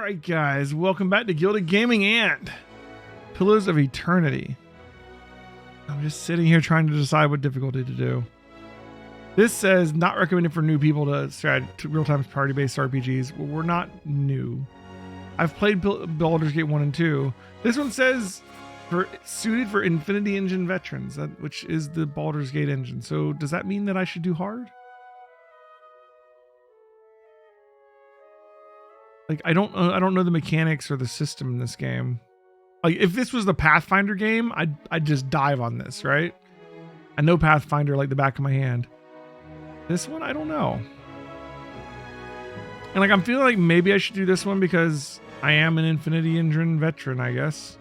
right, guys, welcome back to Gilded Gaming and Pillars of Eternity. I'm just sitting here trying to decide what difficulty to do. This says not recommended for new people to real-time party-based RPGs. Well, we're not new. I've played Baldur's Gate 1 and 2. This one says suited for Infinity Engine veterans, which is the Baldur's Gate engine. So does that mean that I should do hard? Like, I don't know the mechanics or the system in this game. Like, if this was the Pathfinder game, I'd just dive on this, right? I know Pathfinder like the back of my hand. This one, I don't know. And like, I'm feeling like maybe I should do this one because I am an Infinity Engine veteran, I guess.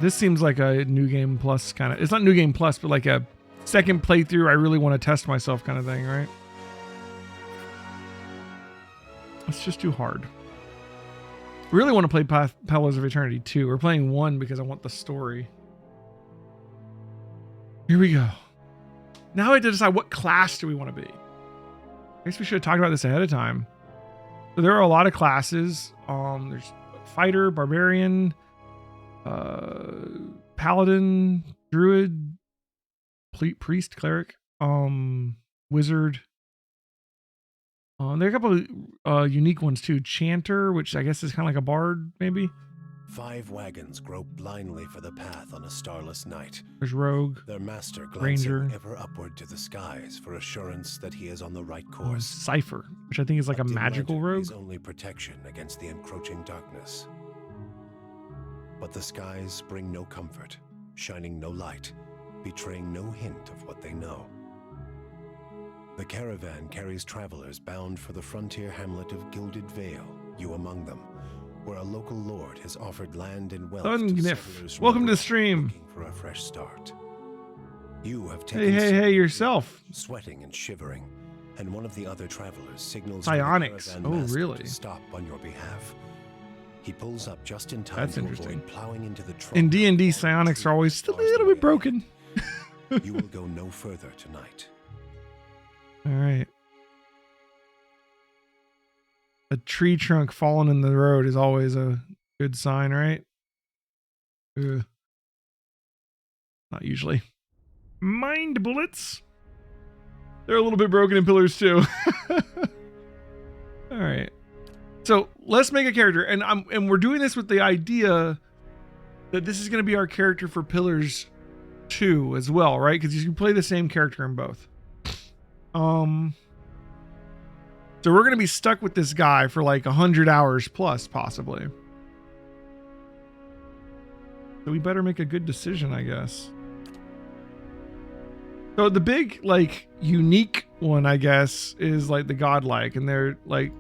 This seems like a New Game Plus kind of... It's not New Game Plus, but like a second playthrough, I really want to test myself kind of thing, right? Let's just do hard. Really want to play Pillars of Eternity 2. We're playing 1 because I want the story. Here we go. Now I have to decide what class do we want to be. I guess we should have talked about this ahead of time. So there are a lot of classes. There's fighter, barbarian, paladin, druid, priest, cleric, wizard. There are a couple of unique ones too. Chanter, which I guess is kind of like a bard, maybe. 5 wagons grope blindly for the path on a starless night. There's rogue, their master glancing ranger, ever upward to the skies for assurance that he is on the right course. Cipher, which I think is like a magical rogue. His only protection against the encroaching darkness. But the skies bring no comfort, shining no light, betraying no hint of what they know. The caravan carries travelers bound for the frontier hamlet of Gilded Vale, you among them, where a local lord has offered land and wealth to settlers. Welcome to the stream. Looking for a fresh start. You have taken hey yourself, sweating and shivering, and one of the other travelers signals psionics. Oh, really? To stop on your behalf. He pulls up just in time. That's to interesting. avoid plowing into the In D&D, psionics are always still a little bit broken. You will go no further tonight. All right. A tree trunk falling in the road is always a good sign, right? Ugh. Not usually. Mind bullets. They're a little bit broken in Pillars too. All right. So let's make a character, and we're doing this with the idea that this is going to be our character for Pillars 2 as well, right? Because you can play the same character in both. So we're going to be stuck with this guy for like 100 hours plus, possibly. So we better make a good decision, I guess. So the big, like, unique one, I guess, is like the godlike, and they're like,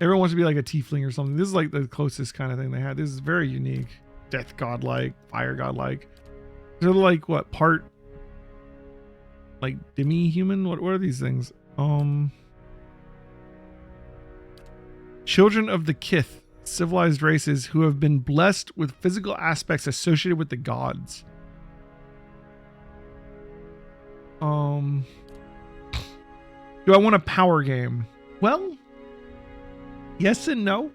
everyone wants to be like a tiefling or something. This is like the closest kind of thing they had. This is very unique. Death godlike, fire godlike. They're like what, part like demi-human? What are these things? Children of the Kith, civilized races who have been blessed with physical aspects associated with the gods. Do I want a power game? Well, yes and no.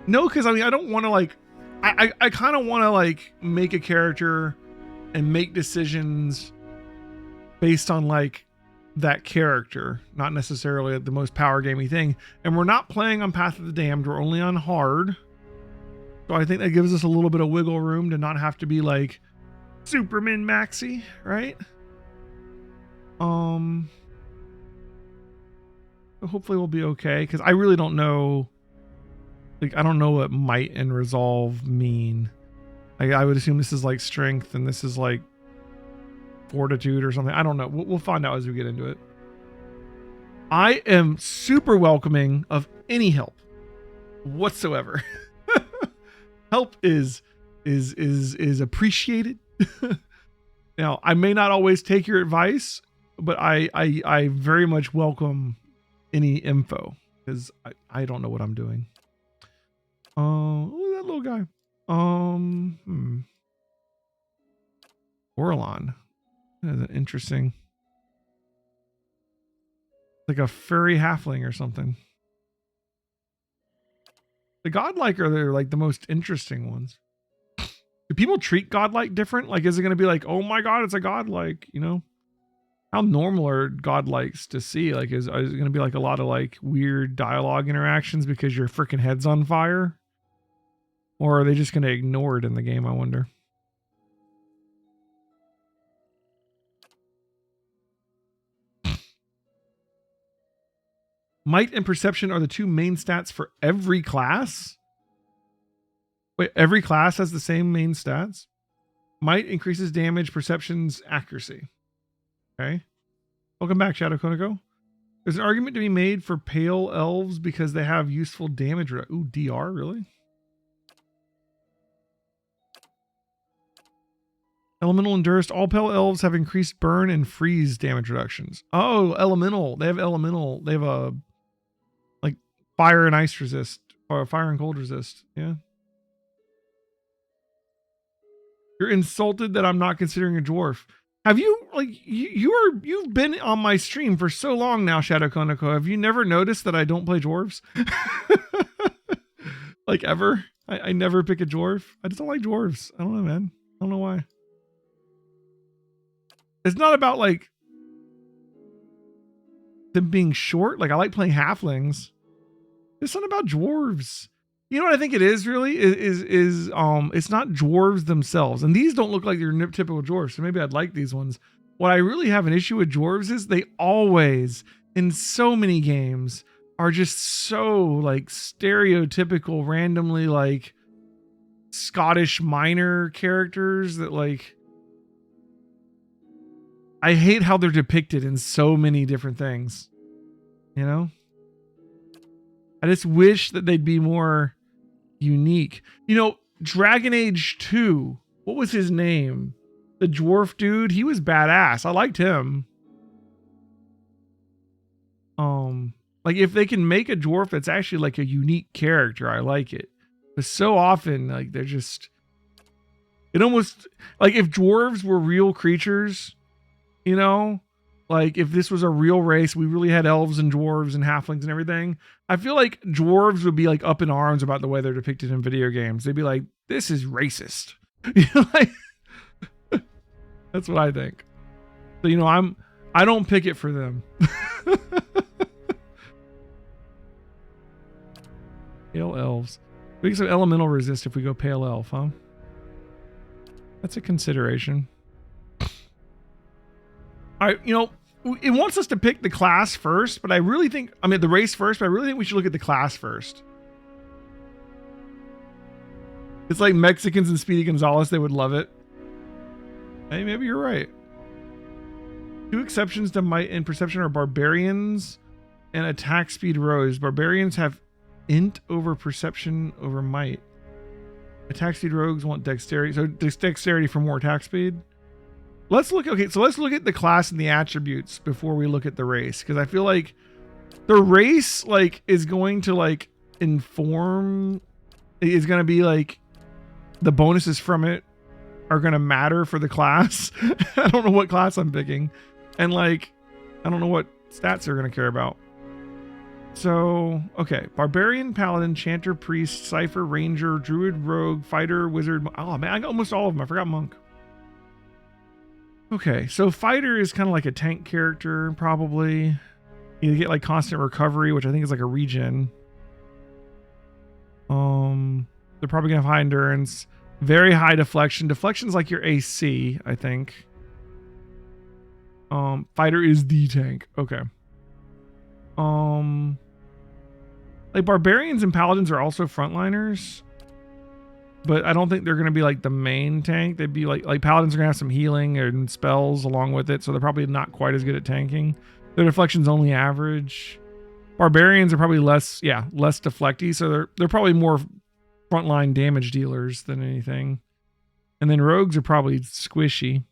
No, because I mean, I don't want to like, I kind of want to like make a character and make decisions based on like that character, not necessarily the most power gamey thing. And we're not playing on Path of the Damned. We're only on hard. So I think that gives us a little bit of wiggle room to not have to be like Superman Maxi, right? Hopefully we'll be okay, because I really don't know. Like, I don't know what might and resolve mean. Like, I would assume this is like strength and this is like fortitude or something. I don't know. We'll find out as we get into it. I am super welcoming of any help whatsoever. Help is appreciated. Now, I may not always take your advice, but I very much welcome any info, because I don't know what I'm doing. Look at that little guy. Orlon. That is an interesting, like a furry halfling or something. The godlike are like the most interesting ones. Do people treat godlike different? Like, is it going to be like, oh my god, it's a godlike? You know, how normal are godlikes to see? Like, is it going to be like a lot of like weird dialogue interactions because your freaking head's on fire, or are they just going to ignore it in the game? I wonder. Might and perception are the two main stats for every class. Wait, every class has the same main stats? Might increases damage, perception's accuracy. Okay. Welcome back, Shadow Konako. There's an argument to be made for pale elves because they have useful damage. Ooh, DR, really? Elemental Endurance. All pale elves have increased burn and freeze damage reductions. Oh, elemental. They have elemental. They have a like fire and ice resist, or fire and cold resist. Yeah. You're insulted that I'm not considering a dwarf. Have you, like, you've been on my stream for so long now, Shadow Konako. Have you never noticed that I don't play dwarves? Like, ever? I never pick a dwarf. I just don't like dwarves. I don't know, man. I don't know why. It's not about, like, them being short. Like, I like playing halflings. It's not about dwarves. You know what I think it is really is it's not dwarves themselves, and these don't look like your typical dwarves, so maybe I'd like these ones. What I really have an issue with dwarves is they always, in so many games, are just so like stereotypical, randomly like Scottish miner characters that like I hate how they're depicted in so many different things. You know? I just wish that they'd be more unique. You know, Dragon Age 2, what was his name? The dwarf dude, he was badass. I liked him. Like if they can make a dwarf that's actually like a unique character, I like it. But so often, like they're just, it almost, like if dwarves were real creatures, you know, like if this was a real race, we really had elves and dwarves and halflings and everything, I feel like dwarves would be like up in arms about the way they're depicted in video games. They'd be like, this is racist. You know, like, that's what I think. So, you know, I don't pick it for them. Pale elves. We get some elemental resist if we go pale elf, huh? That's a consideration. All right, you know, it wants us to pick the class first, but I really think, I mean, the race first, but I really think we should look at the class first. It's like Mexicans and Speedy Gonzalez, they would love it. Hey, maybe you're right. Two exceptions to might and perception are barbarians and attack speed rogues. Barbarians have int over perception over might. Attack speed rogues want dexterity. So dexterity for more attack speed. Let's look, okay, so let's look at the class and the attributes before we look at the race. Because I feel like the race, like, is going to, like, inform, is going to be, like, the bonuses from it are going to matter for the class. I don't know what class I'm picking. And, like, I don't know what stats they're going to care about. So, okay. Barbarian, Paladin, Chanter, Priest, Cipher, Ranger, Druid, Rogue, Fighter, Wizard. Oh, man, I got almost all of them. I forgot Monk. Okay, so Fighter is kind of like a tank character, probably. You get like constant recovery, which I think is like a regen. They're probably gonna have high endurance, very high deflection. Deflection's like your AC, I think. Fighter is the tank. Okay. Like barbarians and paladins are also frontliners, but I don't think they're going to be like the main tank. They'd be like paladins are going to have some healing and spells along with it, so they're probably not quite as good at tanking. Their deflection's only average. Barbarians are probably less deflecty, so they're probably more frontline damage dealers than anything. And then rogues are probably squishy,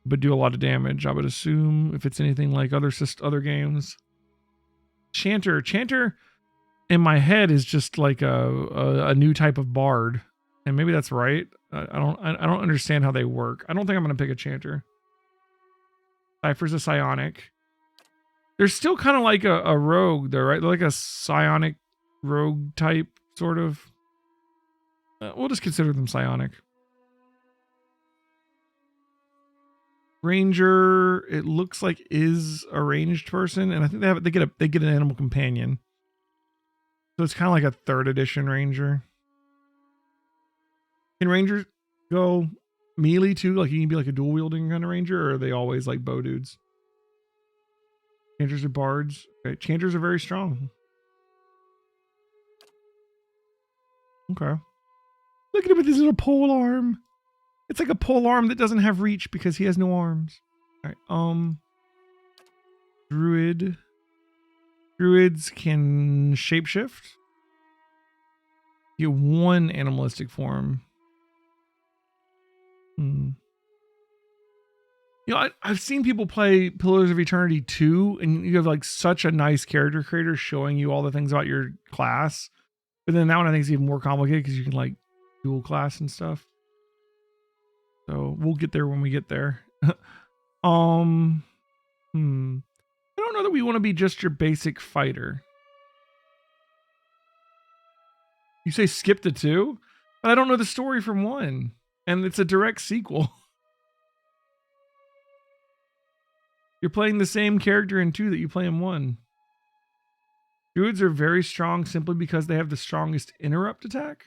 but do a lot of damage, I would assume, if it's anything like other games. Chanter in my head is just like a new type of bard, and maybe that's right. I don't understand how they work. I don't think I'm gonna pick a Chanter. Cipher's a psionic. They're still kind of like a rogue though, right? They're like a psionic rogue type sort of. We'll just consider them psionic. Ranger, it looks like is a ranged person, and I think they get an animal companion. So it's kind of like a 3rd edition ranger. Can rangers go melee too? Like you can be like a dual wielding kind of ranger, or are they always like bow dudes? Chanters are bards. Okay, chanters are very strong. Okay. Look at him with his little pole arm. It's like a pole arm that doesn't have reach because he has no arms. All right. Druid. Druids can shapeshift. You get 1 animalistic form. You know, I've seen people play Pillars of Eternity 2, and you have like such a nice character creator showing you all the things about your class. But then that one I think is even more complicated because you can like dual class and stuff. So we'll get there when we get there. I don't know that we want to be just your basic fighter. You say skip to 2, but I don't know the story from 1, and it's a direct sequel. You're playing the same character in 2 that you play in 1. Druids are very strong simply because they have the strongest interrupt attack.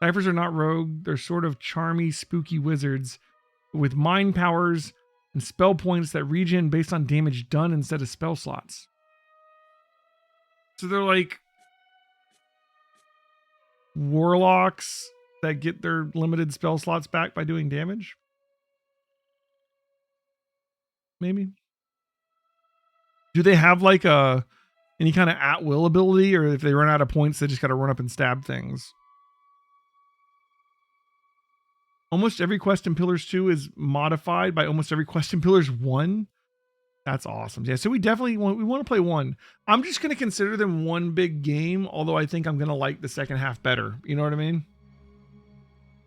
Ciphers are not rogue. They're sort of charmy, spooky wizards with mind powers and spell points that regen based on damage done instead of spell slots. So they're like warlocks that get their limited spell slots back by doing damage. Maybe. Do they have like any kind of at-will ability, or if they run out of points, they just got to run up and stab things? Almost every quest in Pillars 2 is modified by almost every quest in Pillars 1. That's awesome. Yeah, so we definitely want to play 1. I'm just going to consider them one big game, although I think I'm going to like the second half better. You know what I mean?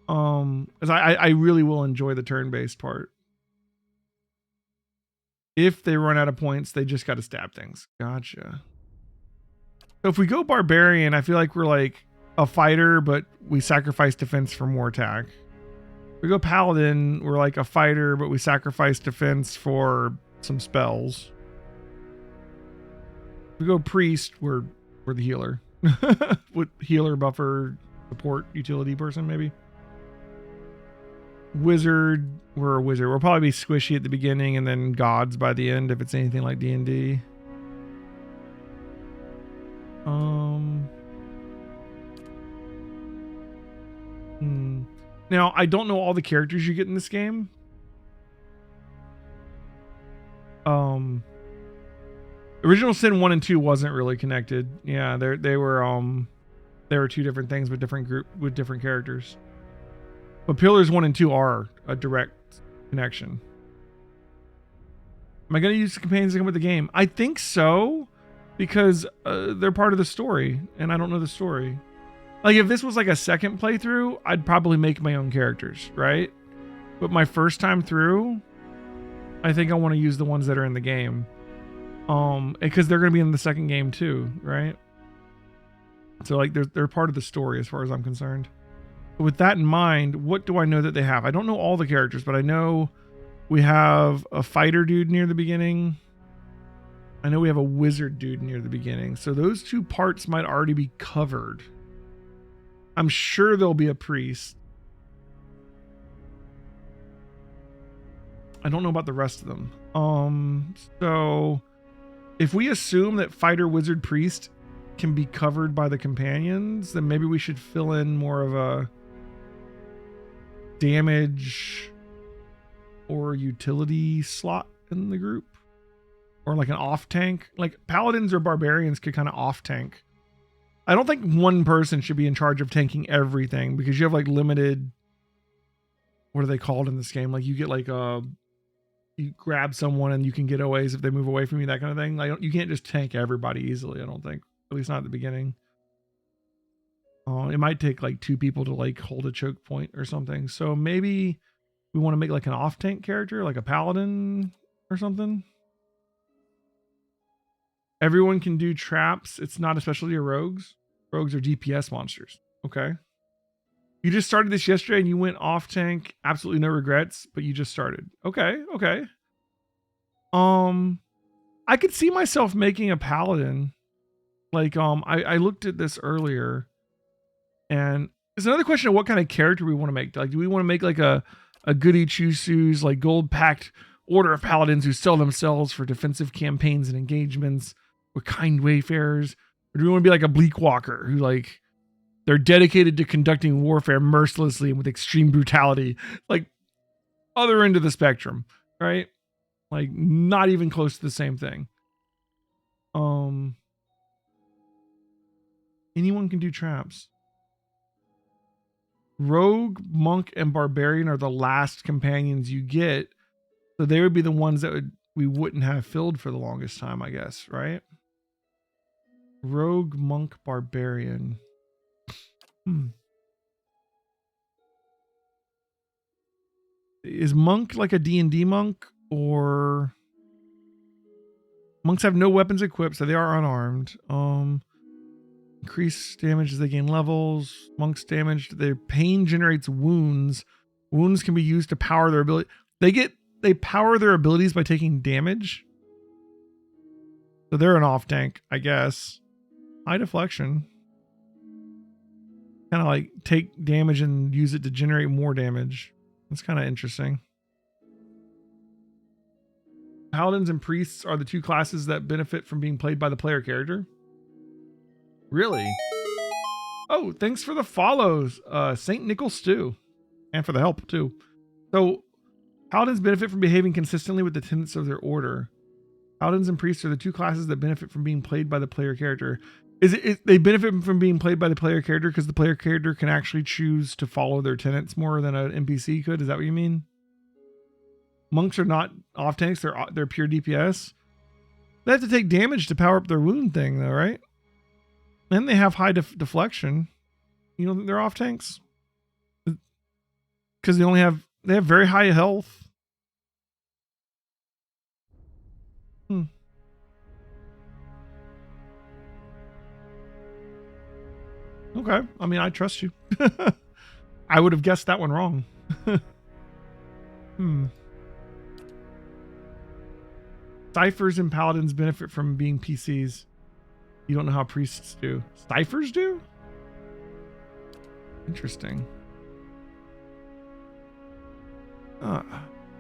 Because I really will enjoy the turn-based part. If they run out of points, they just got to stab things. Gotcha. So if we go Barbarian, I feel like we're like a fighter, but we sacrifice defense for more attack. If we go Paladin, we're like a fighter, but we sacrifice defense for some spells. If we go Priest, we're the healer. With healer, buffer, support, utility person, maybe. Wizard, we're a wizard. We'll probably be squishy at the beginning and then gods by the end if it's anything like D&D. Now, I don't know all the characters you get in this game. Original Sin 1 and 2 wasn't really connected. Yeah, they were 2 different things with different characters. But Pillars 1 and 2 are a direct connection. Am I going to use the companions to come with the game? I think so, because they're part of the story, and I don't know the story. Like, if this was like a second playthrough, I'd probably make my own characters, right? But my first time through, I think I want to use the ones that are in the game. Because they're going to be in the second game too, right? So, like, they're part of the story as far as I'm concerned. But with that in mind, what do I know that they have? I don't know all the characters, but I know we have a fighter dude near the beginning. I know we have a wizard dude near the beginning. So those 2 parts might already be covered. I'm sure there'll be a priest. I don't know about the rest of them. So if we assume that fighter, wizard, priest can be covered by the companions, then maybe we should fill in more of a damage or utility slot in the group, or like an off tank. Like paladins or barbarians could kind of off tank. I don't think one person should be in charge of tanking everything, because you have like limited, what are they called in this game? Like you get like you grab someone and you can get OAs if they move away from you, that kind of thing. Like you can't just tank everybody easily, I don't think. At least not at the beginning. It might take like 2 people to like hold a choke point or something. So maybe we want to make like an off tank character, like a paladin or something. Everyone can do traps. It's not a specialty of rogues. Rogues are DPS monsters. Okay. You just started this yesterday and you went off tank. Absolutely no regrets, but you just started. Okay. Okay. I could see myself making a paladin. Like, I looked at this earlier, and it's another question of what kind of character we want to make. Like, do we want to make like a goody two-shoes, like gold packed order of paladins who sell themselves for defensive campaigns and engagements, or kind wayfarers? Or do we want to be like a bleak walker who like they're dedicated to conducting warfare mercilessly and with extreme brutality, like other end of the spectrum, right? Like not even close to the same thing. Anyone can do traps. Rogue, monk, and barbarian are the last companions you get, so they would be the ones that we wouldn't have filled for the longest time, I guess, right? Rogue, monk, barbarian. Is monk like a D&D monk, or monks have no weapons equipped, so they are unarmed. Increase damage as they gain levels. Monks damaged. Their pain generates wounds. Wounds can be used to power their ability. They power their abilities by taking damage. So they're an off tank, I guess. High deflection. Kind of like take damage and use it to generate more damage. That's kind of interesting. Paladins and priests are the two classes that benefit from being played by the player character. Really? Oh, thanks for the follows, St. Nickel Stew, and for the help too. So, paladins benefit from behaving consistently with the tenets of their order. Paladins and priests are the two classes that benefit from being played by the player character. They benefit from being played by the player character because the player character can actually choose to follow their tenets more than an NPC could? Is that what you mean? Monks are not off tanks; they're pure DPS. They have to take damage to power up their wound thing, though, right? And they have high deflection. You know, they're off tanks because they have very high health. Okay. I mean, I trust you. I would have guessed that one wrong. Ciphers and paladins benefit from being PCs. You don't know how priests do. Ciphers do? Interesting.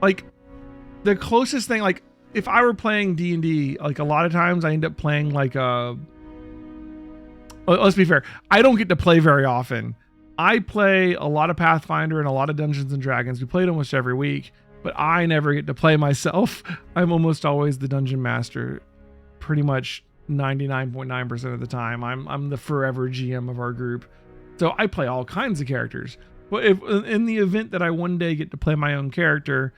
Like the closest thing, like if I were playing D&D, like a lot of times I end up playing like let's be fair. I don't get to play very often. I play a lot of Pathfinder and a lot of Dungeons and Dragons. We play it almost every week, but I never get to play myself. I'm almost always the dungeon master, pretty much 99.9% of the time. I'm the forever GM of our group. So I play all kinds of characters. But if in the event that I one day get to play my own character,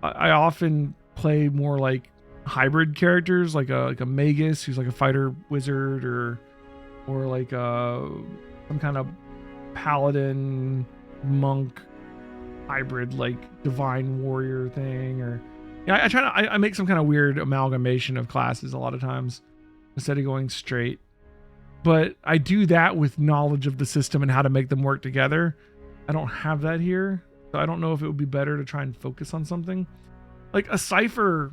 I often play more like hybrid characters, like a magus who's like a fighter wizard, or like some kind of paladin monk hybrid, like divine warrior thing. Or yeah, I make some kind of weird amalgamation of classes a lot of times instead of going straight. But I do that with knowledge of the system and how to make them work together. I don't have that here, so I don't know if it would be better to try and focus on something. Like a Cipher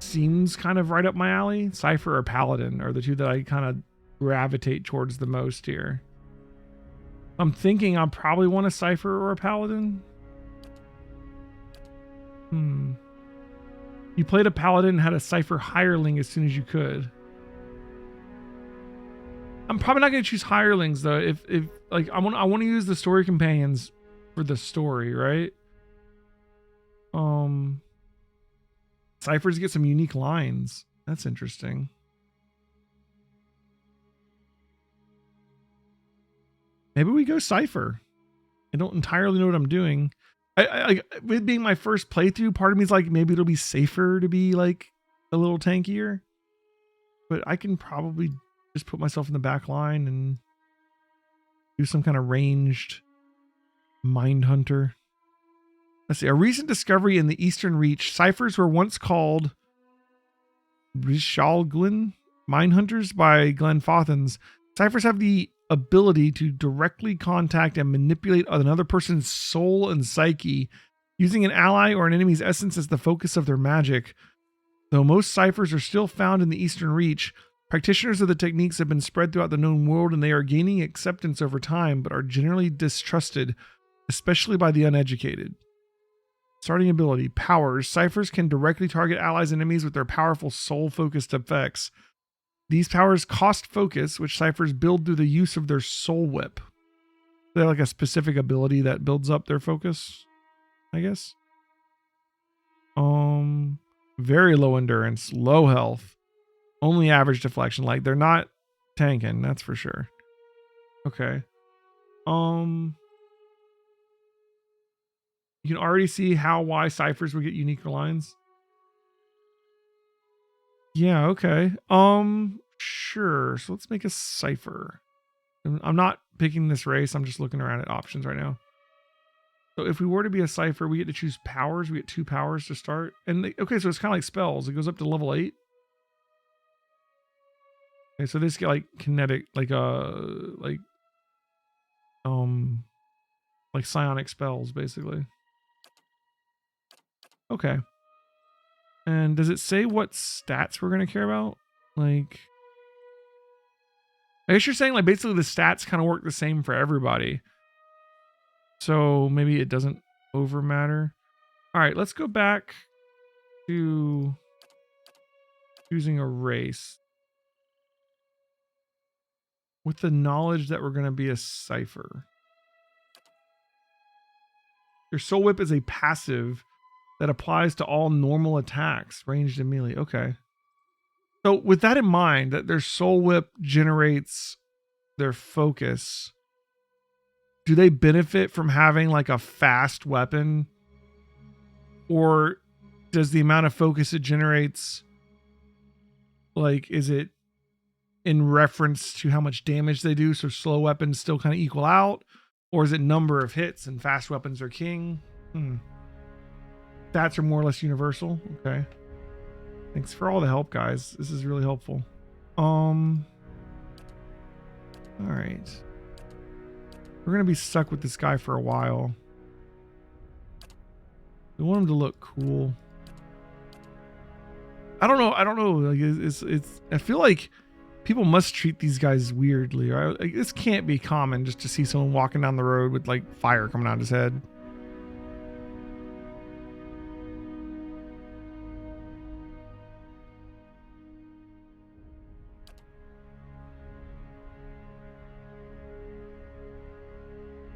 seems kind of right up my alley. Cipher or Paladin are the two that I kind of gravitate towards the most here. I'm thinking I'll probably want a Cipher or a Paladin. You played a Paladin and had a Cipher hireling as soon as you could. I'm probably not going to choose hirelings though. If like I want to use the story companions for the story, right? Ciphers get some unique lines. That's interesting. Maybe we go Cipher. I don't entirely know what I'm doing. I with being my first playthrough, part of me is like, maybe it'll be safer to be like a little tankier. But I can probably just put myself in the back line and do some kind of ranged mind hunter. Let's see. A recent discovery in the Eastern Reach. Ciphers were once called Rishalglin mine hunters by Glenn Fothans. Ciphers have the ability to directly contact and manipulate another person's soul and psyche, using an ally or an enemy's essence as the focus of their magic. Though most ciphers are still found in the Eastern Reach, practitioners of the techniques have been spread throughout the known world, and they are gaining acceptance over time, but are generally distrusted, especially by the uneducated. Starting ability, powers. Ciphers can directly target allies and enemies with their powerful soul-focused effects. These powers cost focus, which ciphers build through the use of their soul whip. They have like a specific ability that builds up their focus, I guess. Very low endurance, low health, only average deflection. Like they're not tanking, that's for sure. Okay. You can already see why ciphers would get unique lines. Yeah, okay. Sure. So let's make a cipher. I'm not picking this race. I'm just looking around at options right now. So if we were to be a cipher, we get to choose powers. We get 2 powers to start. And okay, so it's kind of like spells. It goes up to level 8. Okay, so this get like kinetic, like psionic spells, basically. Okay. And does it say what stats we're gonna care about? Like, I guess you're saying like basically the stats kind of work the same for everybody. So maybe it doesn't over matter. All right, let's go back to choosing a race with the knowledge that we're going to be a cipher. Your soul whip is a passive that applies to all normal attacks, ranged and melee. Okay. So with that in mind, that their soul whip generates their focus, do they benefit from having like a fast weapon? Or does the amount of focus it generates, like, is it in reference to how much damage they do? So slow weapons still kind of equal out? Or is it number of hits and fast weapons are king? Stats are more or less universal. Okay. Thanks for all the help, guys. This is really helpful. All right. We're going to be stuck with this guy for a while. We want him to look cool. I don't know. Like it's I feel like people must treat these guys weirdly, right? Like, this can't be common just to see someone walking down the road with like fire coming out of his head.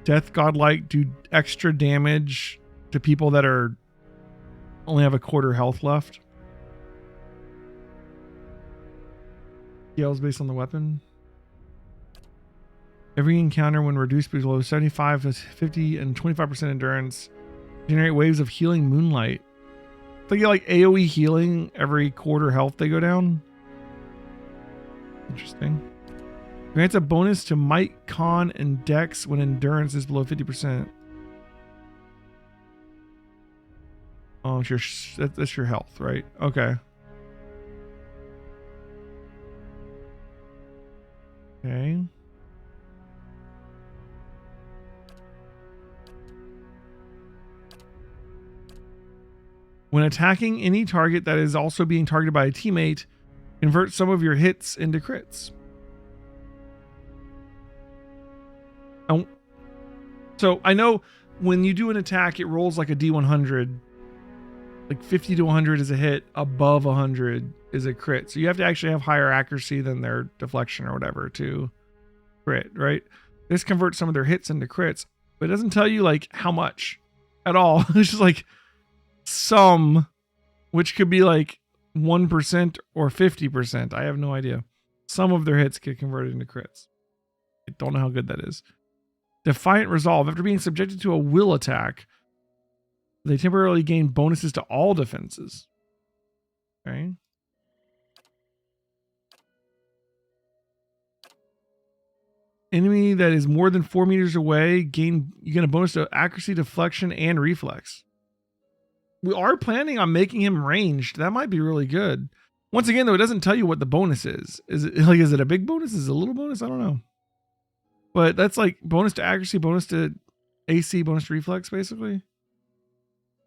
Death Godlike do extra damage to people that are only have a quarter health left. Scales based on the weapon. Every encounter when reduced below 75 to 50 and 25% endurance generate waves of healing moonlight. So you get like AoE healing every quarter health they go down. Interesting. Grants a bonus to might, con, and dex when endurance is below 50%. Oh, that's your health, right? Okay. Okay. When attacking any target that is also being targeted by a teammate, convert some of your hits into crits. So I know when you do an attack, it rolls like a D100. Like 50 to 100 is a hit, above 100 is a crit. So you have to actually have higher accuracy than their deflection or whatever to crit, right? This converts some of their hits into crits, but it doesn't tell you like how much at all. It's just like some, which could be like 1% or 50%. I have no idea. Some of their hits get converted into crits. I don't know how good that is. Defiant Resolve. After being subjected to a will attack, they temporarily gain bonuses to all defenses. Okay. Enemy that is more than 4 meters away, you get a bonus to accuracy, deflection, and reflex. We are planning on making him ranged. That might be really good. Once again, though, it doesn't tell you what the bonus is. Is it a big bonus? Is it a little bonus? I don't know. But that's like bonus to accuracy, bonus to AC, bonus to reflex, basically.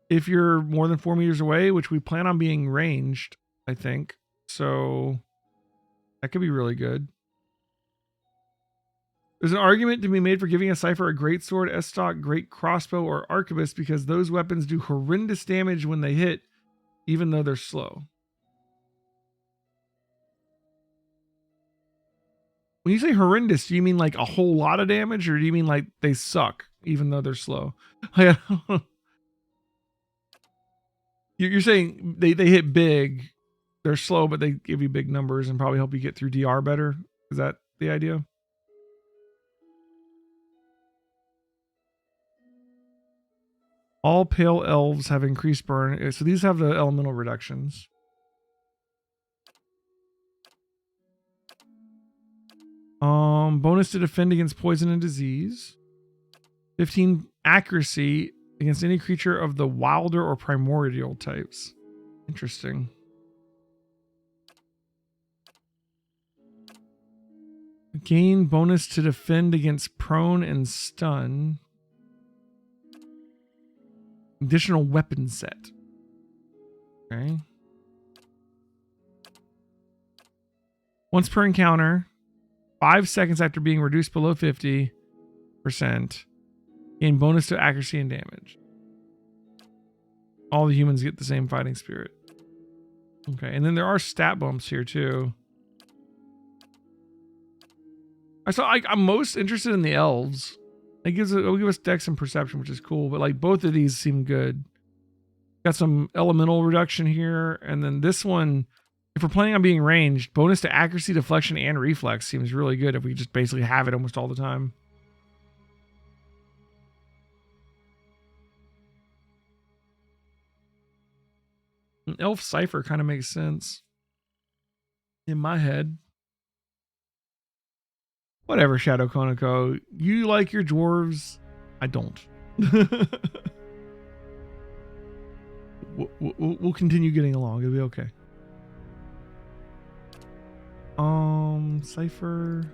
If you're more than 4 meters away, which we plan on being ranged, I think. So that could be really good. There's an argument to be made for giving a Cipher a great sword, S-stock, great crossbow, or arquebus because those weapons do horrendous damage when they hit, even though they're slow. When you say horrendous, do you mean like a whole lot of damage, or do you mean like they suck, even though they're slow? You're saying they hit big, they're slow, but they give you big numbers and probably help you get through DR better. Is that the idea? All pale elves have increased burn. So these have the elemental reductions. Bonus to defend against poison and disease. 15 accuracy against any creature of the wilder or primordial types. Interesting. Gain bonus to defend against prone and stun. Additional weapon set. Okay. Once per encounter, 5 seconds after being reduced below 50%, gain bonus to accuracy and damage. All the humans get the same fighting spirit. Okay, and then there are stat bumps here too. I'm most interested in the elves. It'll give us dex and perception, which is cool, but like both of these seem good. Got some elemental reduction here, and then this one, if we're planning on being ranged, bonus to accuracy, deflection, and reflex seems really good if we just basically have it almost all the time. An elf Cipher kind of makes sense in my head. Whatever, Shadow Konako. You like your dwarves. I don't. We'll continue getting along. It'll be okay. Cipher.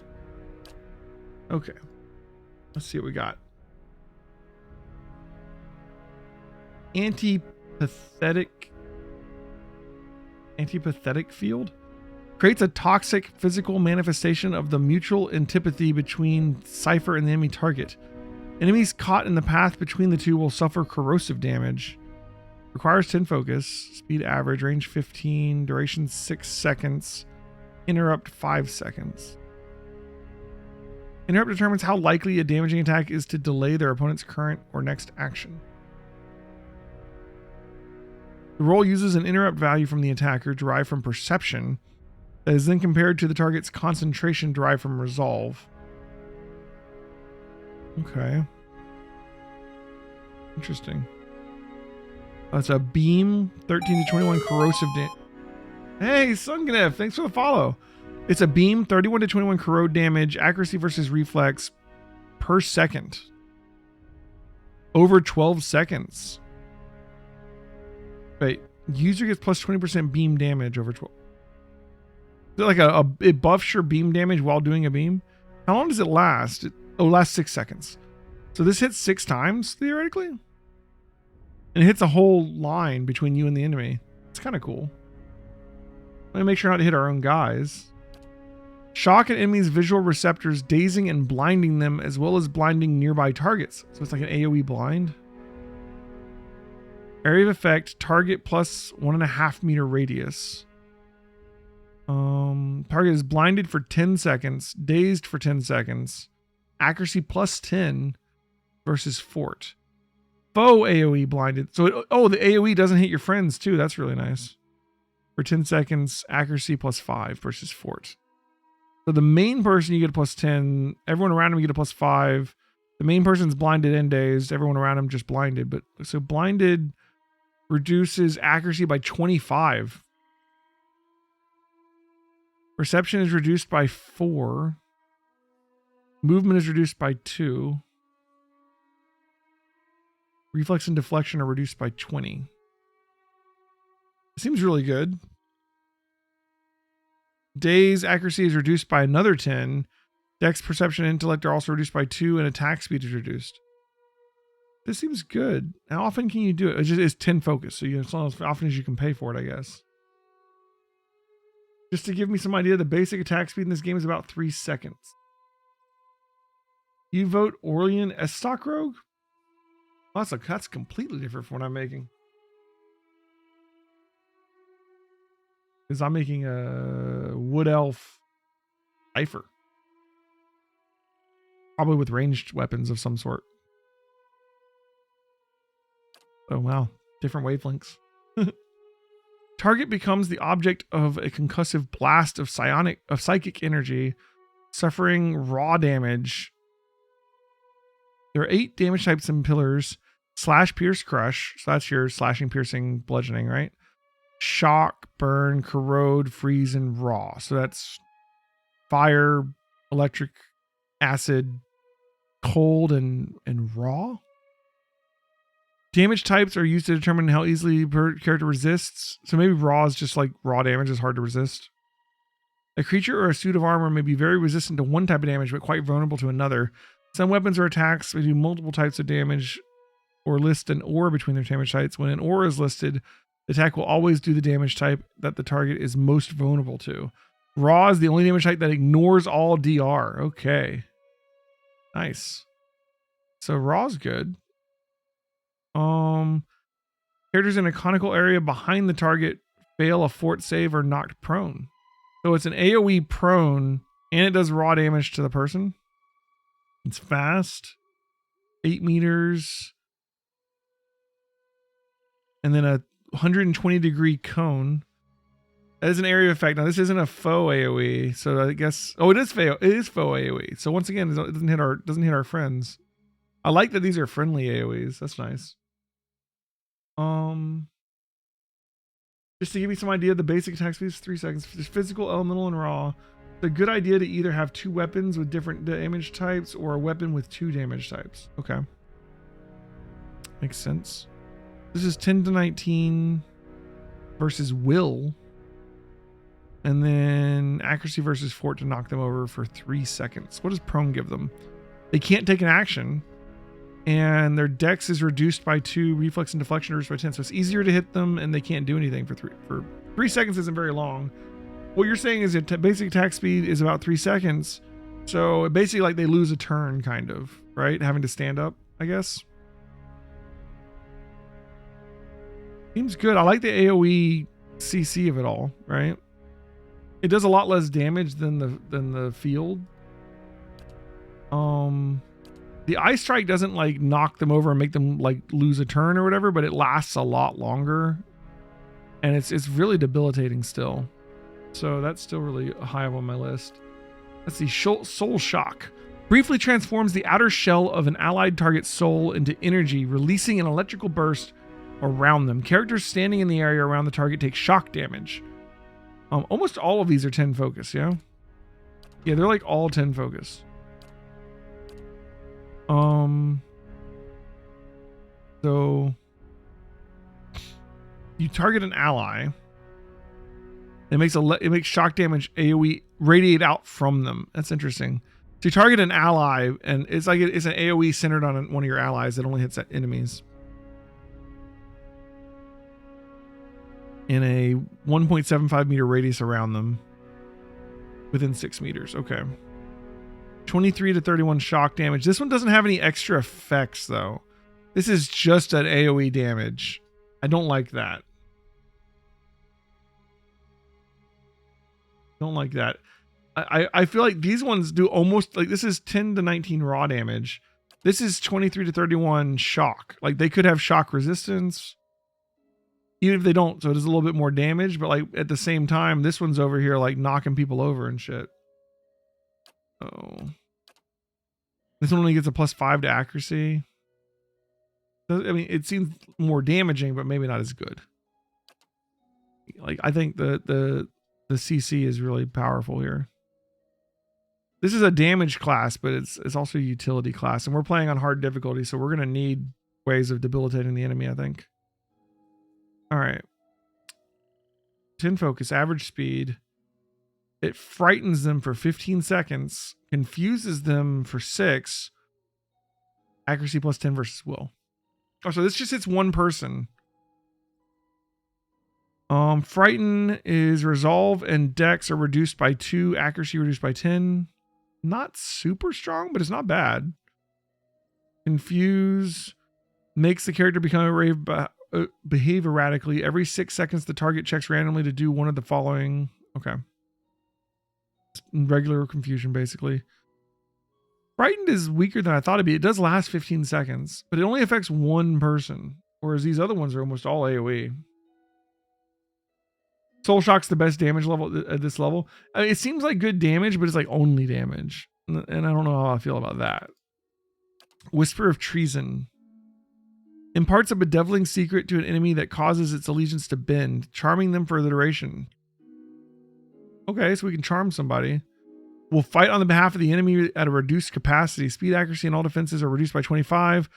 Okay. Let's see what we got. Antipathetic field. Creates a toxic physical manifestation of the mutual antipathy between Cipher and the enemy target. Enemies caught in the path between the two will suffer corrosive damage. Requires 10 focus, speed average, range 15, duration 6 seconds, interrupt 5 seconds. Interrupt determines how likely a damaging attack is to delay their opponent's current or next action. The roll uses an interrupt value from the attacker derived from perception that is then compared to the target's concentration derived from resolve. Okay. Interesting. That's a beam, 13 to 21 corrosive damage. Hey, Sungnef, thanks for the follow. It's a beam, 31 to 21 corrode damage, accuracy versus reflex per second. Over 12 seconds. Wait, user gets plus 20% beam damage over 12. Is it like it buffs your beam damage while doing a beam? How long does it last? It lasts 6 seconds. So this hits 6 times, theoretically? And it hits a whole line between you and the enemy. It's kind of cool. Let me make sure not to hit our own guys. Shock an enemy's visual receptors, dazing and blinding them, as well as blinding nearby targets. So it's like an AoE blind. Area of effect, target plus 1.5 meter radius. Target is blinded for 10 seconds, dazed for 10 seconds, accuracy plus 10 versus fort. Foe AoE blinded. So, the AoE doesn't hit your friends too. That's really nice. For 10 seconds, accuracy plus 5 versus fort. So the main person, you get a plus 10. Everyone around him, you get a plus 5. The main person's blinded and dazed. Everyone around him just blinded. But so blinded reduces accuracy by 25. Perception is reduced by 4. Movement is reduced by 2. Reflex and deflection are reduced by 20. It seems really good. Day's accuracy is reduced by another 10. Dex, perception, and intellect are also reduced by 2, and attack speed is reduced. This seems good. How often can you do it? It's 10 focus, so as often as you can pay for it, I guess. Just to give me some idea, the basic attack speed in this game is about 3 seconds. You vote Orlean as stock rogue? Well, that's completely different from what I'm making. Because I'm making a wood elf Cipher. Probably with ranged weapons of some sort. Oh wow, different wavelengths. Target becomes the object of a concussive blast of psychic energy, suffering raw damage. There are 8 damage types and pillars. Slash, pierce, crush. So that's your slashing, piercing, bludgeoning, right? Shock, burn, corrode, freeze, and raw. So that's fire, electric, acid, cold, and raw. Damage types are used to determine how easily per character resists. So maybe raw is just like raw damage is hard to resist. A creature or a suit of armor may be very resistant to one type of damage, but quite vulnerable to another. Some weapons or attacks may do multiple types of damage or list an ore between their damage types. When an ore is listed, the attack will always do the damage type that the target is most vulnerable to. Raw is the only damage type that ignores all DR. Okay. Nice. So raw's good. Characters in a conical area behind the target fail a fort save or knocked prone. So it's an AoE prone and it does raw damage to the person. It's fast. 8 meters. And then a 120 degree cone. That is an area effect. Now this isn't a faux AoE, so I guess it is faux AoE. So once again, it doesn't hit our friends. I like that these are friendly AoEs. That's nice. Just to give you some idea, the basic attack speed is 3 seconds. There's physical, elemental, and raw. It's a good idea to either have 2 weapons with different damage types or a weapon with 2 damage types. Okay. Makes sense. This is 10 to 19 versus will. And then accuracy versus fort to knock them over for 3 seconds. What does prone give them? They can't take an action. And their dex is reduced by 2, reflex and deflection reduced by 10. So it's easier to hit them and they can't do anything for 3 seconds isn't very long. What you're saying is that basic attack speed is about 3 seconds. So basically like they lose a turn kind of, right? Having to stand up, I guess. Seems good. I like the AoE CC of it all, right? It does a lot less damage than the field. The ice strike doesn't like knock them over and make them like lose a turn or whatever, but it lasts a lot longer, and it's really debilitating still. So that's still really high up on my list. Let's see, soul shock briefly transforms the outer shell of an allied target's soul into energy, releasing an electrical burst around them. Characters standing in the area around the target take shock damage. Almost all of these are 10 focus, yeah? Yeah, they're like all 10 focus. So you target an ally. It makes shock damage AoE radiate out from them. That's interesting. So you target an ally, and it's an AoE centered on one of your allies that only hits enemies. In a 1.75 meter radius around them. Within 6 meters. Okay. 23 to 31 shock damage. This one doesn't have any extra effects though. This is just an AoE damage. I don't like that. Don't like that. I feel like these ones do almost like this is 10 to 19 raw damage. This is 23 to 31 shock. Like they could have shock resistance. Even if they don't, so it is a little bit more damage, but like at the same time, this one's over here like knocking people over and shit. Oh. This one only gets a +5 to accuracy. I mean, it seems more damaging, but maybe not as good. Like I think the CC is really powerful here. This is a damage class, but it's also a utility class, and we're playing on hard difficulty, so we're gonna need ways of debilitating the enemy, I think. All right. 10 focus, average speed. It frightens them for 15 seconds, confuses them for 6. Accuracy plus 10 versus will. Oh, so this just hits one person. Frighten is resolve and dex are reduced by 2, accuracy reduced by 10. Not super strong, but it's not bad. Confuse makes the character behave erratically. Every 6 seconds, the target checks randomly to do one of the following. Okay. Regular confusion, basically. Frightened is weaker than I thought it'd be. It does last 15 seconds, but it only affects one person, whereas these other ones are almost all AoE. Soul Shock's the best damage level at this level. I mean, it seems like good damage, but it's like only damage. And I don't know how I feel about that. Whisper of Treason. Imparts a bedeviling secret to an enemy that causes its allegiance to bend, charming them for the duration. Okay, so we can charm somebody. Will fight on the behalf of the enemy at a reduced capacity. Speed, accuracy, and all defenses are reduced by 25.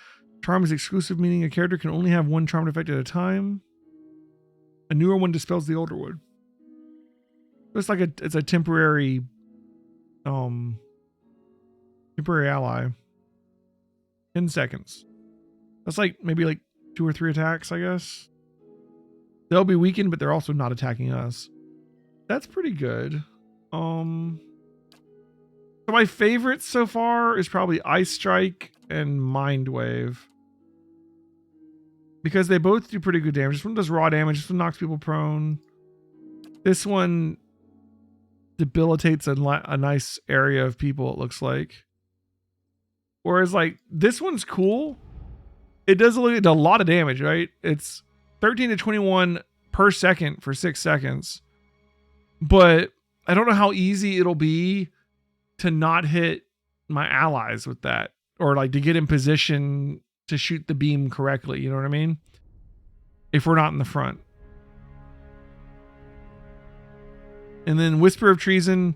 Charm is exclusive, meaning a character can only have one charmed effect at a time. A newer one dispels the older one. It's like it's a temporary ally. 10 seconds. That's like maybe like 2 or 3 attacks, I guess. They'll be weakened, but they're also not attacking us. That's pretty good. So my favorites so far is probably Ice Strike and Mind Wave. Because they both do pretty good damage. This one does raw damage. This one knocks people prone. This one debilitates a nice area of people, it looks like. Whereas like this one's cool. It does a lot of damage, right? It's 13 to 21 per second for 6 seconds. But I don't know how easy it'll be to not hit my allies with that. Or like to get in position to shoot the beam correctly. You know what I mean? If we're not in the front. And then Whisper of Treason.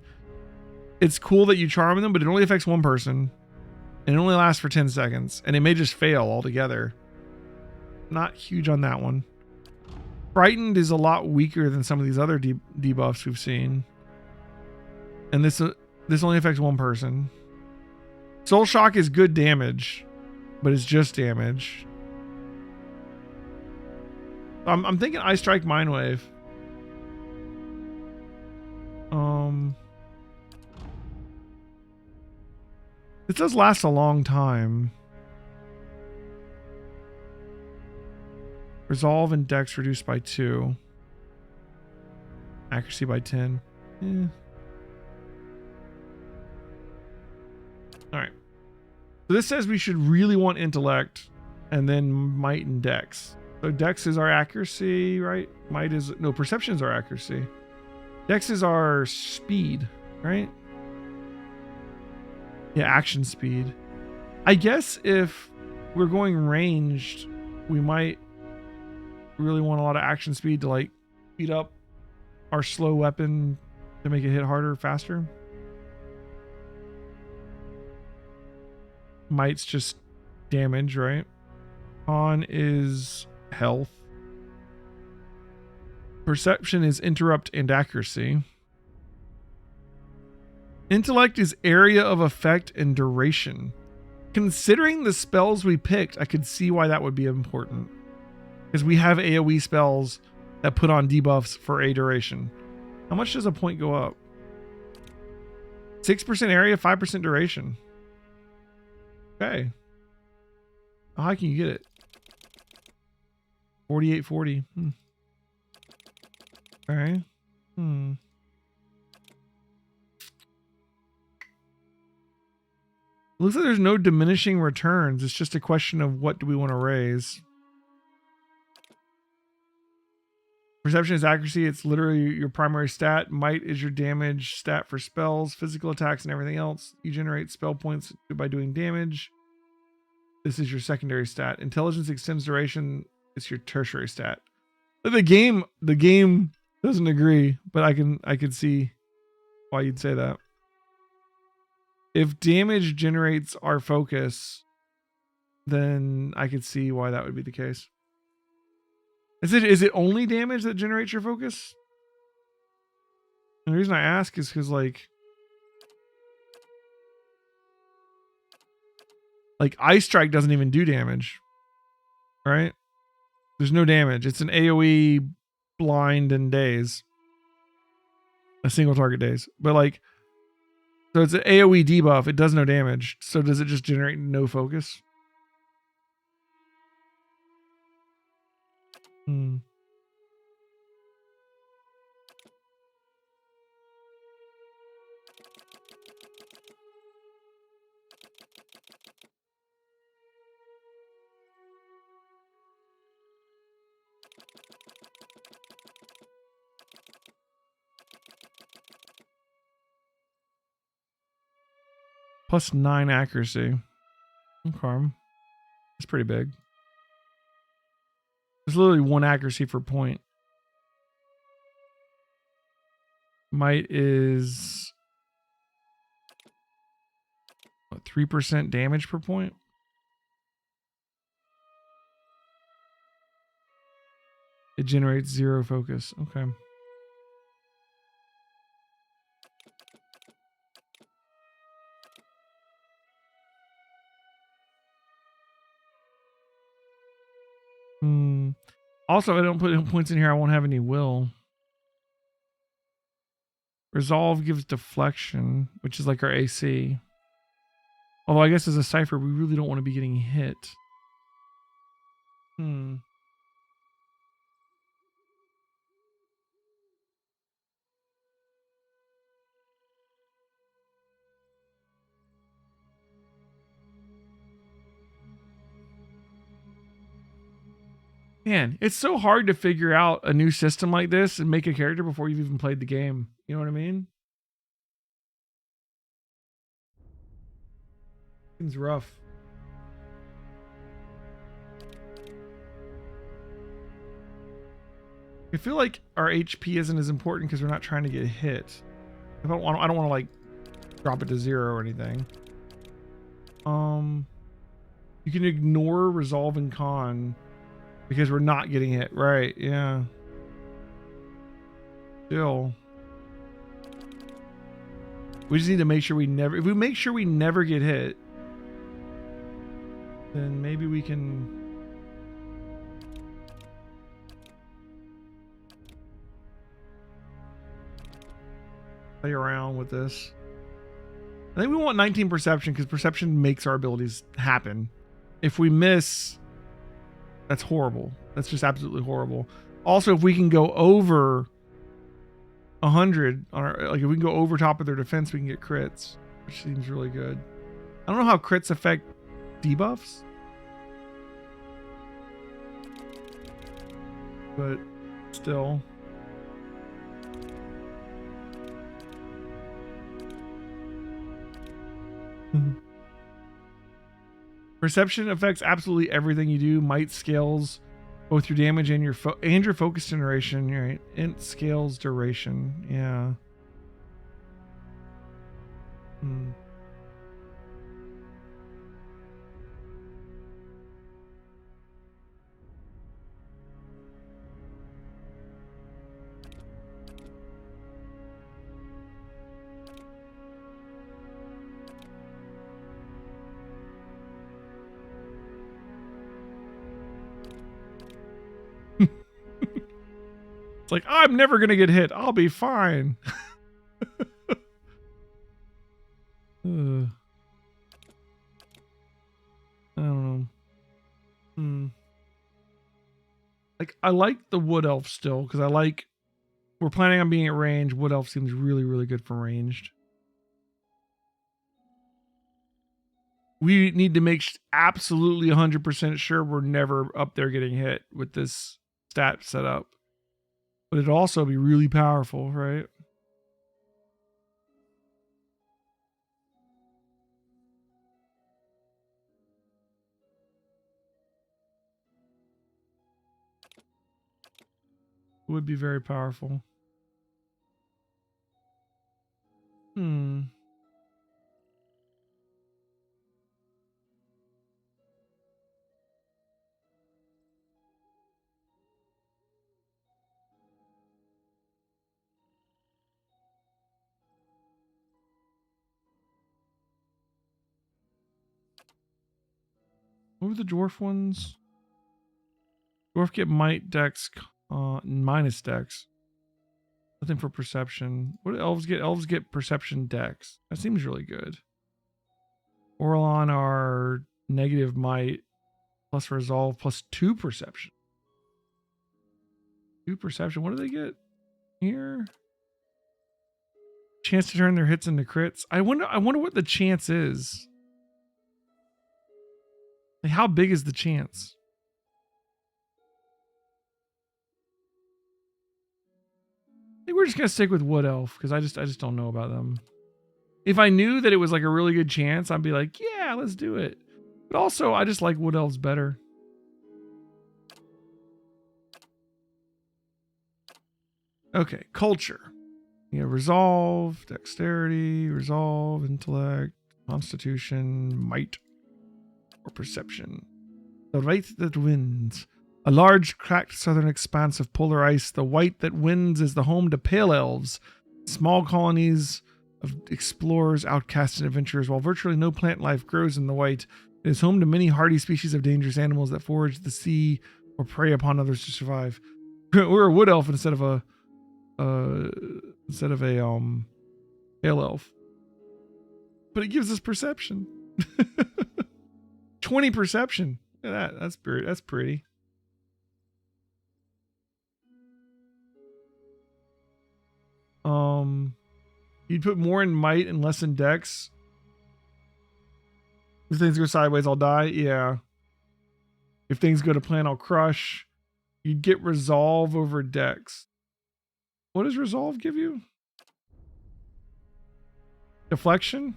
It's cool that you charm them, but it only affects one person. And it only lasts for 10 seconds. And it may just fail altogether. Not huge on that one. Frightened is a lot weaker than some of these other debuffs we've seen. And this only affects one person. Soul Shock is good damage, but it's just damage. I'm thinking Ice Strike, Mind Wave. This does last a long time. Resolve and Dex reduced by 2. Accuracy by 10. Yeah. Alright. So this says we should really want Intellect and then Might and Dex. So Dex is our accuracy, right? Might is... No, Perception is our accuracy. Dex is our speed, right? Yeah, action speed. I guess if we're going ranged, we might really want a lot of action speed to like speed up our slow weapon to make it hit harder, faster. Might's just damage, right? Con is health. Perception is interrupt and accuracy. Intellect is area of effect and duration. Considering the spells we picked, I could see why that would be important. Because we have AoE spells that put on debuffs for a duration. How much does a point go up? 6% area, 5% duration. Okay. How high can you get it? 4840. Okay. Looks like there's no diminishing returns. It's just a question of what do we want to raise. Perception is accuracy. It's literally your primary stat. Might is your damage stat for spells, physical attacks, and everything else. You generate spell points by doing damage. This is your secondary stat. Intelligence extends duration. It's your tertiary stat. The game doesn't agree, but I can see why you'd say that. If damage generates our focus, then I could see why that would be the case. Is it only damage that generates your focus? And the reason I ask is because like Ice Strike doesn't even do damage, right? There's no damage. It's an AoE blind and daze. A single target daze. But like, so it's an AoE debuff. It does no damage. So does it just generate no focus? Hmm. Plus 9 accuracy. Okay. That's pretty big. There's literally 1 accuracy per point. Might is what, 3% damage per point? It generates 0 focus. Okay. Also, if I don't put points in here, I won't have any will. Resolve gives deflection, which is like our AC. Although I guess as a Cipher, we really don't want to be getting hit. Man, it's so hard to figure out a new system like this and make a character before you've even played the game. You know what I mean? It's rough. I feel like our HP isn't as important because we're not trying to get hit. I don't want to like drop it to 0 or anything. You can ignore resolve and con because we're not getting hit, right? Yeah. Still, we just need to make sure we never. If we make sure we never get hit, then maybe we can. Play around with this. I think we want 19 perception because perception makes our abilities happen. If we miss, that's horrible. That's just absolutely horrible. Also, if we can go over 100 on our, like if we can go over top of their defense, we can get crits, which seems really good. I don't know how crits affect debuffs, but still. Perception affects absolutely everything you do. Might scales both your damage and your focus generation. Right? Int scales duration. Yeah. It's like, I'm never going to get hit. I'll be fine. I don't know. Like, I like the Wood Elf still because we're planning on being at range. Wood Elf seems really, really good for ranged. We need to make absolutely 100% sure we're never up there getting hit with this stat setup. But it'd also be really powerful, right? It would be very powerful. What were the dwarf ones? Dwarf get might, dex, minus dex. Nothing for perception. What do elves get? Elves get perception, dex. That seems really good. Orlon are negative might plus resolve plus 2 perception. 2 perception. What do they get here? Chance to turn their hits into crits. I wonder what the chance is. Like, how big is the chance? I think we're just gonna stick with Wood Elf because I just don't know about them. If I knew that it was like a really good chance, I'd be like, yeah, let's do it. But also, I just like Wood Elves better. Okay, culture. Yeah, resolve, dexterity, resolve, intellect, constitution, might, or perception. The right that wins. A large, cracked southern expanse of polar ice. The white that wins is the home to pale elves, small colonies of explorers, outcasts, and adventurers. While virtually no plant life grows in the white, it is home to many hardy species of dangerous animals that forage the sea or prey upon others to survive. We're a wood elf instead of a pale elf, but it gives us perception. 20 perception. Look at that. That's pretty. You'd put more in might and less in dex. If things go sideways, I'll die. Yeah. If things go to plan, I'll crush. You'd get resolve over dex. What does resolve give you? Deflection?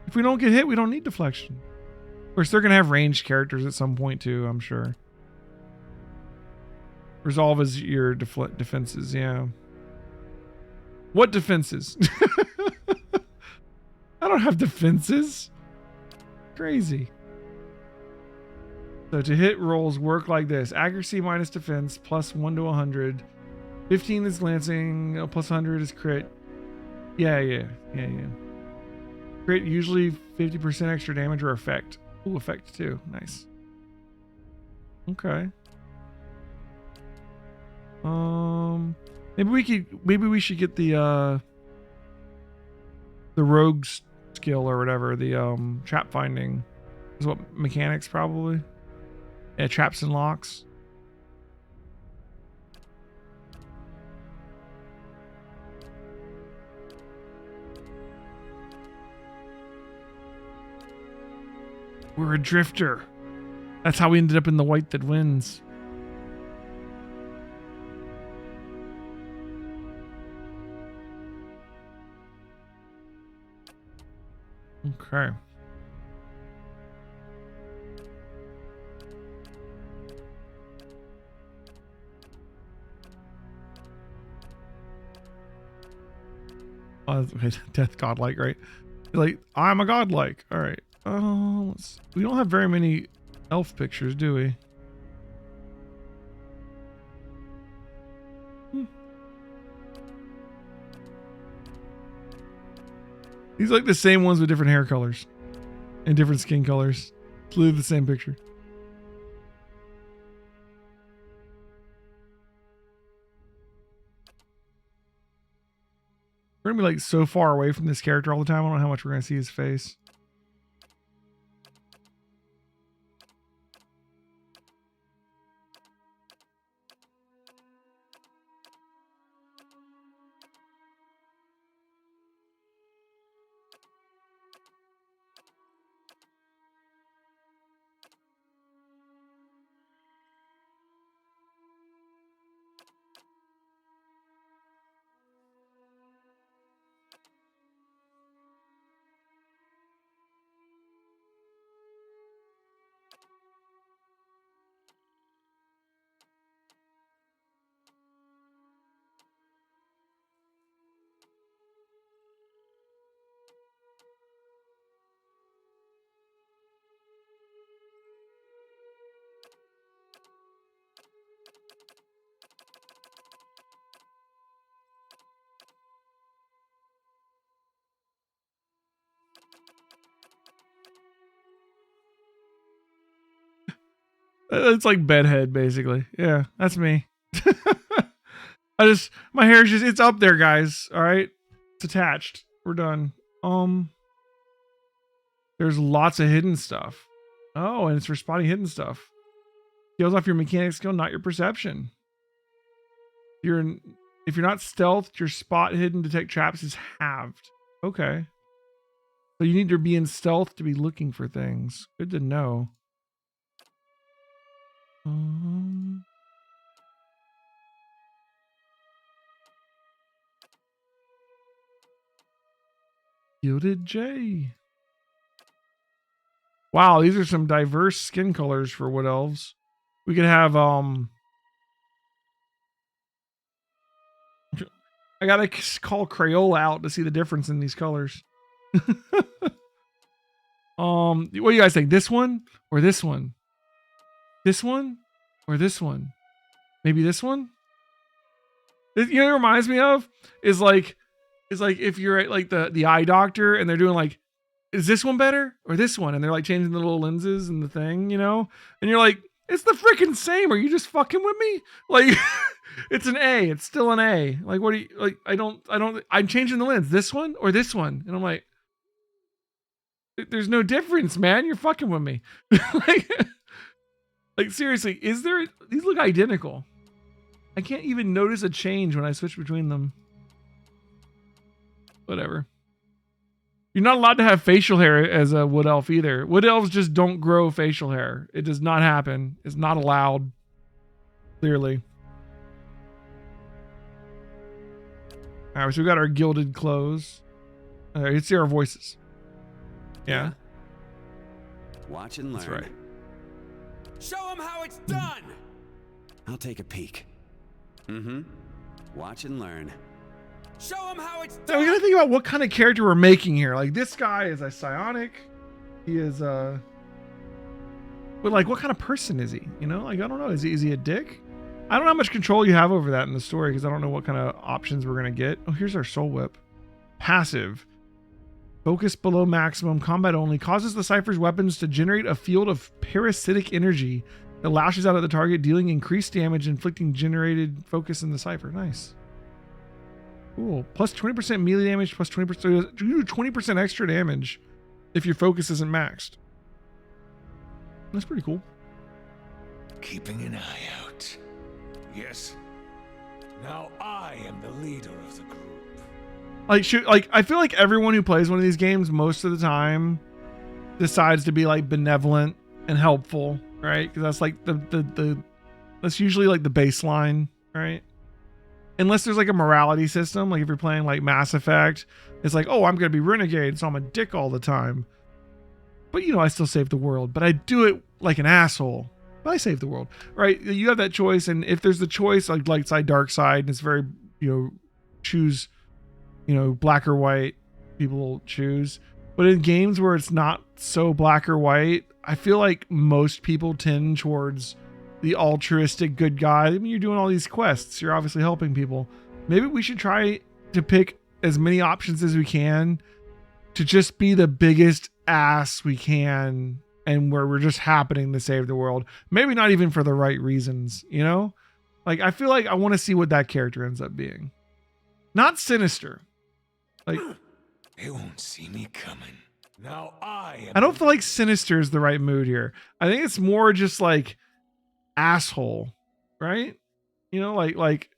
If we don't get hit, we don't need deflection. Of course, they're going to have ranged characters at some point too, I'm sure. Resolve is your defenses, yeah. What defenses? I don't have defenses. Crazy. So to hit rolls work like this. Accuracy minus defense plus 1 to 100. 15 is glancing, plus 100 is crit. Yeah. Crit usually 50% extra damage or effect. Ooh, effect too. Nice. Okay. Maybe we should get the rogue's skill or whatever, the trap finding. Is what mechanics probably. Yeah, traps and locks. We're a drifter. That's how we ended up in the white that wins. Okay. Death godlike, right? Like, I'm a godlike. All right. We don't have very many elf pictures, do we? These are like the same ones with different hair colors and different skin colors. It's literally the same picture. We're gonna be like so far away from this character all the time. I don't know how much we're gonna see his face. It's like bedhead, basically. Yeah, that's me. My hair is just, it's up there, guys. All right. It's attached. We're done. There's lots of hidden stuff. Oh, and it's for spotting hidden stuff. Scales off your mechanic skill, not your perception. If you're not stealthed, your spot hidden detect traps is halved. Okay. So you need to be in stealth to be looking for things. Good to know. gildedJ. Wow, these are some diverse skin colors for wood elves. We could have I gotta call Crayola out to see the difference in these colors. What do you guys think? This one or this one? This one or this one? Maybe this one? You know what it reminds me of? Is like if you're at like the eye doctor and they're doing like, is this one better or this one? And they're like changing the little lenses and the thing, you know? And you're like, it's the freaking same. Are you just fucking with me? Like, it's an A. It's still an A. Like, what do you, like, I'm changing the lens. This one or this one? And I'm like, there's no difference, man. You're fucking with me. like seriously, these look identical. I can't even notice a change when I switch between them. Whatever. You're not allowed to have facial hair as a wood elf either. Wood elves just don't grow facial hair. It does not happen. It's not allowed. Clearly. All right, so we got our gilded clothes. You can see our voices. Yeah. Watch and learn. That's right. Show them how it's done. I'll take a peek. Watch and learn. Show them how it's done. Now we gotta think about what kind of character we're making here. Like, this guy is a psionic. He is but like, what kind of person is he? You know, like, I don't know. Is he a dick? I don't know how much control you have over that in the story because I don't know what kind of options we're gonna get. Oh, here's our soul whip. Passive. Focus below maximum. Combat only. Causes the Cipher's weapons to generate a field of parasitic energy that lashes out at the target, dealing increased damage, inflicting generated focus in the Cipher. Nice. Cool. Plus 20% melee damage, plus 20%. You do 20% extra damage if your focus isn't maxed. That's pretty cool. Keeping an eye out. Yes. Now I am the leader of the group. Like, I feel like everyone who plays one of these games most of the time decides to be like benevolent and helpful, right? Because that's like that's usually like the baseline, right? Unless there's like a morality system, like if you're playing like Mass Effect, it's like, oh, I'm gonna be renegade, so I'm a dick all the time. But you know, I still save the world, but I do it like an asshole. But I save the world, right? You have that choice, and if there's the choice, like light side, dark side, and it's very, you know, choose, you know, black or white, people choose. But in games where it's not so black or white, I feel like most people tend towards the altruistic good guy. I mean, you're doing all these quests. You're obviously helping people. Maybe we should try to pick as many options as we can to just be the biggest ass we can, and where we're just happening to save the world. Maybe not even for the right reasons, you know? Like, I feel like I want to see what that character ends up being. Not sinister. Like, They won't see me coming. Now I don't feel like sinister is the right mood here. I think it's more just like asshole, right? You know, like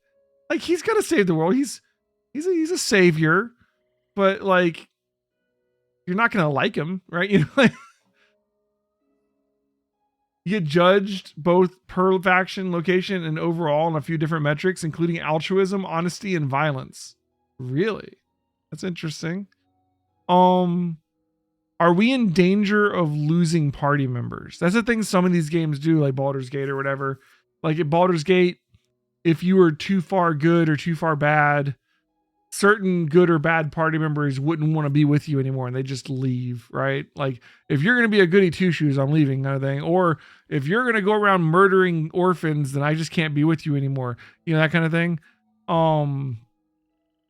he's gonna save the world. He's a savior, but like, you're not gonna like him, right? You know, like, you get judged both per faction, location, and overall on a few different metrics, including altruism, honesty, and violence. Really? That's interesting. Are we in danger of losing party members? That's the thing some of these games do, like Baldur's Gate or whatever. Like at Baldur's Gate, if you were too far good or too far bad, certain good or bad party members wouldn't want to be with you anymore and they just leave, right? Like, if you're going to be a goody two shoes, I'm leaving, kind of thing. Or if you're going to go around murdering orphans, then I just can't be with you anymore. You know, that kind of thing.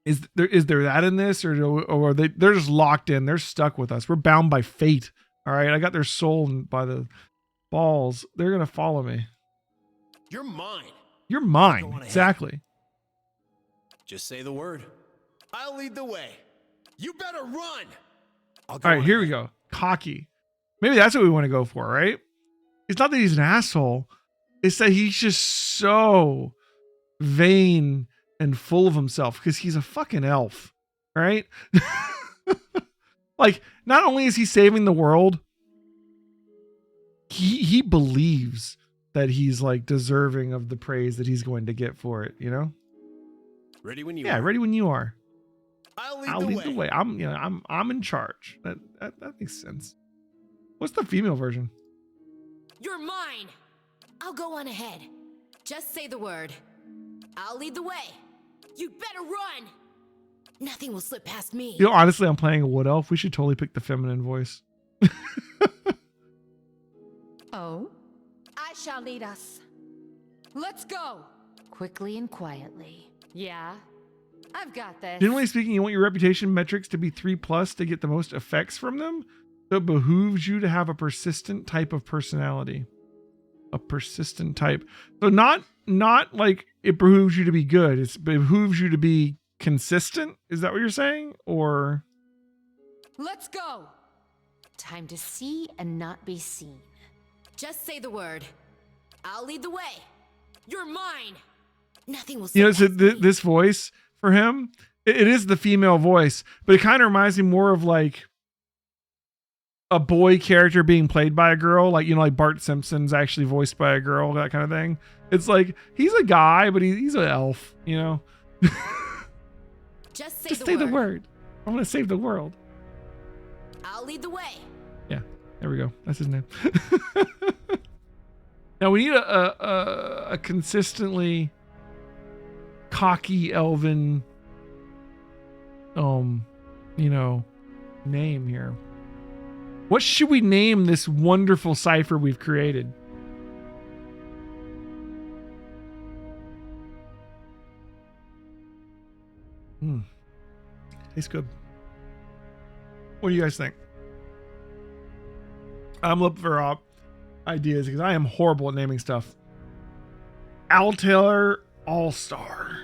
Is there that in this, or are they're just locked in? They're stuck with us. We're bound by fate. All right. I got their soul by the balls. They're gonna follow me. You're mine. You're Go on mine. ahead. Exactly. Just say the word. I'll lead the way. You better run. I'll go All right, on here we ahead. go. Cocky. Maybe that's what we want to go for, right? It's not that he's an asshole. It's that he's just so vain and full of himself because he's a fucking elf, right? Like, not only is he saving the world, he believes that he's like deserving of the praise that he's going to get for it, you know? Ready when you Yeah, are. ready when you are. I'll Lead the way. I'm in charge. That makes sense. What's the female version? You're mine. I'll go on ahead. Just say the word. I'll lead the way. You better run. Nothing will slip past me. You know, honestly, I'm playing a wood elf. We should totally pick the feminine voice. Oh? I shall lead us. Let's go. Quickly and quietly. Yeah? I've got this. Generally speaking, you want your reputation metrics to be 3+ to get the most effects from them. So it behooves you to have a persistent type of personality. A persistent type. So not like it behooves you to be good. It behooves you to be consistent. Is that what you're saying? Or Let's go. Time to see and not be seen. Just say the word. I'll lead the way. You're mine. Nothing will slip you know, so past me. this voice for him, it is the female voice, but it kind of reminds me more of like a boy character being played by a girl, like, you know, like Bart Simpson's actually voiced by a girl, that kind of thing. It's like he's a guy, but he's an elf, you know. Just Just say the word. I want to save the world. I'll lead the way. Yeah, there we go. That's his name. Now we need a consistently cocky elven, you know, name here. What should we name this wonderful cipher we've created? Tastes good. What do you guys think? I'm looking for ideas because I am horrible at naming stuff. Altair All-Star.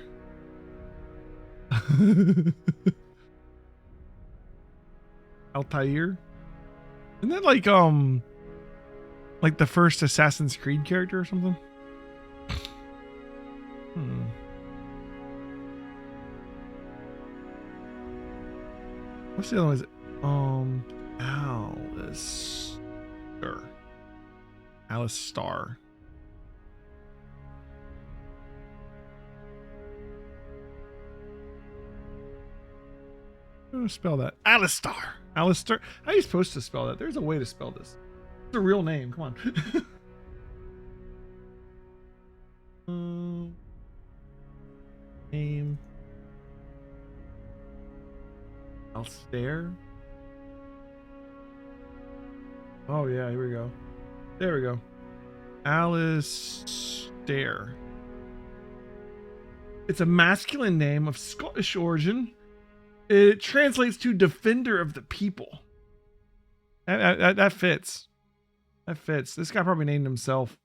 Altair? Isn't that like the first Assassin's Creed character or something? What's the other one? Alistar. How do you spell that? Alistar. Alistar. How are you supposed to spell that? There's a way to spell this. It's a real name. Come on. Name. Alstair. Oh yeah, here we go. There we go. Alistair. It's a masculine name of Scottish origin. It translates to defender of the people. That fits. That fits. This guy probably named himself.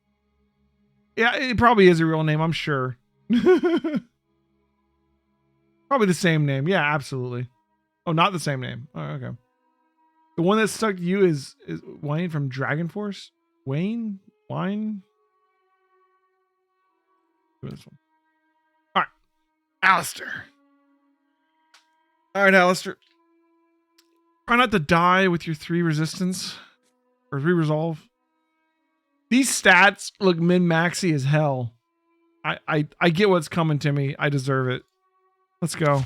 Yeah, it probably is a real name, I'm sure. Probably the same name. Yeah, absolutely. Oh, not the same name. Oh, okay. The one that stuck to you is Wayne from Dragon Force? Wayne? Wine? Do this one. All right. Alistair. All right, Alistair. Try not to die with your 3 resistance or 3 resolve. These stats look min-maxy as hell. I get what's coming to me. I deserve it. Let's go.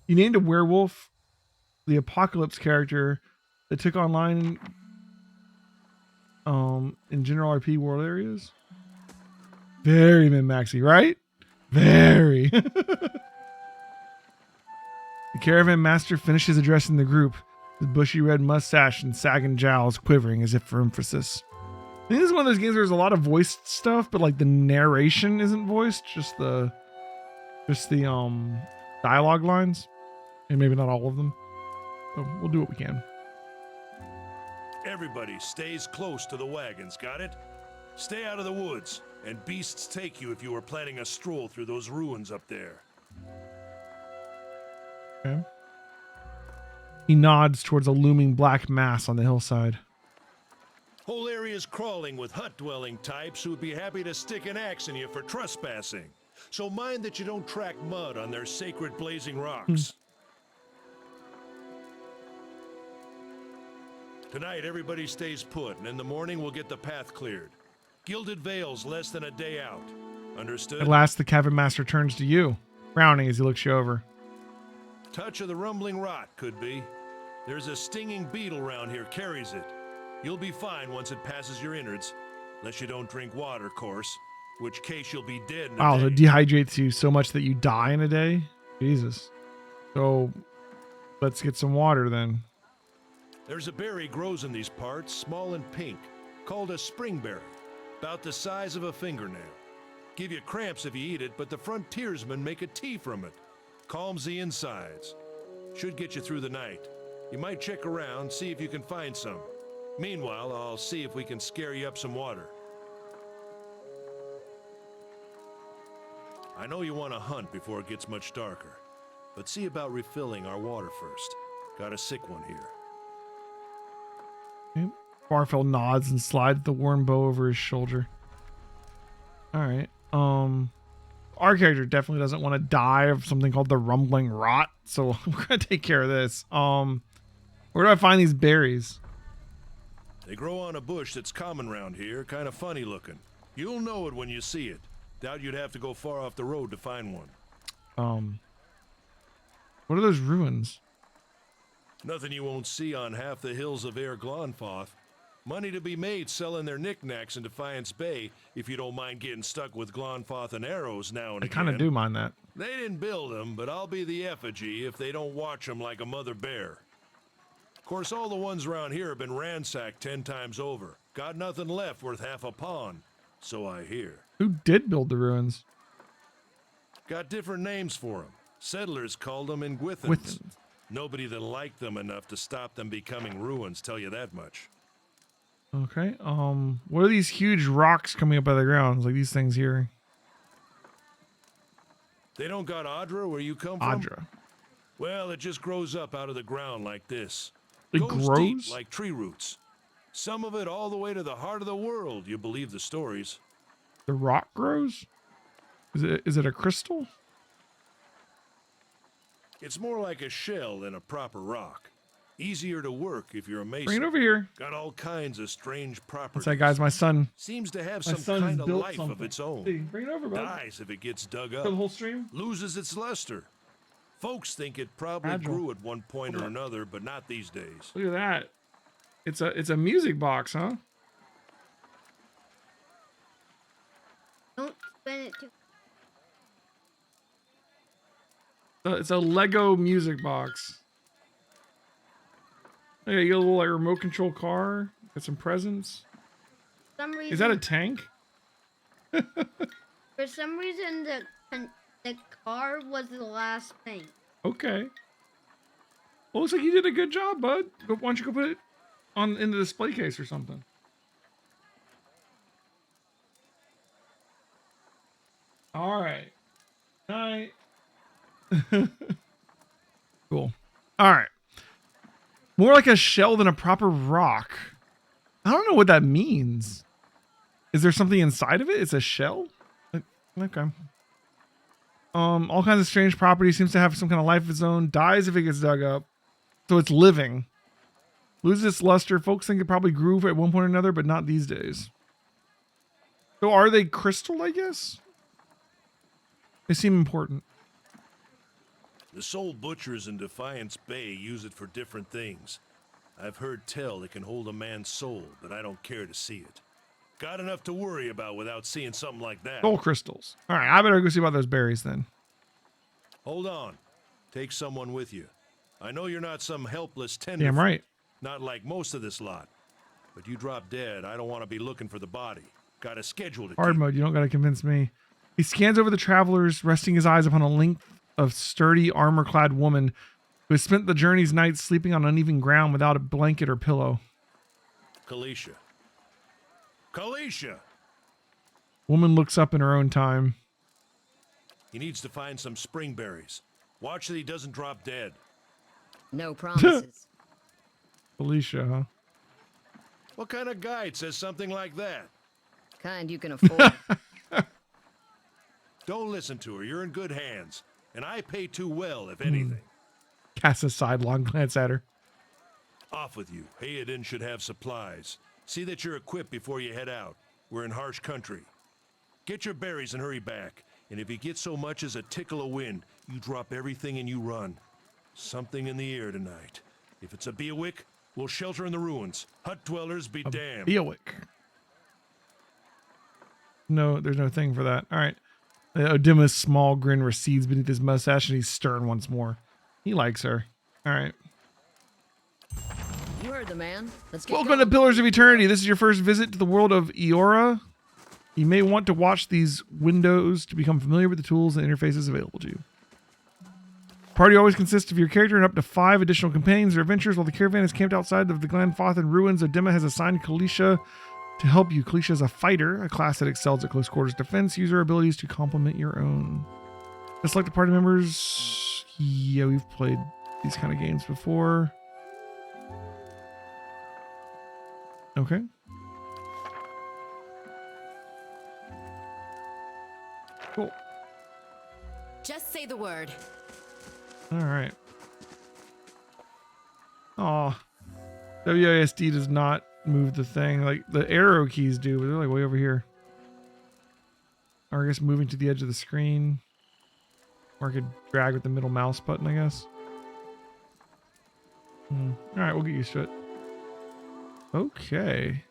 You named a werewolf the Apocalypse character that took online in general RP world areas. Very min-maxy, right? Very. The caravan master finishes addressing the group, his bushy red mustache and sagging jowls quivering as if for emphasis. I think this is one of those games where there's a lot of voiced stuff, but like the narration isn't voiced, just the dialogue lines, and maybe not all of them. So we'll do what we can. Everybody stays close to the wagons, got it? Stay out of the woods, and beasts take you if you are planning a stroll through those ruins up there. Okay. He nods towards a looming black mass on the hillside. Whole area's crawling with hut-dwelling types who would be happy to stick an axe in you for trespassing. So mind that you don't track mud on their sacred blazing rocks. Tonight, everybody stays put, and in the morning we'll get the path cleared. Gilded Vale's less than a day out. Understood? At last, the cabin master turns to you, frowning as he looks you over. Touch of the rumbling rot, could be. There's a stinging beetle around here, carries it. You'll be fine once it passes your innards. Unless you don't drink water, course. Which case you'll be dead in a Wow, day. it dehydrates you so much that you die in a day? Jesus. So, let's get some water then. There's a berry grows in these parts, small and pink, called a springberry. About the size of a fingernail. Give you cramps if you eat it, but the frontiersmen make a tea from it. Calms the insides. Should get you through the night. You might check around, see if you can find some. Meanwhile, I'll see if we can scare you up some water. I know you want to hunt before it gets much darker, but see about refilling our water first. Got a sick one here. Okay. Barfell nods and slides the worn bow over his shoulder. Alright. Our character definitely doesn't want to die of something called the rumbling rot, so we're gonna take care of this. Where do I find these berries? They grow on a bush that's common round here, kind of funny looking. You'll know it when you see it. Doubt you'd have to go far off the road to find one. What are those ruins? Nothing you won't see on half the hills of Air Glonfoth. Money to be made selling their knickknacks in Defiance Bay, if you don't mind getting stuck with Glonfoth and arrows now and I again. kind of do mind that. They didn't build them, but I'll be the effigy if they don't watch them like a mother bear. Of course, all the ones around here have been ransacked 10 times over. Got nothing left worth half a pawn, so I hear. Who did build the ruins? Got different names for them. Settlers called them Ingwithans. Withens. Nobody that liked them enough to stop them becoming ruins, tell you that much. Okay. What are these huge rocks coming up out of the ground? Like these things here. They don't got Adra where you come from? Adra. Well, it just grows up out of the ground like this. It Goes grows? deep like tree roots. Some of it all the way to the heart of the world, you believe the stories. The rock grows? Is it a crystal? It's more like a shell than a proper rock. Easier to work if you're a mason. Bring it over here. Got all kinds of strange properties. What's that, guys? My son. Seems to have My some son's kind of built life something. of its own. Hey, bring it over, bud. Dies if it gets dug For up. the whole stream? Loses its luster. Folks think it probably Agile. grew at one point Hold or on. another, but not these days. Look at that. It's a music box, huh? Don't spin it too. It's a Lego music box. Okay, you got a little like remote control car. Got some presents. For some reason, Is that a tank? for some reason the car was the last thing. Okay. Well, looks like you did a good job, bud. Why don't you go put it on in the display case or something? All right. Night. Cool. All right. More like a shell than a proper rock. I don't know what that means. Is there something inside of it? It's a shell? Okay. All kinds of strange properties. Seems to have some kind of life of its own. Dies if it gets dug up. So it's living. Loses its luster. Folks think it probably grew at one point or another, but not these days. So are they crystal, I guess? They seem important. The soul butchers in Defiance Bay use it for different things. I've heard tell it can hold a man's soul, but I don't care to see it. Got enough to worry about without seeing something like that. Soul crystals. All right, I better go see about those berries then. Hold on. Take someone with you. I know you're not some helpless tenderfoot. Damn right. Not like most of this lot. But you drop dead, I don't want to be looking for the body. Got a schedule to Hard keep. mode. You don't got to convince me. He scans over the travelers, resting his eyes upon a length of sturdy, armor-clad woman who has spent the journey's nights sleeping on uneven ground without a blanket or pillow. Kalisha. Kalisha! Woman looks up in her own time. He needs to find some spring berries. Watch that he doesn't drop dead. No promises. Felicia, huh? What kind of guide says something like that? Kind you can afford. Don't listen to her. You're in good hands. And I pay too well, if anything. Casts a sidelong glance at her. Off with you. Hayden should have supplies. See that you're equipped before you head out. We're in harsh country. Get your berries and hurry back. And if you get so much as a tickle of wind, you drop everything and you run. Something in the air tonight. If it's a Beawick, we'll shelter in the ruins. Hut dwellers be damned. Beawick. No, there's no thing for that. All right. Odima's small grin recedes beneath his mustache and he's stern once more. He likes her. All right. You heard the man. Let's get Welcome to Pillars of Eternity. This is your first visit to the world of Eora. You may want to watch these windows to become familiar with the tools and interfaces available to you. Party always consists of your character and up to 5 additional companions or adventurers. While the caravan is camped outside of the Glenfathan ruins, Odima has assigned Kalisha to help you. Kalisha is a fighter, a class that excels at close quarters defense. Use her abilities to complement your own. Just like the party members, yeah, we've played these kind of games before. Okay. Cool. Just say the word. All right. Oh, WASD does not move the thing like the arrow keys do, but they're like way over here. Or I guess moving to the edge of the screen. Or I could drag with the middle mouse button, I guess. All right, we'll get used to it. Okay.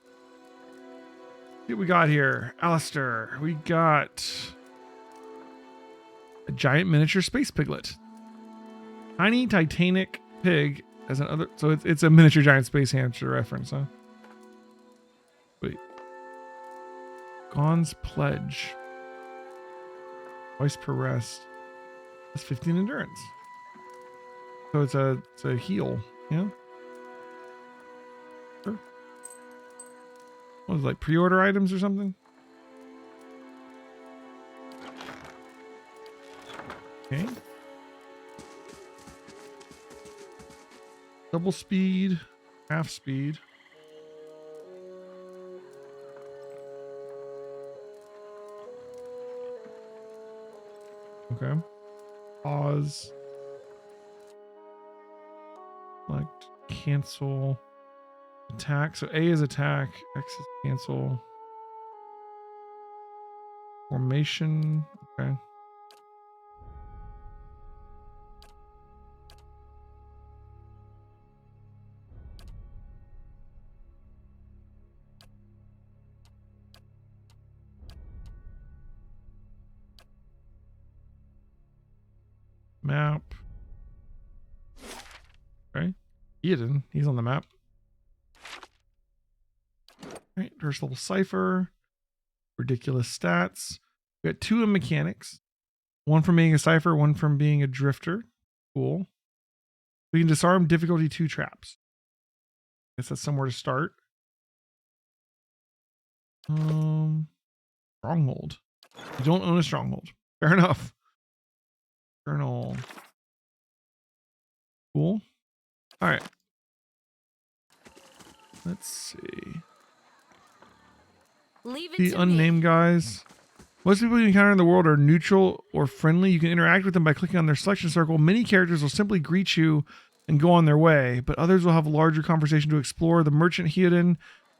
See what we got here. Alistair, we got a giant miniature space piglet. Tiny Titanic pig as another. So it's a miniature giant space hamster reference, huh? Wait. Gon's Pledge. Twice per rest. That's 15 endurance. So it's a heal, yeah? Sure. What was it, like pre-order items or something? Okay. Double speed, half speed. Okay. Pause. Select, cancel, attack. So A is attack, X is cancel. Formation. Okay. Map. Okay. Eden, he's on the map. Right, first level Cipher. Ridiculous stats. We got 2 in mechanics. One from being a Cipher, one from being a drifter. Cool. We can disarm difficulty 2 traps. Guess that's somewhere to start. Stronghold. You don't own a stronghold. Fair enough. Journal. Cool. All right. Let's see. Leave it The to unnamed me. guys. Most people you encounter in the world are neutral or friendly. You can interact with them by clicking on their selection circle. Many characters will simply greet you and go on their way, but others will have a larger conversation to explore. The merchant Hioden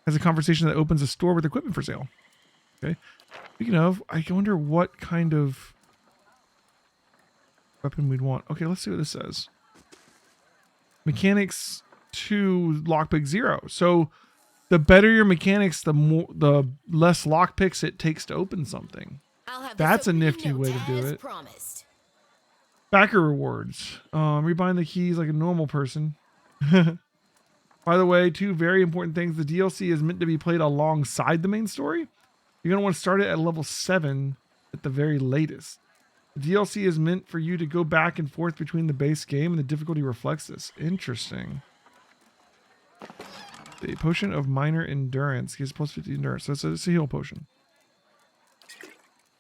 has a conversation that opens a store with equipment for sale. Okay. Speaking of, I wonder what kind of weapon we'd want. Okay, let's see what this says. Mechanics 2, lockpick 0. So the better your mechanics, the less lockpicks it takes to open something. I'll have That's this a opening nifty note way to do as it. Promised. Backer rewards. Rebind the keys like a normal person. By the way, 2 very important things. The DLC is meant to be played alongside the main story. You're going to want to start it at level 7 at the very latest. The DLC is meant for you to go back and forth between the base game, and the difficulty reflects this. Interesting. The potion of minor endurance. He has plus 50 endurance. So it's a heal potion.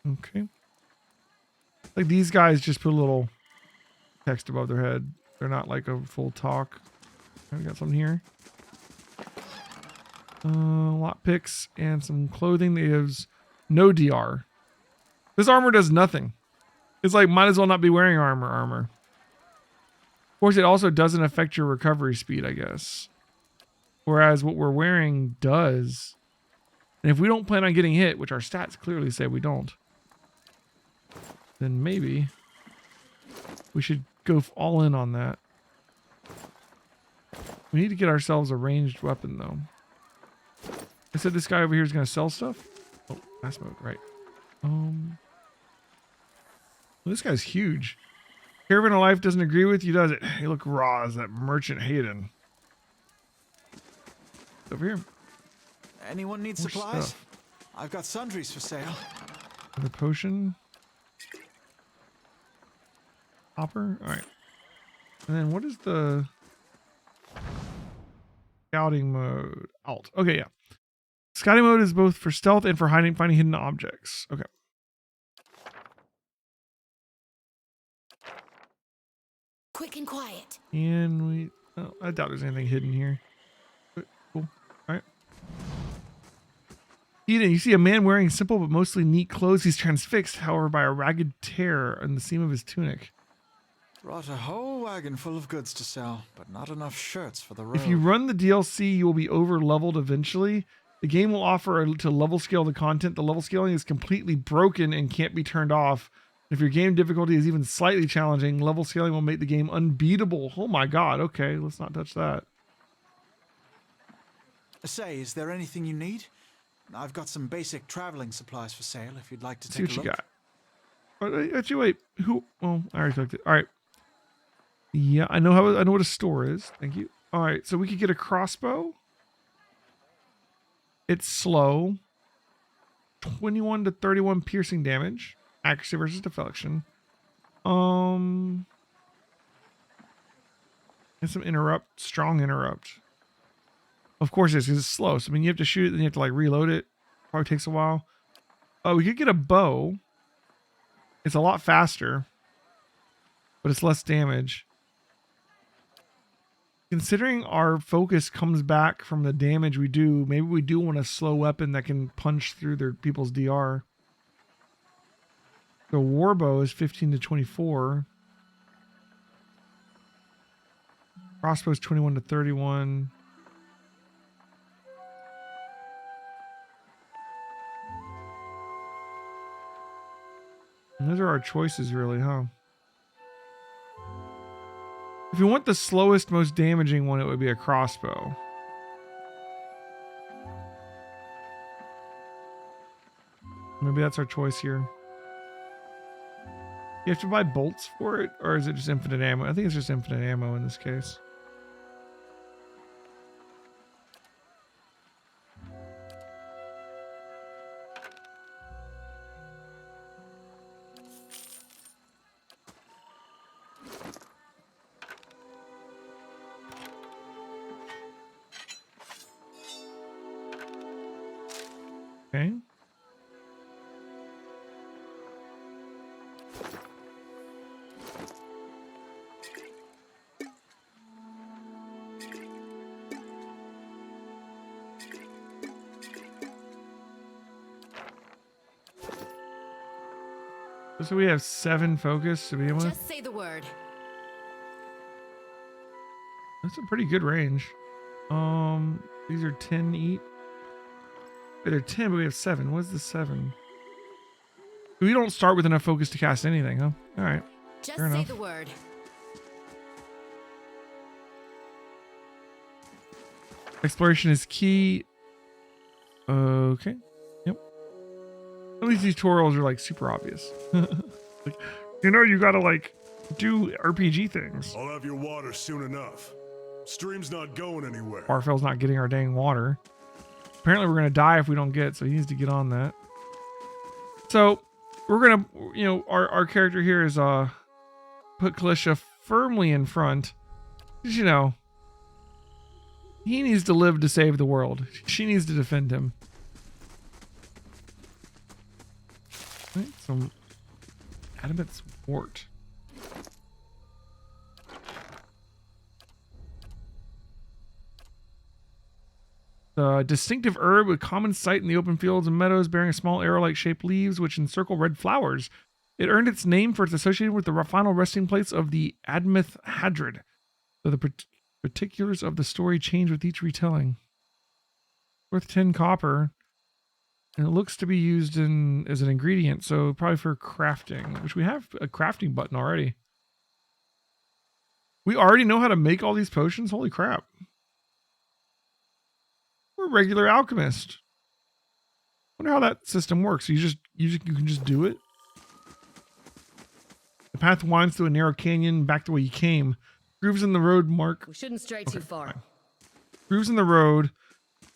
Okay. Like these guys just put a little text above their head. They're not like a full talk. We got something here. Lot picks and some clothing that gives no DR. This armor does nothing. It's like might as well not be wearing armor. Of course, it also doesn't affect your recovery speed, I guess. Whereas what we're wearing does. And if we don't plan on getting hit, which our stats clearly say we don't, then maybe we should go all in on that. We need to get ourselves a ranged weapon, though. I said this guy over here is going to sell stuff. Oh, mass mode, right. Well, this guy's huge. Caravan of Life doesn't agree with you, does it? Hey, look, raw as that merchant Hayden. Over here. Anyone need More supplies? stuff. I've got sundries for sale. Another potion. Hopper. All right. And then what is the scouting mode? Alt. Okay, yeah. Scouting mode is both for stealth and for finding hidden objects. Okay. Quick and quiet. And we... Oh, I doubt there's anything hidden here. But cool. All right. Eden, you see a man wearing simple but mostly neat clothes. He's transfixed, however, by a ragged tear in the seam of his tunic. Brought a whole wagon full of goods to sell, but not enough shirts for the road. If you run the DLC, you will be over-leveled eventually. The game will offer to level scale the content. The level scaling is completely broken and can't be turned off. If your game difficulty is even slightly challenging, level scaling will make the game unbeatable. Oh my god, okay, let's not touch that. Say, is there anything you need? I've got some basic traveling supplies for sale if you'd like to See take what a look. you got. Actually, wait. Who? Well, I already took it. All right. Yeah, I know what a store is. Thank you. All right, so we could get a crossbow. It's slow. 21 to 31 piercing damage. Accuracy versus deflection. And some interrupt. Strong interrupt. Of course it is, because it's slow. So I mean you have to shoot it, then you have to like reload it. Probably takes a while. Oh, we could get a bow. It's a lot faster. But it's less damage. Considering our focus comes back from the damage we do, maybe we do want a slow weapon that can punch through their people's DR. The warbow is 15 to 24. Crossbow is 21 to 31. And those are our choices, really, huh? If you want the slowest, most damaging one, it would be a crossbow. Maybe that's our choice here. You have to buy bolts for it, or is it just infinite ammo? I think it's just infinite ammo in this case. Okay. So we have 7 focus to begin with. Just say the word. That's a pretty good range. These are 10 each. They're 10, but we have 7. What's the 7? We don't start with enough focus to cast anything, huh? All right. Just Fair say enough. the word. Exploration is key. Okay. Yep. At least these tutorials are like super obvious. Like, you know, you gotta like do RPG things. I'll have your water soon enough. Stream's not going anywhere. Barfel's not getting our dang water. Apparently we're gonna die if we don't get it, so he needs to get on that. So we're gonna, you know, our character here is put Kalisha firmly in front. You know, He needs to live to save the world. She needs to defend him. Right, some adamant wart. The distinctive herb with common sight in the open fields and meadows, bearing a small arrow-like shaped leaves which encircle red flowers. It earned its name for its associated with the final resting place of the Admeth Hadrid. So the particulars of the story change with each retelling. Worth 10 copper. And it looks to be used as an ingredient, so probably for crafting, which we have a crafting button already. We already know how to make all these potions? Holy crap. We're a regular alchemist. Wonder how that system works. You can just do it. The path winds through a narrow canyon back the way you came. Grooves in the road mark. We shouldn't stray too far. Fine. Grooves in the road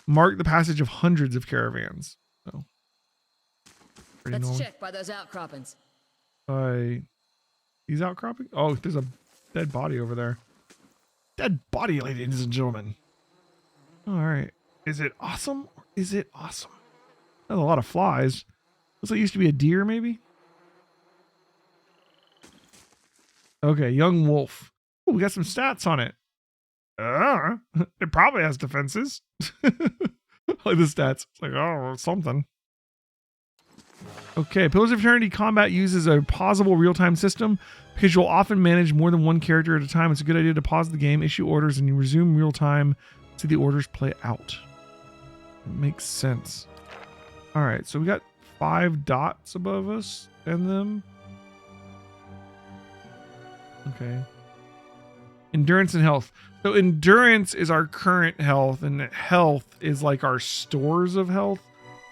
mark the passage of hundreds of caravans. So Let's normal. check by those outcroppings. By these outcropping? Oh, there's a dead body over there. Dead body, ladies and gentlemen. All right. Is it awesome or is it awesome? There's a lot of flies. Looks like it used to be a deer, maybe? Okay, young wolf. Oh, we got some stats on it. It probably has defenses. Like the stats. It's like, oh, something. Okay, Pillars of Eternity combat uses a pausable real-time system because you'll often manage more than one character at a time. It's a good idea to pause the game, issue orders, and you resume real-time to see the orders play out. It makes sense. All right, so we got 5 dots above us and them. Okay. Endurance and health. So endurance is our current health, and health is like our stores of health.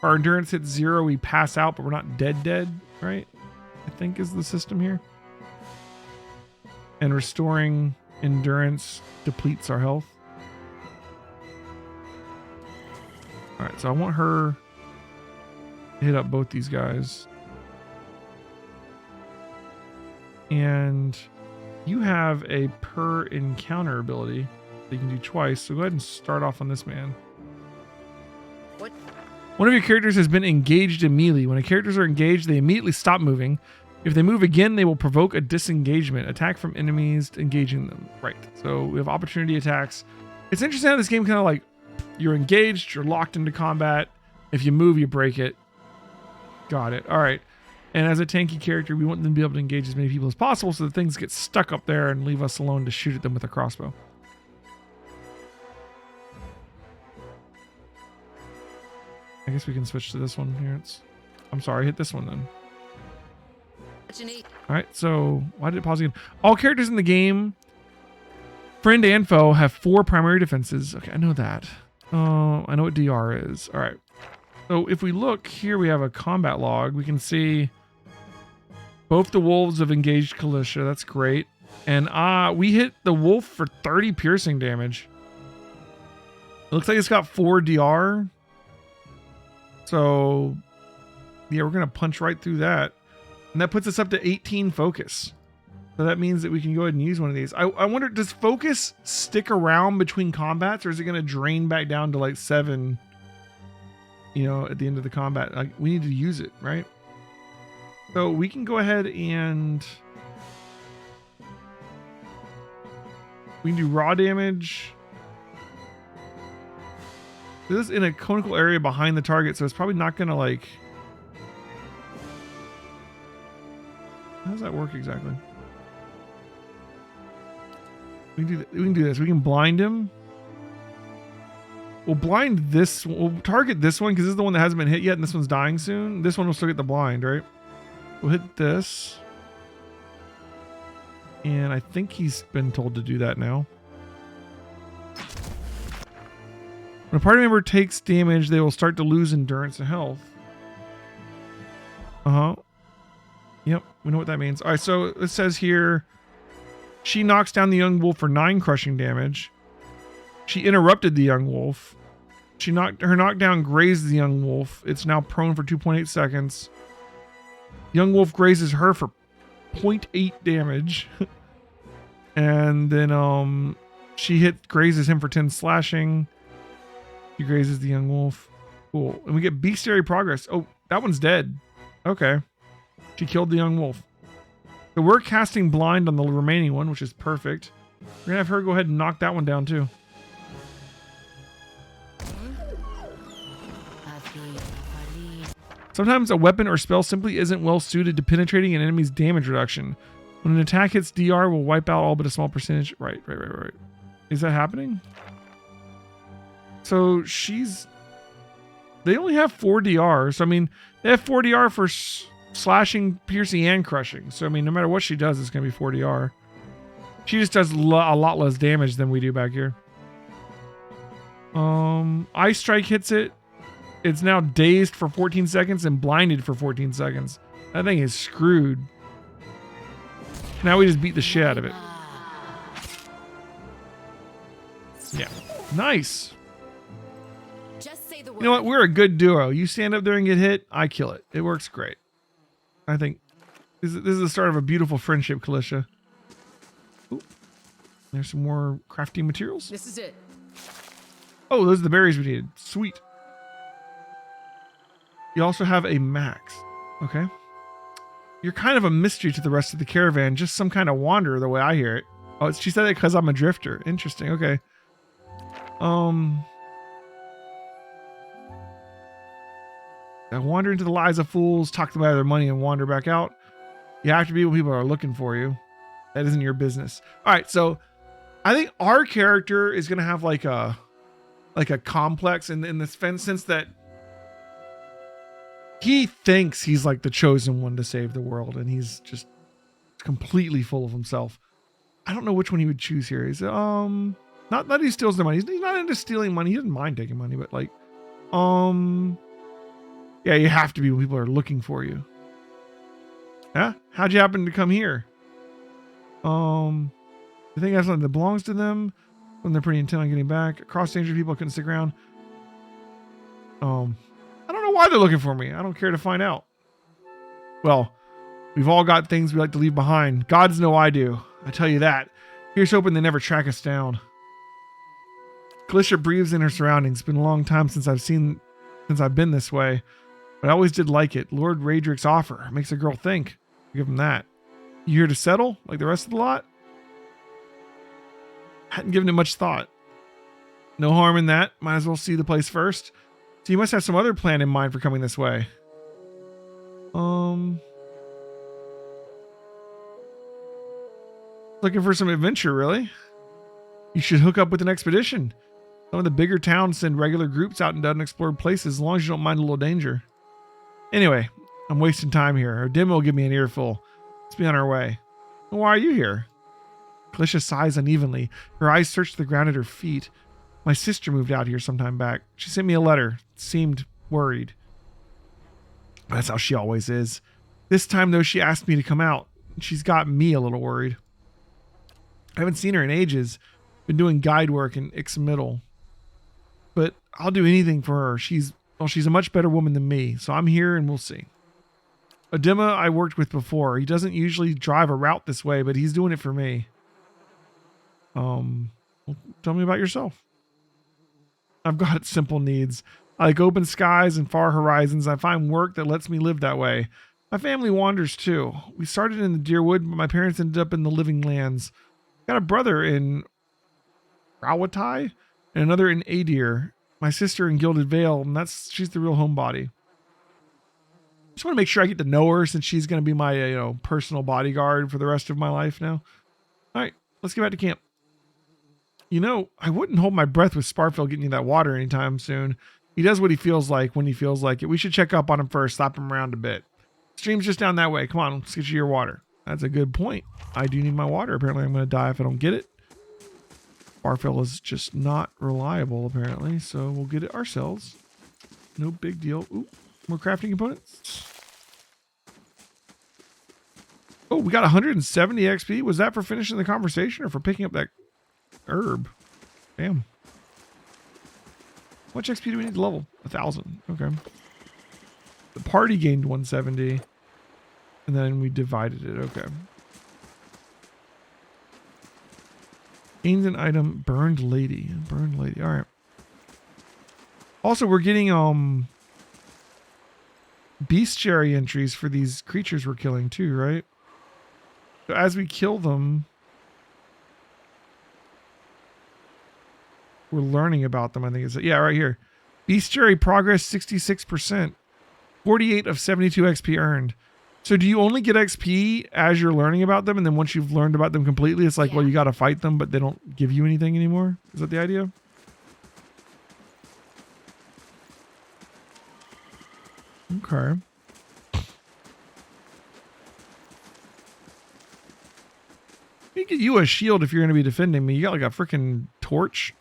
Our endurance hits 0, we pass out, but we're not dead, right? I think is the system here. And restoring endurance depletes our health. All right, so I want her to hit up both these guys. And you have a per encounter ability that you can do twice. So go ahead and start off on this man. What? One of your characters has been engaged immediately. When characters are engaged, they immediately stop moving. If they move again, they will provoke a disengagement. Attack from enemies engaging them. Right. So we have opportunity attacks. It's interesting how this game kind of like, you're engaged, you're locked into combat. If you move, you break it. Got it. All right. And as a tanky character, we want them to be able to engage as many people as possible so that things get stuck up there and leave us alone to shoot at them with a crossbow. I guess we can switch to this one here. I'm sorry, hit this one then. What you need? All right, so why did it pause again? All characters in the game, friend and foe, have 4 primary defenses. Okay, I know that. I know what DR is. All right. So if we look here, we have a combat log. We can see both the wolves have engaged Kalisha. That's great. And we hit the wolf for 30 piercing damage. It looks like it's got 4 DR. So yeah, we're going to punch right through that. And that puts us up to 18 focus. So that means that we can go ahead and use one of these. I wonder, does focus stick around between combats, or is it going to drain back down to like 7, you know, at the end of the combat? Like, we need to use it, right? So we can go ahead and we can do raw damage. This is in a conical area behind the target, so it's probably not going to like... How does that work exactly? We can do this. We can blind him. We'll blind this. We'll target this one because this is the one that hasn't been hit yet, and this one's dying soon. This one will still get the blind, right? We'll hit this. And I think he's been told to do that now. When a party member takes damage, they will start to lose endurance and health. Yep, we know what that means. All right, so it says here, she knocks down the young wolf for 9 crushing damage. She interrupted the young wolf. Her knockdown grazed the young wolf. It's now prone for 2.8 seconds. Young wolf grazes her for 0.8 damage. And then She grazes him for 10 slashing. She grazes the young wolf. Cool. And we get bestiary progress. Oh, that one's dead. Okay. She killed the young wolf. So we're casting blind on the remaining one, which is perfect. We're gonna have her go ahead and knock that one down too. Sometimes a weapon or spell simply isn't well suited to penetrating an enemy's damage reduction. When an attack hits DR, will wipe out all but a small percentage. Right. Is that happening? So they only have 4 DR. So I mean, they have 4 DR for slashing, piercing, and crushing. So I mean, no matter what she does, it's gonna be 4 DR. She just does a lot less damage than we do back here. Ice Strike hits it. It's now dazed for 14 seconds and blinded for 14 seconds. That thing is screwed. Now we just beat the shit out of it. Yeah. Nice. Just say the word. You know what? We're a good duo. You stand up there and get hit, I kill it. It works great. I think this is the start of a beautiful friendship, Kalisha. Ooh. There's some more crafting materials. This is it. Oh, those are the berries we needed. Sweet. You also have a max. Okay. You're kind of a mystery to the rest of the caravan. Just some kind of wanderer, the way I hear it. Oh, she said it because I'm a drifter. Interesting. Okay. I wander into the lives of fools, talk them out of their money, and wander back out. You have to be when people are looking for you. That isn't your business. All right, so I think our character is gonna have like a complex in the sense that he thinks he's like the chosen one to save the world, and he's just completely full of himself. I don't know which one he would choose here. He's not that he steals their money. He's not into stealing money. He doesn't mind taking money, but like, yeah, you have to be when people are looking for you. Yeah? How'd you happen to come here? I think that's something that belongs to them when they're pretty intent on getting back. Across danger, people couldn't stick around. I don't know why they're looking for me. I don't care to find out. Well, we've all got things we like to leave behind. Gods know I do. I tell you that. Here's hoping they never track us down. Kalisha breathes in her surroundings. It's been a long time since I've been this way, but I always did like it. Lord Raedric's offer makes a girl think. Give him that. You here to settle like the rest of the lot? Hadn't given it much thought. No harm in that. Might as well see the place first. So you must have some other plan in mind for coming this way. Looking for some adventure, really? You should hook up with an expedition. Some of the bigger towns send regular groups out into unexplored places as long as you don't mind a little danger. Anyway, I'm wasting time here. Odima will give me an earful. Let's be on our way. Well, why are you here? Kalisha sighs unevenly. Her eyes search the ground at her feet. My sister moved out here some time back. She sent me a letter. Seemed worried. That's how she always is. This time, though, she asked me to come out. She's got me a little worried. I haven't seen her in ages. Been doing guide work in Ixmiddle. But I'll do anything for her. She's a much better woman than me, so I'm here and we'll see. Odima I worked with before. He doesn't usually drive a route this way, but he's doing it for me. Well, tell me about yourself. I've got simple needs. I like open skies and far horizons. I find work that lets me live that way. My family wanders too. We started in the Deerwood, but my parents ended up in the Living Lands. Got a brother in Rawatai and another in Adir. My sister in Gilded Vale, and she's the real homebody. Just want to make sure I get to know her since she's going to be my personal bodyguard for the rest of my life now. All right, let's get back to camp. I wouldn't hold my breath with Sparfield getting you that water anytime soon. He does what he feels like when he feels like it. We should check up on him first, slap him around a bit. Stream's just down that way. Come on, let's get you your water. That's a good point. I do need my water. Apparently I'm going to die if I don't get it. Sparfield is just not reliable, apparently, so we'll get it ourselves. No big deal. Ooh, more crafting components. Oh, we got 170 XP. Was that for finishing the conversation or for picking up that herb? Damn. How much XP do we need to level? 1,000. Okay. The party gained 170. And then we divided it. Okay. Gains an item, burned lady. Burned lady. All right. Also, we're getting bestiary entries for these creatures we're killing too, right? So as we kill them, we're learning about them. I think it's right here. Bestiary progress 66%, 48 of 72 XP earned. So do you only get XP as you're learning about them, and then once you've learned about them completely, it's like, well, you got to fight them, but they don't give you anything anymore? Is that the idea? Okay. You get you a shield if you're going to be defending me. You got like a freaking torch?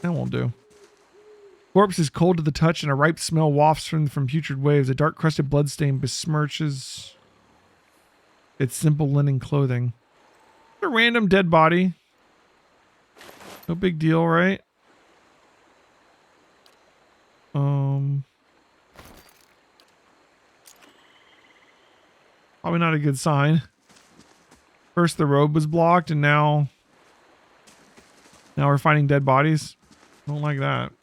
That won't do. Corpse is cold to the touch, and a ripe smell wafts from putrid waves. A dark crusted bloodstain besmirches its simple linen clothing. A random dead body. No big deal, right? Probably not a good sign. First the road was blocked, and now we're finding dead bodies. Don't like that.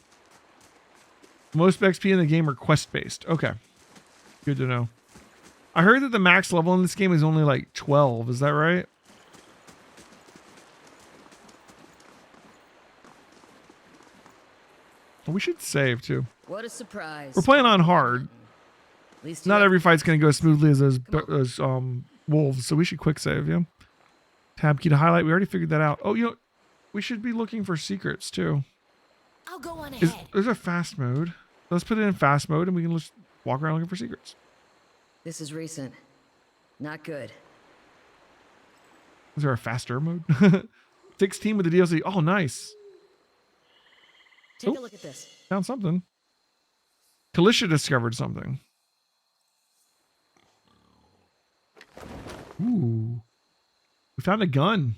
Most XP in the game are quest based. Okay. Good to know. I heard that the max level in this game is only like 12. Is that right? Well, we should save too. What a surprise. We're playing on hard. At least Not every fight's going to go smoothly as those wolves, so we should quick save, yeah? Tab key to highlight. We already figured that out. Oh, you know, we should be looking for secrets too. I'll go on ahead. There's a fast mode. Let's put it in fast mode and we can just walk around looking for secrets. This is recent. Not good. Is there a faster mode? 16 with the DLC. Oh, nice. Take a look at this. Found something. Kalisha discovered something. Ooh. We found a gun.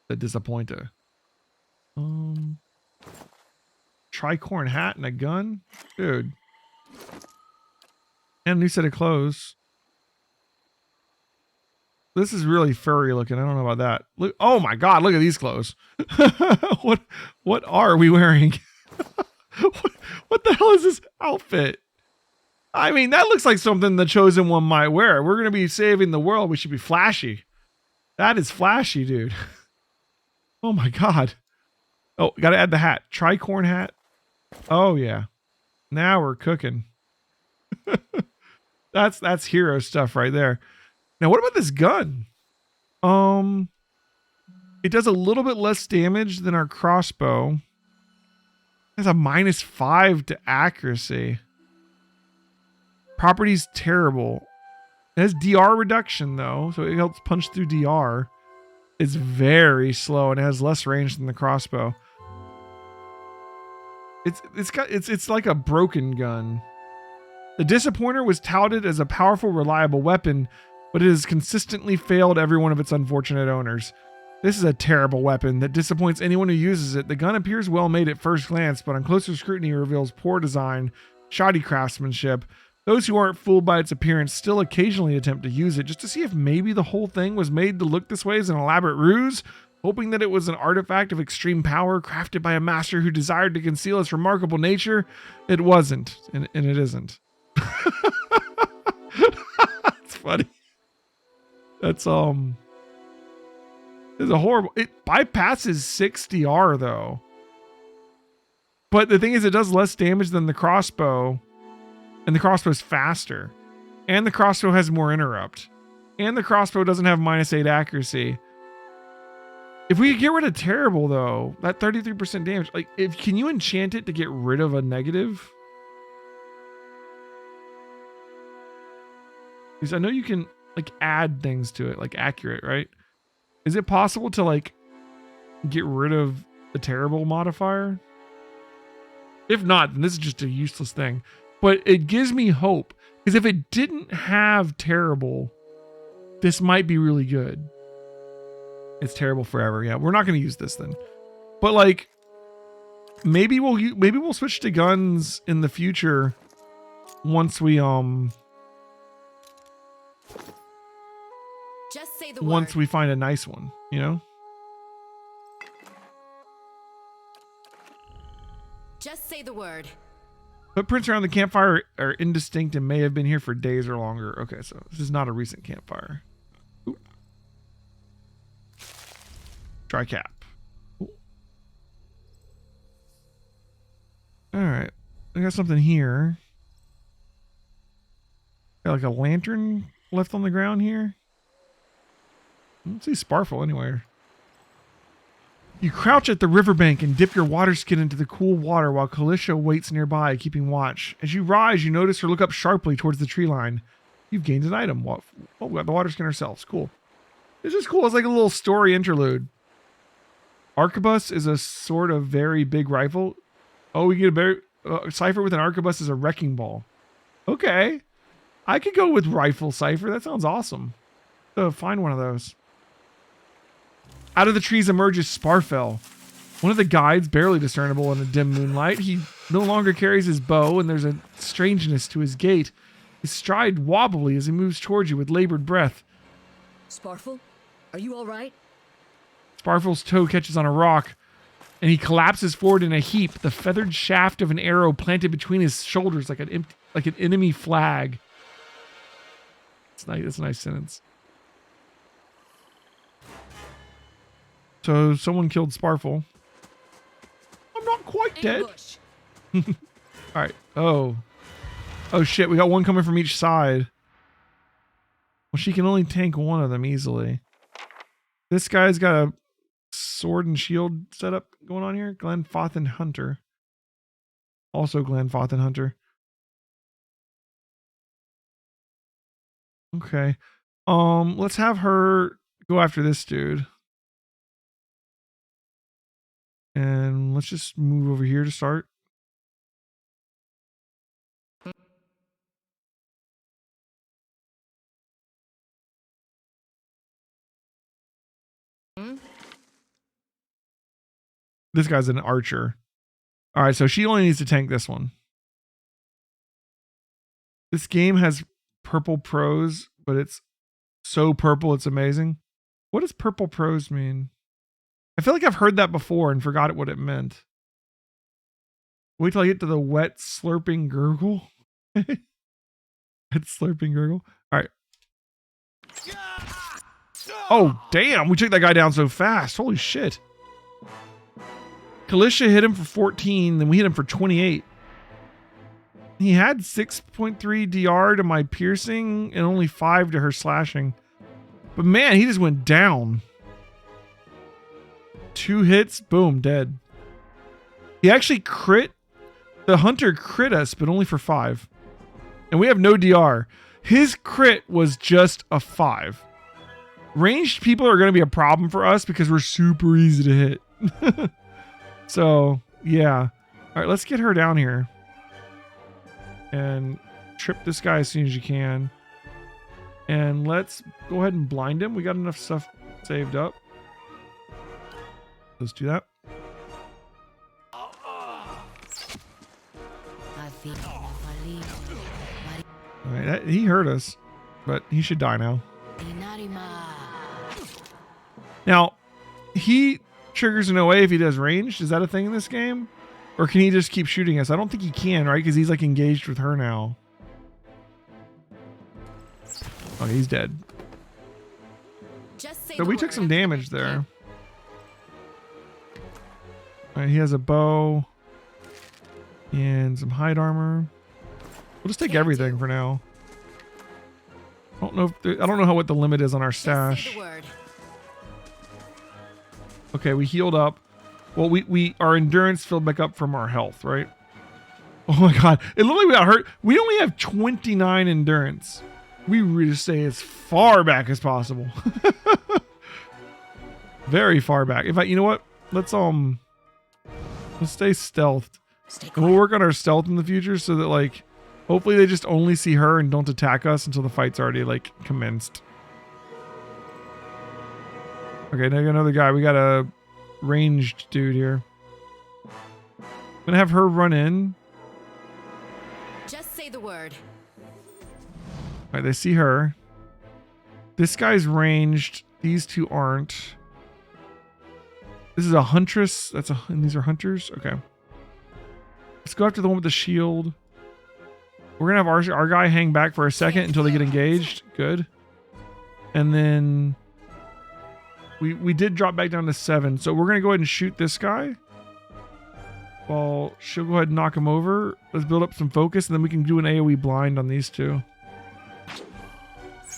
The disappointer. Tricorn hat and a gun? Dude. And a new set of clothes. This is really furry looking. I don't know about that. Look, oh my god, look at these clothes. What are we wearing? what the hell is this outfit? I mean, that looks like something the Chosen One might wear. We're going to be saving the world. We should be flashy. That is flashy, dude. Oh my god. Oh, got to add the hat. Tricorn hat. Oh yeah. Now we're cooking. That's hero stuff right there. Now, what about this gun? It does a little bit less damage than our crossbow. It has a -5 to accuracy. Property's terrible. It has DR reduction though, so it helps punch through DR. It's very slow and it has less range than the crossbow. It's like a broken gun. The Disappointer was touted as a powerful, reliable weapon, but it has consistently failed every one of its unfortunate owners. This is a terrible weapon that disappoints anyone who uses it. The gun appears well made at first glance, but on closer scrutiny reveals poor design, shoddy craftsmanship. Those who aren't fooled by its appearance still occasionally attempt to use it just to see if maybe the whole thing was made to look this way as an elaborate ruse, hoping that it was an artifact of extreme power crafted by a master who desired to conceal its remarkable nature. It wasn't, and it isn't. That's funny. That's it's a horrible. It bypasses 6 DR though. But the thing is, it does less damage than the crossbow, and the crossbow's faster, and the crossbow has more interrupt, and the crossbow doesn't have -8 accuracy. If we could get rid of terrible though, that 33% damage, like, can you enchant it to get rid of a negative? Because I know you can like add things to it, like accurate, right? Is it possible to like get rid of the terrible modifier? If not, then this is just a useless thing. But it gives me hope, because if it didn't have terrible, this might be really good. It's terrible forever. Yeah, we're not going to use this then. But like, maybe we'll switch to guns in the future once we Just say the once word. we find a nice one, you know? Just say the word. Footprints around the campfire are indistinct and may have been here for days or longer. Okay, so this is not a recent campfire. Ooh. Dry cap. Ooh. All right, I got something here. Got like a lantern left on the ground here. I don't see Sparfle anywhere. You crouch at the riverbank and dip your water skin into the cool water while Kalisha waits nearby, keeping watch. As you rise, you notice her look up sharply towards the tree line. You've gained an item. Oh, we got the water skin ourselves. Cool. This is cool. It's like a little story interlude. Arquebus is a sort of very big rifle. Oh, we get a very Cipher with an arquebus is a wrecking ball. Okay. I could go with rifle Cipher. That sounds awesome. So find one of those. Out of the trees emerges Sparfell, one of the guides, barely discernible in the dim moonlight. He no longer carries his bow, and there's a strangeness to his gait. His stride wobbly as he moves towards you with labored breath. Sparfle, are you all right? Sparfle's toe catches on a rock, and he collapses forward in a heap, the feathered shaft of an arrow planted between his shoulders like an enemy flag. It's nice. That's a nice sentence. So someone killed Sparfle. I'm not quite dead. All right. Oh shit. We got one coming from each side. Well, she can only tank one of them easily. This guy's got a sword and shield setup going on here. Glenfothen Hunter. Also Glenfothen Hunter. Okay. Let's have her go after this dude. And let's just move over here to start. This guy's an archer. All right, so she only needs to tank this one. This game has purple prose, but it's so purple it's amazing. What does purple prose mean? I feel like I've heard that before and forgot what it meant. Wait till I get to the wet slurping gurgle. Wet slurping gurgle. All right. Oh, damn. We took that guy down so fast. Holy shit. Kalisha hit him for 14, then we hit him for 28. He had 6.3 DR to my piercing and only 5 to her slashing. But man, he just went down. 2 hits, boom, dead. He actually crit. The hunter crit us, but only for 5. And we have no DR. His crit was just a 5. Ranged people are going to be a problem for us because we're super easy to hit. So, yeah. All right, let's get her down here. And trip this guy as soon as you can. And let's go ahead and blind him. We got enough stuff saved up. Let's do that. All right, he hurt us, but he should die now. Now, he triggers an OA if he does ranged. Is that a thing in this game? Or can he just keep shooting us? I don't think he can, right? Because he's like engaged with her now. Okay, he's dead. So we took some damage there. All right, he has a bow and some hide armor. We'll just take everything for now. I don't know if I don't know what the limit is on our stash. Okay, we healed up. Well, we our endurance filled back up from our health, right? Oh my god, it literally got hurt. We only have 29 endurance. We really stay as far back as possible. Very far back. In fact, you know what? Let's stay stealthed. And we'll work on our stealth in the future so that like hopefully they just only see her and don't attack us until the fight's already like commenced. Okay, now we got another guy. We got a ranged dude here. I'm gonna have her run in. Just say the word. All right, they see her. This guy's ranged. These two aren't. This is a huntress. And these are hunters. Okay. Let's go after the one with the shield. We're going to have our guy hang back for a second until they get engaged. Good. And then we did drop back down to 7. So we're going to go ahead and shoot this guy. Well, she'll go ahead and knock him over. Let's build up some focus, and then we can do an AoE blind on these two.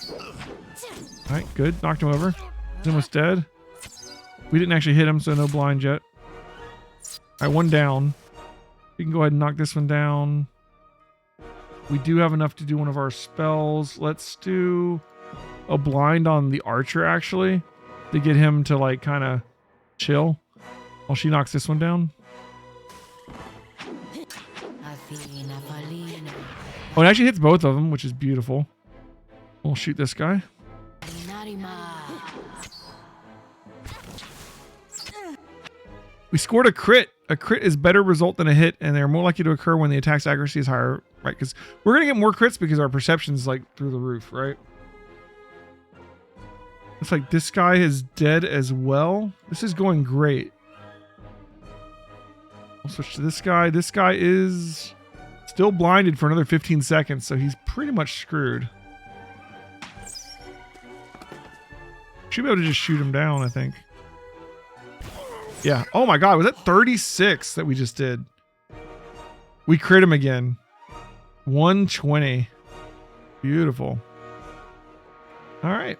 All right, good. Knocked him over. He's almost dead. We didn't actually hit him, so no blind yet. All right, one down. We can go ahead and knock this one down. We do have enough to do one of our spells. Let's do a blind on the archer, actually, to get him to, like, kind of chill while she knocks this one down. Oh, it actually hits both of them, which is beautiful. We'll shoot this guy. We scored a crit. A crit is better result than a hit, and they're more likely to occur when the attack's accuracy is higher, right? Because we're going to get more crits because our perception's like through the roof, right? Looks like this guy is dead as well. This is going great. I'll switch to this guy. This guy is still blinded for another 15 seconds, so he's pretty much screwed. Should be able to just shoot him down, I think. Yeah. Oh my god, was that 36 that we just did? We crit him again. 120. Beautiful. All right.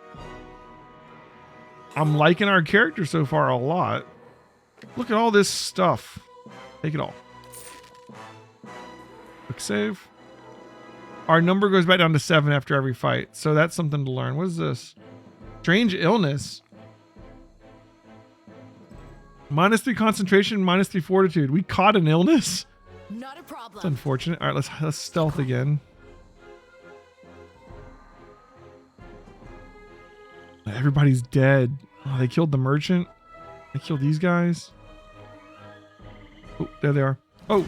I'm liking our character so far a lot. Look at all this stuff. Take it all. Quick save. Our number goes back down to 7 after every fight. So that's something to learn. What is this? Strange illness. -3 concentration, -3 fortitude. We caught an illness? Not a problem. It's unfortunate. All right, let's stealth again. Everybody's dead. Oh, they killed the merchant. They killed these guys. Oh, there they are. Oh.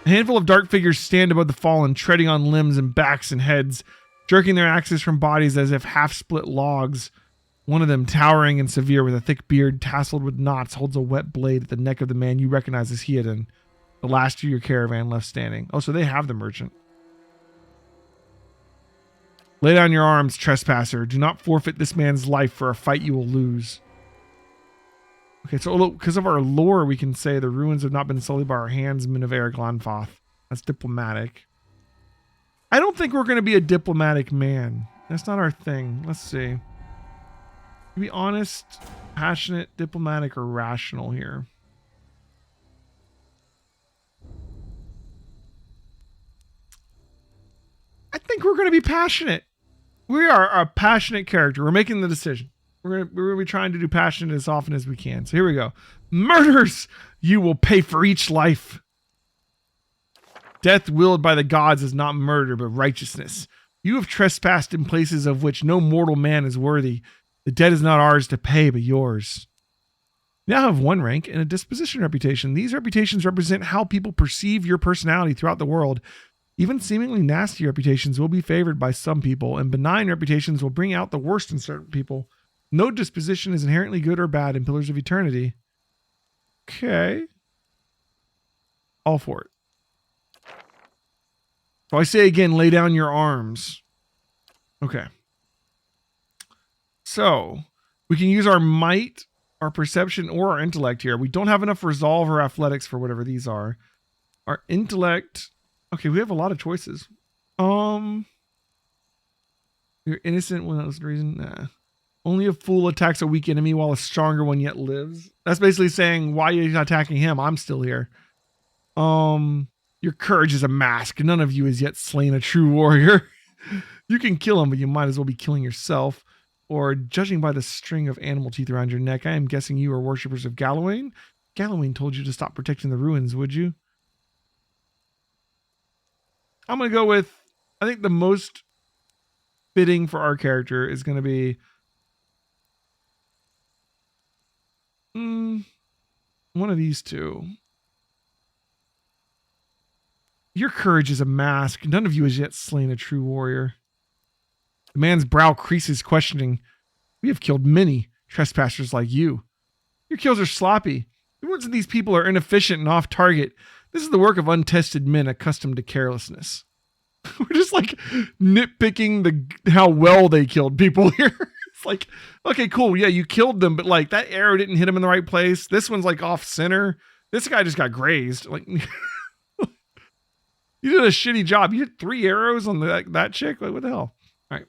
A handful of dark figures stand above the fallen, treading on limbs and backs and heads, jerking their axes from bodies as if half-split logs. One of them, towering and severe with a thick beard tasseled with knots, holds a wet blade at the neck of the man you recognize as Heodin, the last of your caravan left standing. Oh, so they have the merchant. Lay down your arms, trespasser. Do not forfeit this man's life for a fight you will lose. Okay, so because of our lore, we can say the ruins have not been sullied by our hands, men of Erglanfoth. That's diplomatic. I don't think we're going to be a diplomatic man. That's not our thing. Let's see. To be honest, passionate, diplomatic, or rational here. I think we're going to be passionate. We are a passionate character. We're making the decision. We're going to be trying to do passionate as often as we can. So here we go. Murders! You will pay for each life. Death willed by the gods is not murder, but righteousness. You have trespassed in places of which no mortal man is worthy. The debt is not ours to pay, but yours. You now have 1 rank and a disposition reputation. These reputations represent how people perceive your personality throughout the world. Even seemingly nasty reputations will be favored by some people, and benign reputations will bring out the worst in certain people. No disposition is inherently good or bad in Pillars of Eternity. Okay. All for it. So I say again, lay down your arms. Okay. So we can use our might, our perception, or our intellect here. We don't have enough resolve or athletics for whatever these are. Our intellect. Okay, we have a lot of choices. You're innocent when that's the reason. Nah. Only a fool attacks a weak enemy while a stronger one yet lives. That's basically saying, why are you attacking him? I'm still here. Your courage is a mask. None of you has yet slain a true warrior. You can kill him, but you might as well be killing yourself. Or, judging by the string of animal teeth around your neck, I am guessing you are worshippers of Gallowayne. Gallowayne told you to stop protecting the ruins, would you? I'm going to go with, I think the most fitting for our character is going to be one of these two. Your courage is a mask. None of you has yet slain a true warrior. The man's brow creases, questioning. We have killed many trespassers like you. Your kills are sloppy. The words of these people are inefficient and off target. This is the work of untested men accustomed to carelessness. We're just like nitpicking how well they killed people here. It's like, okay, cool. Yeah, you killed them, but like that arrow didn't hit him in the right place. This one's like off center. This guy just got grazed. Like, you did a shitty job. You hit 3 arrows on that chick. Like, what the hell? All right.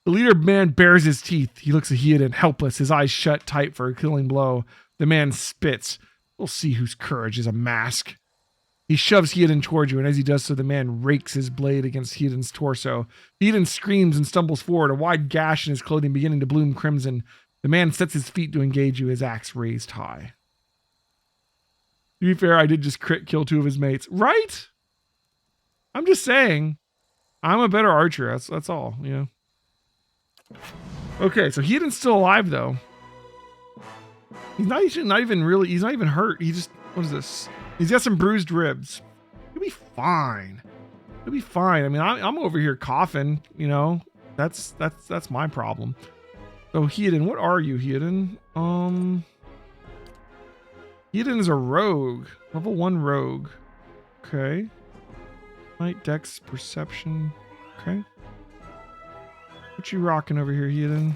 The leader man bares his teeth. He looks at Heodin, helpless, his eyes shut tight for a killing blow. The man spits. We'll see whose courage is a mask. He shoves Heodin towards you, and as he does so, the man rakes his blade against Heodin's torso. Heodin screams and stumbles forward, a wide gash in his clothing beginning to bloom crimson. The man sets his feet to engage you, his axe raised high. To be fair, I did just crit kill 2 of his mates. Right? I'm just saying. I'm a better archer. That's all, you know. Okay, so Heodin's still alive, though. He's not even hurt. He just, what is this? He's got some bruised ribs. He'll be fine. He'll be fine. I mean, I'm over here coughing, you know. That's my problem. So Heodin, what are you, Heodin? Heodin is a rogue. Level 1 rogue. Okay. Might, dex, perception. Okay. What you rocking over here, Heodin?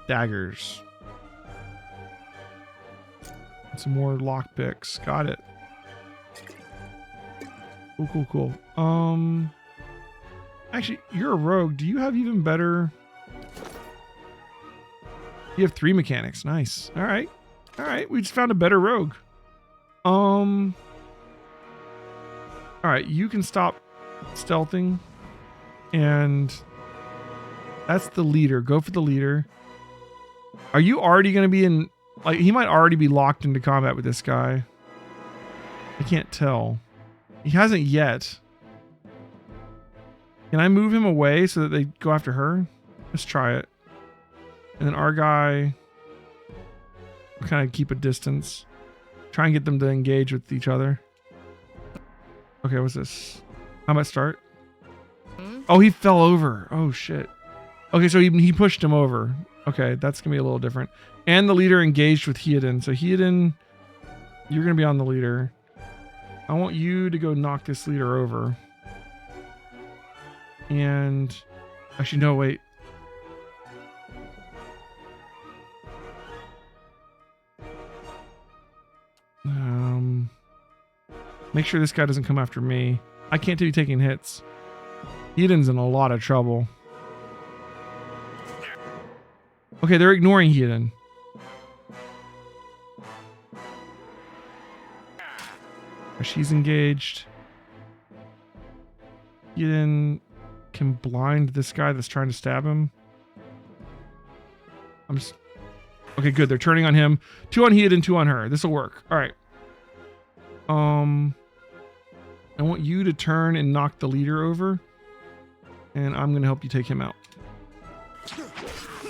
Daggers. Some more lockpicks. Got it. Cool. Actually, you're a rogue. Do you have even better? You have 3 mechanics. Nice. All right. We just found a better rogue. All right. You can stop stealthing, and that's the leader. Go for the leader. Are you already going to be in? Like, he might already be locked into combat with this guy. I can't tell. He hasn't yet. Can I move him away so that they go after her? Let's try it. And then our guy will kind of keep a distance. Try and get them to engage with each other. Okay, what's this? How about start? Oh, he fell over. Oh, shit. Okay, so he pushed him over. Okay, that's going to be a little different. And the leader engaged with Heodin. So Heodin, you're going to be on the leader. I want you to go knock this leader over. And actually, no, wait. Make sure this guy doesn't come after me. I can't be taking hits. Heodin's in a lot of trouble. Okay, they're ignoring Heodin. She's engaged. Heodin can blind this guy that's trying to stab him. Okay, good. They're turning on him. 2 on Heodin, 2 on her. This will work. All right. I want you to turn and knock the leader over. And I'm going to help you take him out.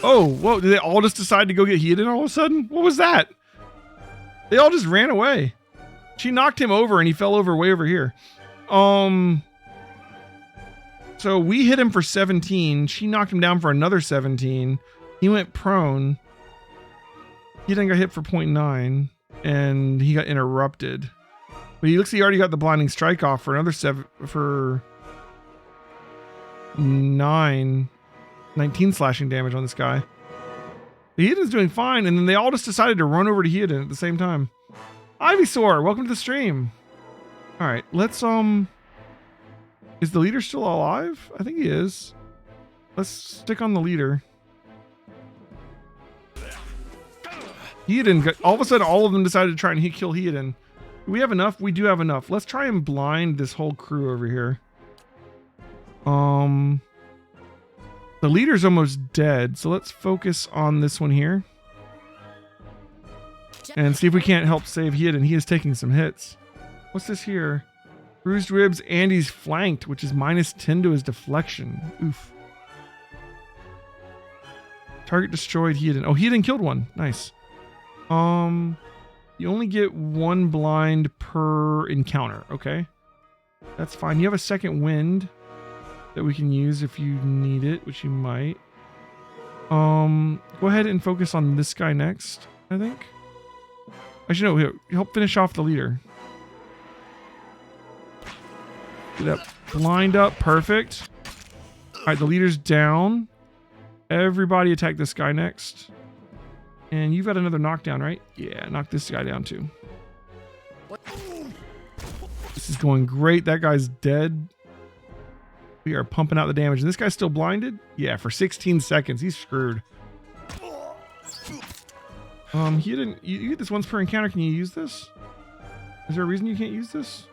Oh, whoa. Did they all just decide to go get Heodin all of a sudden? What was that? They all just ran away. She knocked him over and he fell over way over here. So we hit him for 17. She knocked him down for another 17. He went prone. He then got hit for 0.9 and he got interrupted. But he looks like he already got the blinding strike off for another 19 slashing damage on this guy. The Heodin's doing fine, and then they all just decided to run over to Heodin at the same time. Ivysaur, welcome to the stream. All right, let's is the leader still alive? I think he is. Let's stick on the leader. Heodin got, all of a sudden, all of them decided to try and kill Heodin. Do we have enough? We do have enough. Let's try and blind this whole crew over here. The leader's almost dead, so let's focus on this one here. And see if we can't help save Heodin. He is taking some hits. What's this here? Bruised ribs, and he's flanked, which is -10 to his deflection. Oof. Target destroyed Heodin. Oh, Heodin killed one. Nice. You only get 1 blind per encounter. Okay. That's fine. You have a second wind that we can use if you need it, which you might. Go ahead and focus on this guy next, I think. Actually, no, here, help finish off the leader. Get that blind up. Perfect. All right, the leader's down. Everybody attack this guy next. And you've got another knockdown, right? Yeah, knock this guy down too. This is going great. That guy's dead. We are pumping out the damage. And this guy's still blinded? Yeah, for 16 seconds. He's screwed. You get this once per encounter. Can you use this? Is there a reason you can't use this?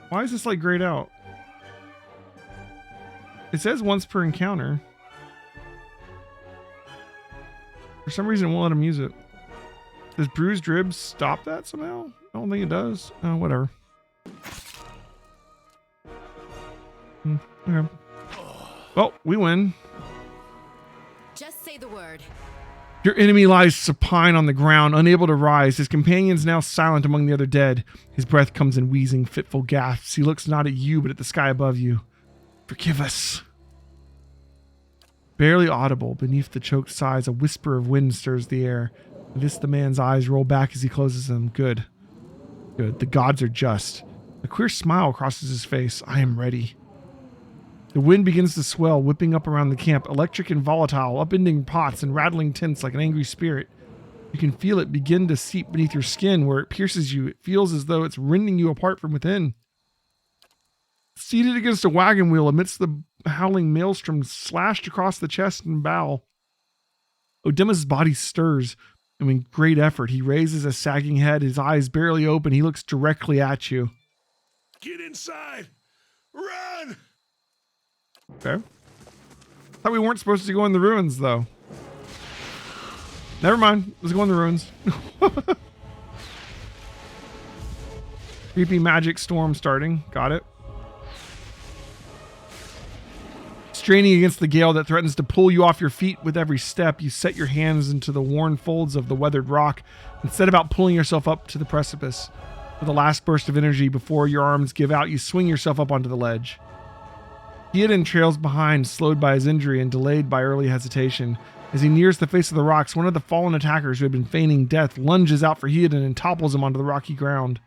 Why is this like grayed out? It says once per encounter. For some reason, it won't let him use it. Does bruised ribs stop that somehow? I don't think it does. Oh, whatever. Okay. Well, we win. Just say the word. Your enemy lies supine on the ground, unable to rise. His companion's now silent among the other dead. His breath comes in wheezing, fitful gasps. He looks not at you, but at the sky above you. Forgive us. Barely audible, beneath the choked sighs, a whisper of wind stirs the air. This the man's eyes roll back as he closes them. Good. Good. The gods are just. A queer smile crosses his face. I am ready. The wind begins to swell, whipping up around the camp, electric and volatile, upending pots and rattling tents like an angry spirit. You can feel it begin to seep beneath your skin where it pierces you. It feels as though it's rending you apart from within. Seated against a wagon wheel amidst the howling maelstrom slashed across the chest and bow, Odema's body stirs, and with great effort, he raises a sagging head, his eyes barely open. He looks directly at you. Get inside! Run! Okay. Thought we weren't supposed to go in the ruins, though. Never mind. Let's go in the ruins. Creepy magic storm starting. Got it. Straining against the gale that threatens to pull you off your feet with every step, you set your hands into the worn folds of the weathered rock and set about pulling yourself up to the precipice. With a last burst of energy before your arms give out, you swing yourself up onto the ledge. Theoden trails behind, slowed by his injury and delayed by early hesitation. As he nears the face of the rocks, one of the fallen attackers who had been feigning death lunges out for Theoden and topples him onto the rocky ground.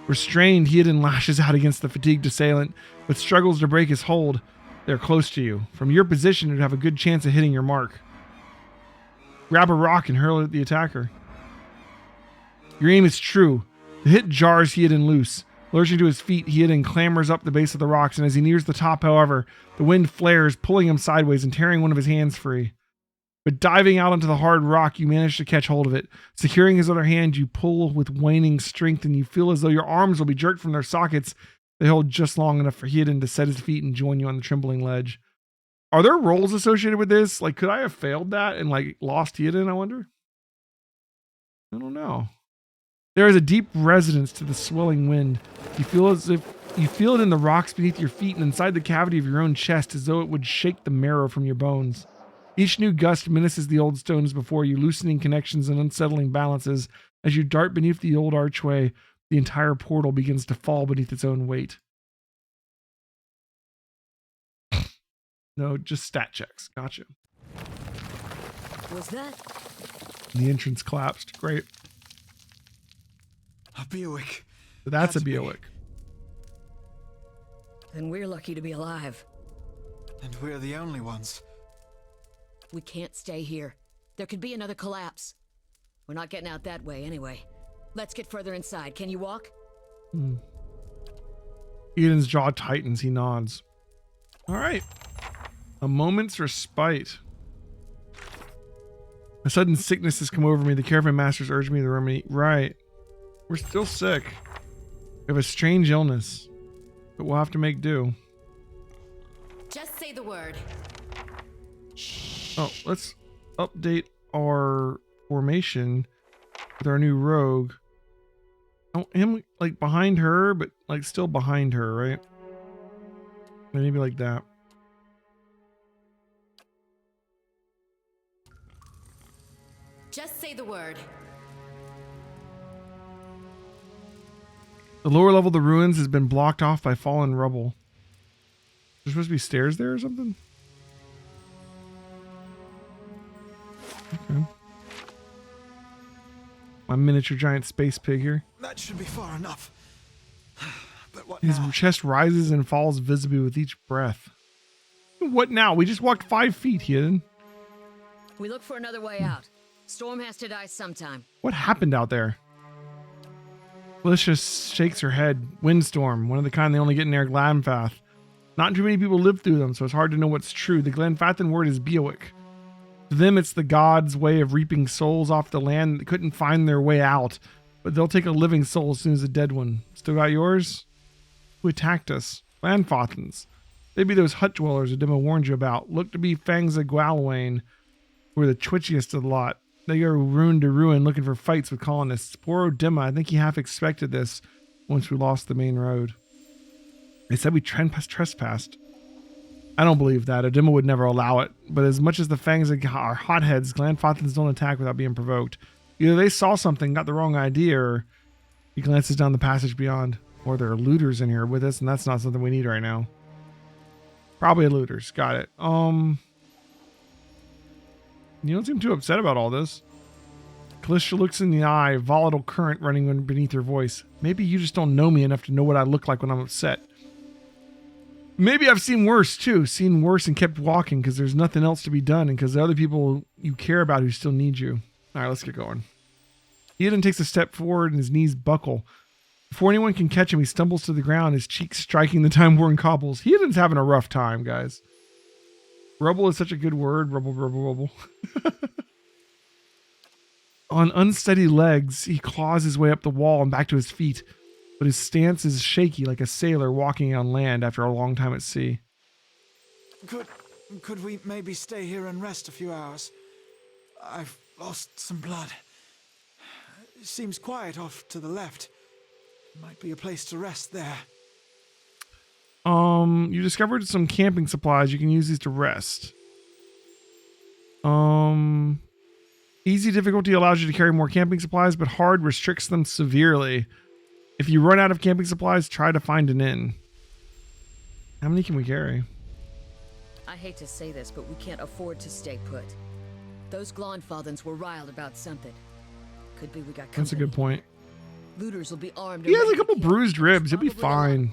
Restrained, Theoden lashes out against the fatigued assailant, but struggles to break his hold. They're close to you. From your position, you'd have a good chance of hitting your mark. Grab a rock and hurl it at the attacker. Your aim is true. The hit jars Theoden loose. Lurching to his feet, Theoden clambers up the base of the rocks, and as he nears the top, however, the wind flares, pulling him sideways and tearing one of his hands free. But diving out onto the hard rock, you manage to catch hold of it. Securing his other hand, you pull with waning strength, and you feel as though your arms will be jerked from their sockets. They hold just long enough for Theoden to set his feet and join you on the trembling ledge. Are there rolls associated with this? Like, could I have failed that and, like, lost Theoden, I wonder? I don't know. There is a deep resonance to the swelling wind. You feel as if you feel it in the rocks beneath your feet and inside the cavity of your own chest, as though it would shake the marrow from your bones. Each new gust menaces the old stones before you, loosening connections and unsettling balances. As you dart beneath the old archway, the entire portal begins to fall beneath its own weight. No, just stat checks. Gotcha. Was that? The entrance collapsed. Great. A Beowick. So that's a Had to be. Beowick. Then we're lucky to be alive. And we're the only ones. We can't stay here. There could be another collapse. We're not getting out that way anyway. Let's get further inside. Can you walk? Eden's jaw tightens. He nods. All right. A moment's respite. A sudden sickness has come over me. The care of my masters urged me to remedy. Right. We're still sick. We have a strange illness, but we'll have to make do. Just say the word. Oh, let's update our formation with our new rogue. Oh, him like behind her, but like still behind her, right? Maybe like that. Just say the word. The lower level of the ruins has been blocked off by fallen rubble. There's supposed to be stairs there or something? Okay. My miniature giant space pig here. That should be far enough. But what His now? chest rises and falls visibly with each breath. What now? We just walked 5 feet, Hidden. We look for another way out. Storm has to die sometime. What happened out there? Felicia shakes her head. Windstorm, one of the kind they only get in Air Glanfath. Not too many people live through them, so it's hard to know what's true. The Glenfathan word is Beowick. To them, it's the gods' way of reaping souls off the land that couldn't find their way out. But they'll take a living soul as soon as a dead one. Still got yours? Who attacked us? Glanfathans. They'd be those hut dwellers that Dima warned you about. Look to be Fangs of Gwalwain, who are the twitchiest of the lot. They go ruin to ruin looking for fights with colonists. Poor old Dima, I think he half expected this once we lost the main road. They said we trespassed. I don't believe that. Adima would never allow it. But as much as the Fangs are hotheads, Glanfathans don't attack without being provoked. Either they saw something, got the wrong idea, or he glances down the passage beyond. Or there are looters in here with us, and that's not something we need right now. Probably looters. Got it. You don't seem too upset about all this. Calisha looks in the eye, volatile current running beneath her voice. Maybe you just don't know me enough to know what I look like when I'm upset. Maybe I've seen worse too. Seen worse and kept walking because there's nothing else to be done and because the other people you care about who still need you. All right, let's get going. Eden takes a step forward and his knees buckle. Before anyone can catch him, he stumbles to the ground, his cheeks striking the time-worn cobbles. Eden's having a rough time, guys. Rubble is such a good word. Rubble, rubble, rubble. On unsteady legs, he claws his way up the wall and back to his feet, but his stance is shaky like a sailor walking on land after a long time at sea. Could we maybe stay here and rest a few hours? I've lost some blood. It seems quiet off to the left. Might be a place to rest there. You discovered some camping supplies. You can use these to rest. Easy difficulty allows you to carry more camping supplies, but hard restricts them severely. If you run out of camping supplies, try to find an inn. How many can we carry? I hate to say this, but we can't afford to stay put. Those Glonfathans were riled about something. Could be we got company. That's a good point. Looters will be armed. He has a couple bruised ribs. He'll be fine.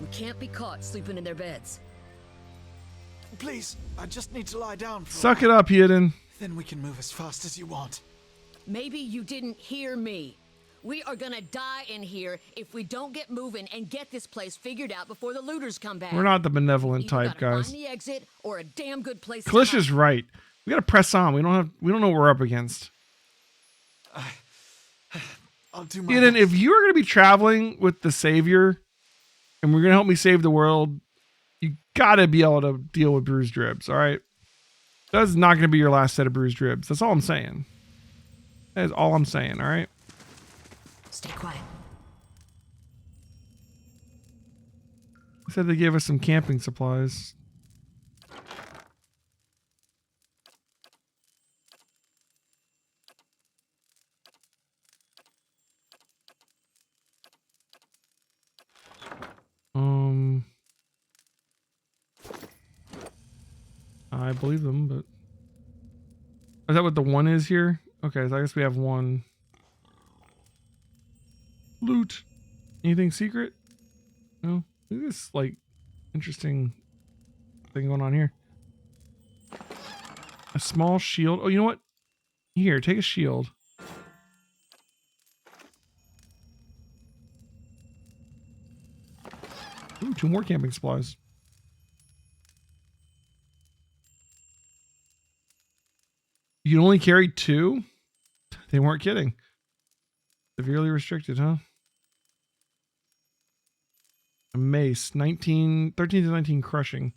We can't be caught sleeping in their beds. Please, I just need to lie down for Suck it up, Eden. Then we can move as fast as you want. Maybe you didn't hear me. We are gonna die in here if we don't get moving and get this place figured out before the looters come back. We're not the benevolent type, guys. Find the exit or a damn good place. Kalisha's right. We gotta press on. We don't know what we're up against. I'll do my Eden, best. if you're gonna be traveling with the Savior, and we're gonna help me save the world, you gotta be able to deal with bruised ribs. All right. That's not gonna be your last set of bruised ribs. That's all I'm saying. That is all I'm saying. All right. Stay quiet. I said they gave us some camping supplies. I believe them, but is that what the one is here? Okay, so I guess we have one. Loot. Anything secret? No. Look at this, like, interesting thing going on here. A small shield. Oh, you know what? Here, take a shield. Ooh, 2 more camping supplies. You can only carry 2? They weren't kidding. Severely restricted, huh? A mace. 13 to 19 crushing.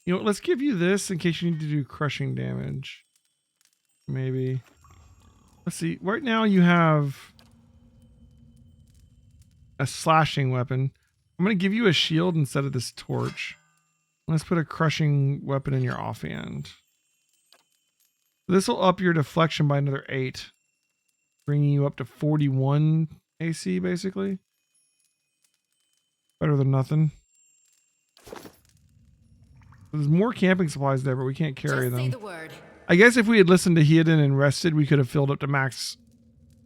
You know what? Let's give you this in case you need to do crushing damage. Maybe. Let's see. Right now you have a slashing weapon. I'm going to give you a shield instead of this torch. Let's put a crushing weapon in your offhand. This will up your deflection by another 8. Bringing you up to 41 AC, basically. Better than nothing. There's more camping supplies there, but we can't carry them. Say the word. I guess if we had listened to Hedon and rested, we could have filled up to max.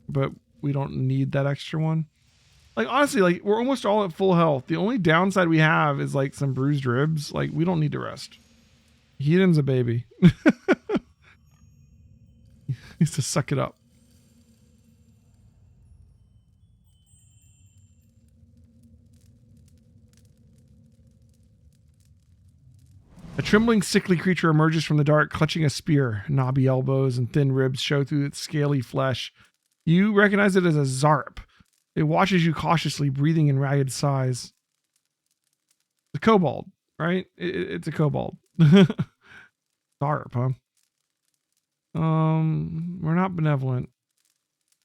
But we don't need that extra one. Like, honestly, like, we're almost all at full health. The only downside we have is, like, some bruised ribs. Like, we don't need to rest. Heaton's a baby. He needs to suck it up. A trembling, sickly creature emerges from the dark, clutching a spear. Knobby elbows and thin ribs show through its scaly flesh. You recognize it as a Zarp. It watches you cautiously, breathing in ragged sighs. The kobold, right? It's a kobold. Zarp, huh? We're not benevolent.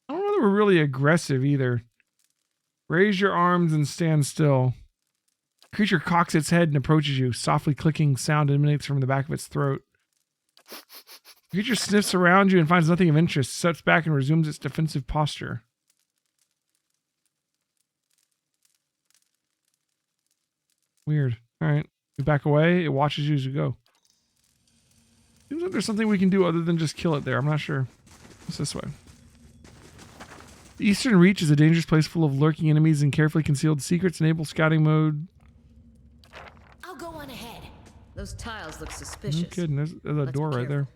I don't know that we're really aggressive either. Raise your arms and stand still. The creature cocks its head and approaches you. Softly clicking sound emanates from the back of its throat. The creature sniffs around you and finds nothing of interest, steps back and resumes its defensive posture. Weird. Alright. You back away, it watches you as you go. Seems like there's something we can do other than just kill it there. I'm not sure. It's this way. The Eastern Reach is a dangerous place full of lurking enemies and carefully concealed secrets. Enable scouting mode. I'll go on ahead. Those tiles look suspicious. No kidding. There's a Let's door be right there.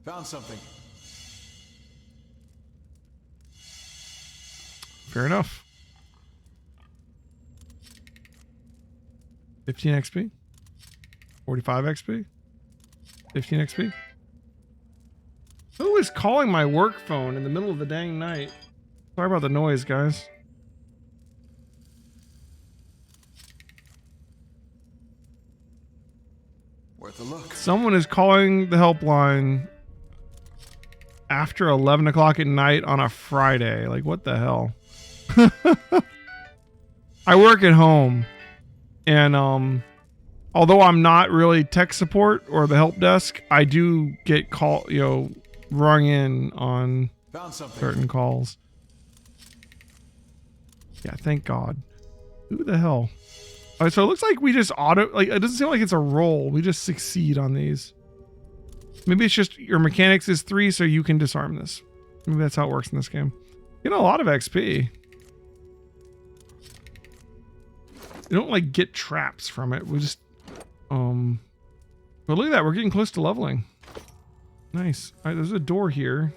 Found something. Fair enough. 15 XP. 45 XP. 15 XP. Who is calling my work phone in the middle of the dang night? Sorry about the noise, guys. Worth a look. Someone is calling the helpline after 11 o'clock at night on a Friday. Like, what the hell? I work at home, and although I'm not really tech support or the help desk, I do get rung in on certain calls. Yeah, thank God. Who the hell? All right, so it looks like we just it doesn't seem like it's a roll. We just succeed on these. Maybe it's just your mechanics is 3, so you can disarm this. Maybe that's how it works in this game. You know, a lot of XP. You don't like get traps from it. We just but look at that, we're getting close to leveling. Nice. All right, there's a door here.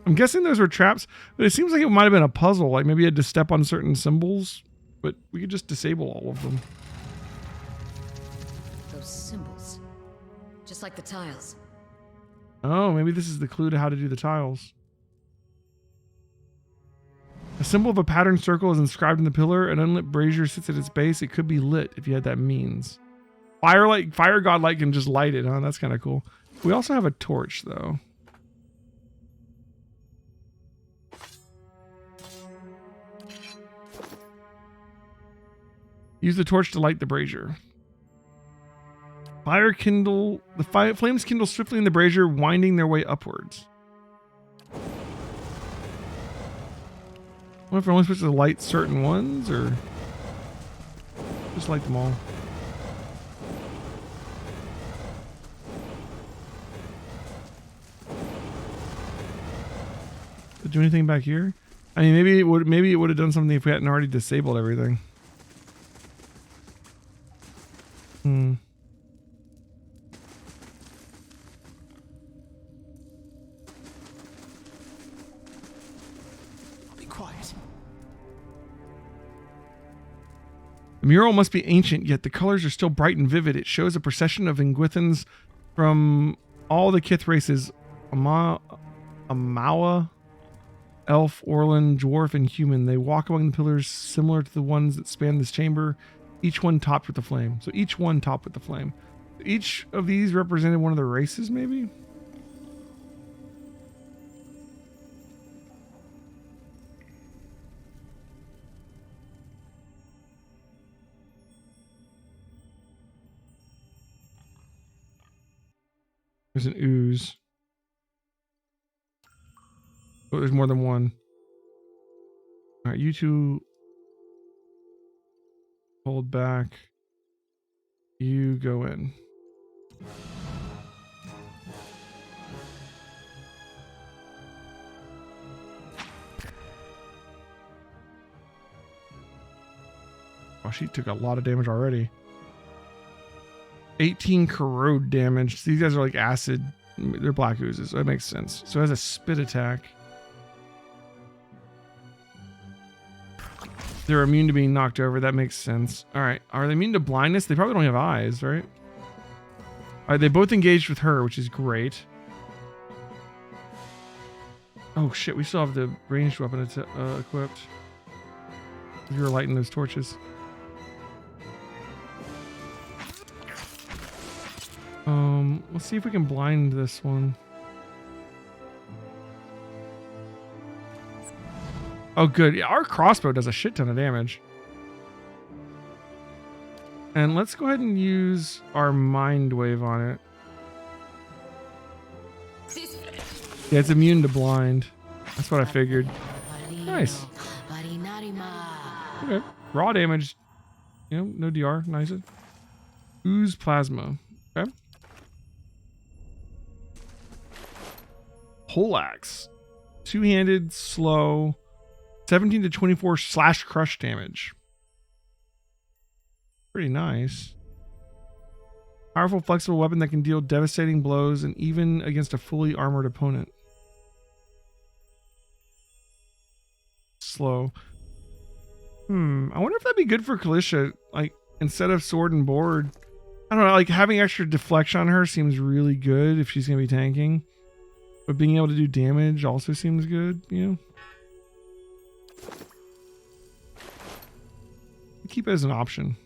I'm guessing those were traps, but it seems like it might have been a puzzle. Like maybe you had to step on certain symbols, but we could just disable all of them. Those symbols. Just like the tiles. Oh, maybe this is the clue to how to do the tiles. A symbol of a patterned circle is inscribed in the pillar. An unlit brazier sits at its base. It could be lit if you had that means. Fire godlight can just light it, huh? That's kind of cool. We also have a torch, though. Use the torch to light the brazier. Flames kindle swiftly in the brazier, winding their way upwards. I wonder if we're only supposed to light certain ones, or just light them all. Did it do anything back here? I mean, maybe it would have done something if we hadn't already disabled everything. Be quiet. The mural must be ancient, yet the colors are still bright and vivid. It shows a procession of Ingwithans from all the Kith races: Amawa, elf, Orlan, dwarf, and human. They walk among the pillars similar to the ones that span this chamber, each one topped with a flame. So each one topped with the flame. Each of these represented one of the races, maybe? There's an ooze. Oh, there's more than one. All right, you two hold back. You go in. she took a lot of damage already. 18 corrode damage. These guys are like acid. They're black oozes, so that makes sense. So it has a spit attack. They're immune to being knocked over. That makes sense. All right. Are they immune to blindness? They probably don't have eyes, right? All right. They both engaged with her, which is great. Oh, shit. We still have the ranged weapon equipped. If you're lighting those torches. Let's see if we can blind this one. Oh, good. Yeah, our crossbow does a shit ton of damage. And let's go ahead and use our mind wave on it. Yeah, it's immune to blind. That's what I figured. Nice. Okay. Raw damage. You know, no DR. Nice. Ooze plasma. Okay. Poleaxe. Two-handed, slow. 17 to 24 slash crush damage. Pretty nice. Powerful, flexible weapon that can deal devastating blows and even against a fully armored opponent. Slow. I wonder if that'd be good for Kalisha. Like, instead of sword and board. I don't know, like having extra deflection on her seems really good if she's going to be tanking. But being able to do damage also seems good, you know? Keep it as an option.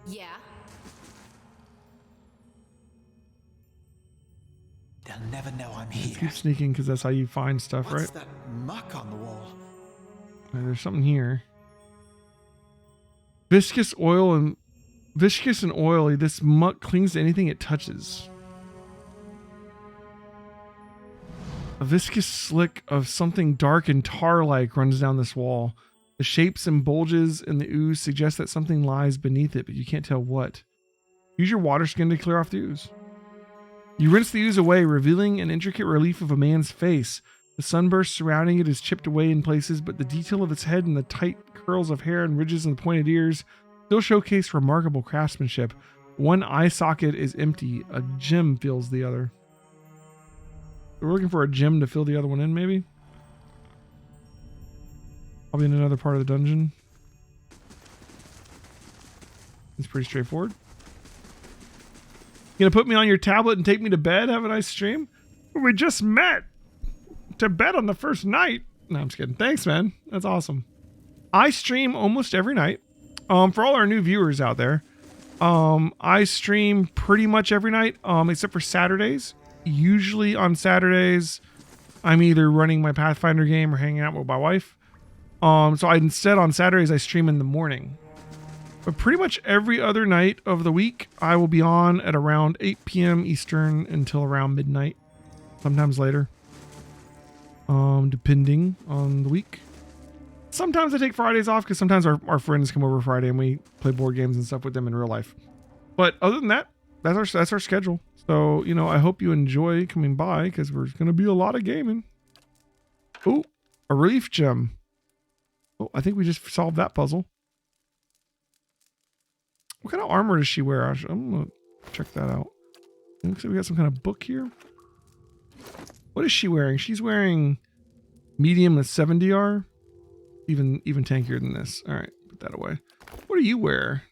Yeah. They'll never know I'm here. Keep sneaking because that's how you find stuff, What's right? that muck on the wall? Right, there's something here. Viscous and oily. This muck clings to anything it touches. A viscous slick of something dark and tar-like runs down this wall. The shapes and bulges in the ooze suggest that something lies beneath it, but you can't tell what. Use your water skin to clear off the ooze. You rinse the ooze away, revealing an intricate relief of a man's face. The sunburst surrounding it is chipped away in places, but the detail of its head and the tight curls of hair and ridges and pointed ears still showcase remarkable craftsmanship. One eye socket is empty. A gem fills the other. We're looking for a gem to fill the other one in, maybe? Probably in another part of the dungeon. It's pretty straightforward. You gonna put me on your tablet and take me to bed? Have a nice stream? We just met to bed on the first night. No, I'm just kidding. Thanks, man. That's awesome. I stream almost every night. For all our new viewers out there, I stream pretty much every night, except for Saturdays. Usually on Saturdays, I'm either running my Pathfinder game or hanging out with my wife. So instead on Saturdays, I stream in the morning. But pretty much every other night of the week, I will be on at around 8 p.m. Eastern until around midnight. Sometimes later. Depending on the week. Sometimes I take Fridays off because sometimes our friends come over Friday and we play board games and stuff with them in real life. But other than that, that's our schedule. So, you know, I hope you enjoy coming by because there's going to be a lot of gaming. Oh, a relief gem. Oh, I think we just solved that puzzle. What kind of armor does she wear? I'm going to check that out. Looks like we got some kind of book here. What is she wearing? She's wearing medium with 7DR. Even tankier than this. All right, put that away. What do you wear?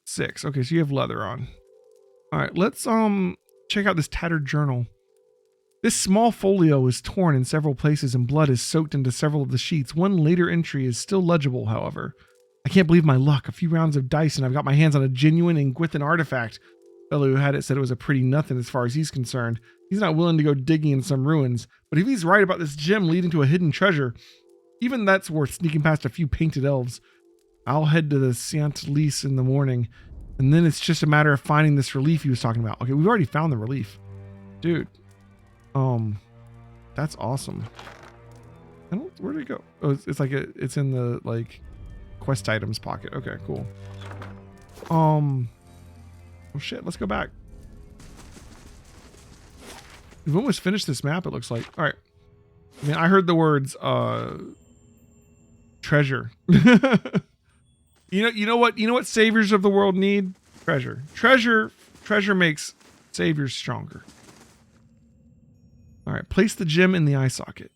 6. Okay, so you have leather on. All right, let's check out this tattered journal. This small folio is torn in several places and blood is soaked into several of the sheets. One later entry is still legible, however. I can't believe my luck. A few rounds of dice and I've got my hands on a genuine Ingwithan artifact. The fellow who had it said it was a pretty nothing as far as he's concerned. He's not willing to go digging in some ruins. But if he's right about this gem leading to a hidden treasure, even that's worth sneaking past a few painted elves. I'll head to the Saint Lys in the morning. And then it's just a matter of finding this relief he was talking about. Okay, we've already found the relief. Dude. That's awesome. Where'd it go? Oh, it's like it's in the like quest items pocket. Okay, cool. Oh shit, let's go back. We've almost finished this map, it looks like. All right. I mean, I heard the words treasure. You know what saviors of the world need? Treasure. Treasure makes saviors stronger. All right, place the gem in the eye socket.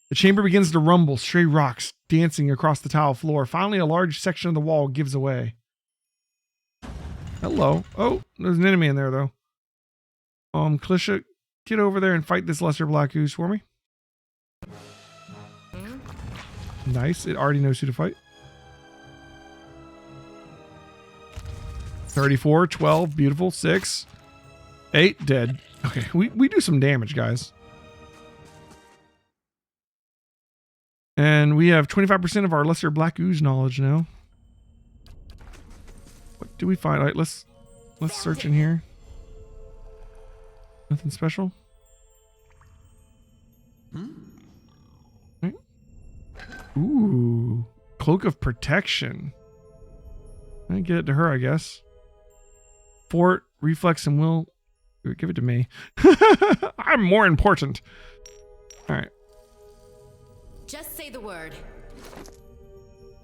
The chamber begins to rumble, stray rocks dancing across the tile floor. Finally, a large section of the wall gives away. Hello. Oh, there's an enemy in there, though. Kalisha, get over there and fight this lesser black ooze for me. Nice. It already knows who to fight. 34, 12, beautiful. 6, 8, dead. Okay, we do some damage, guys. And we have 25% of our lesser black ooze knowledge now. What do we find? All right, let's search in here. Nothing special. Right. Ooh, cloak of protection. I get it to her, I guess. Fort, reflex, and will. Give it to me. I'm more important. All right. Just say the word.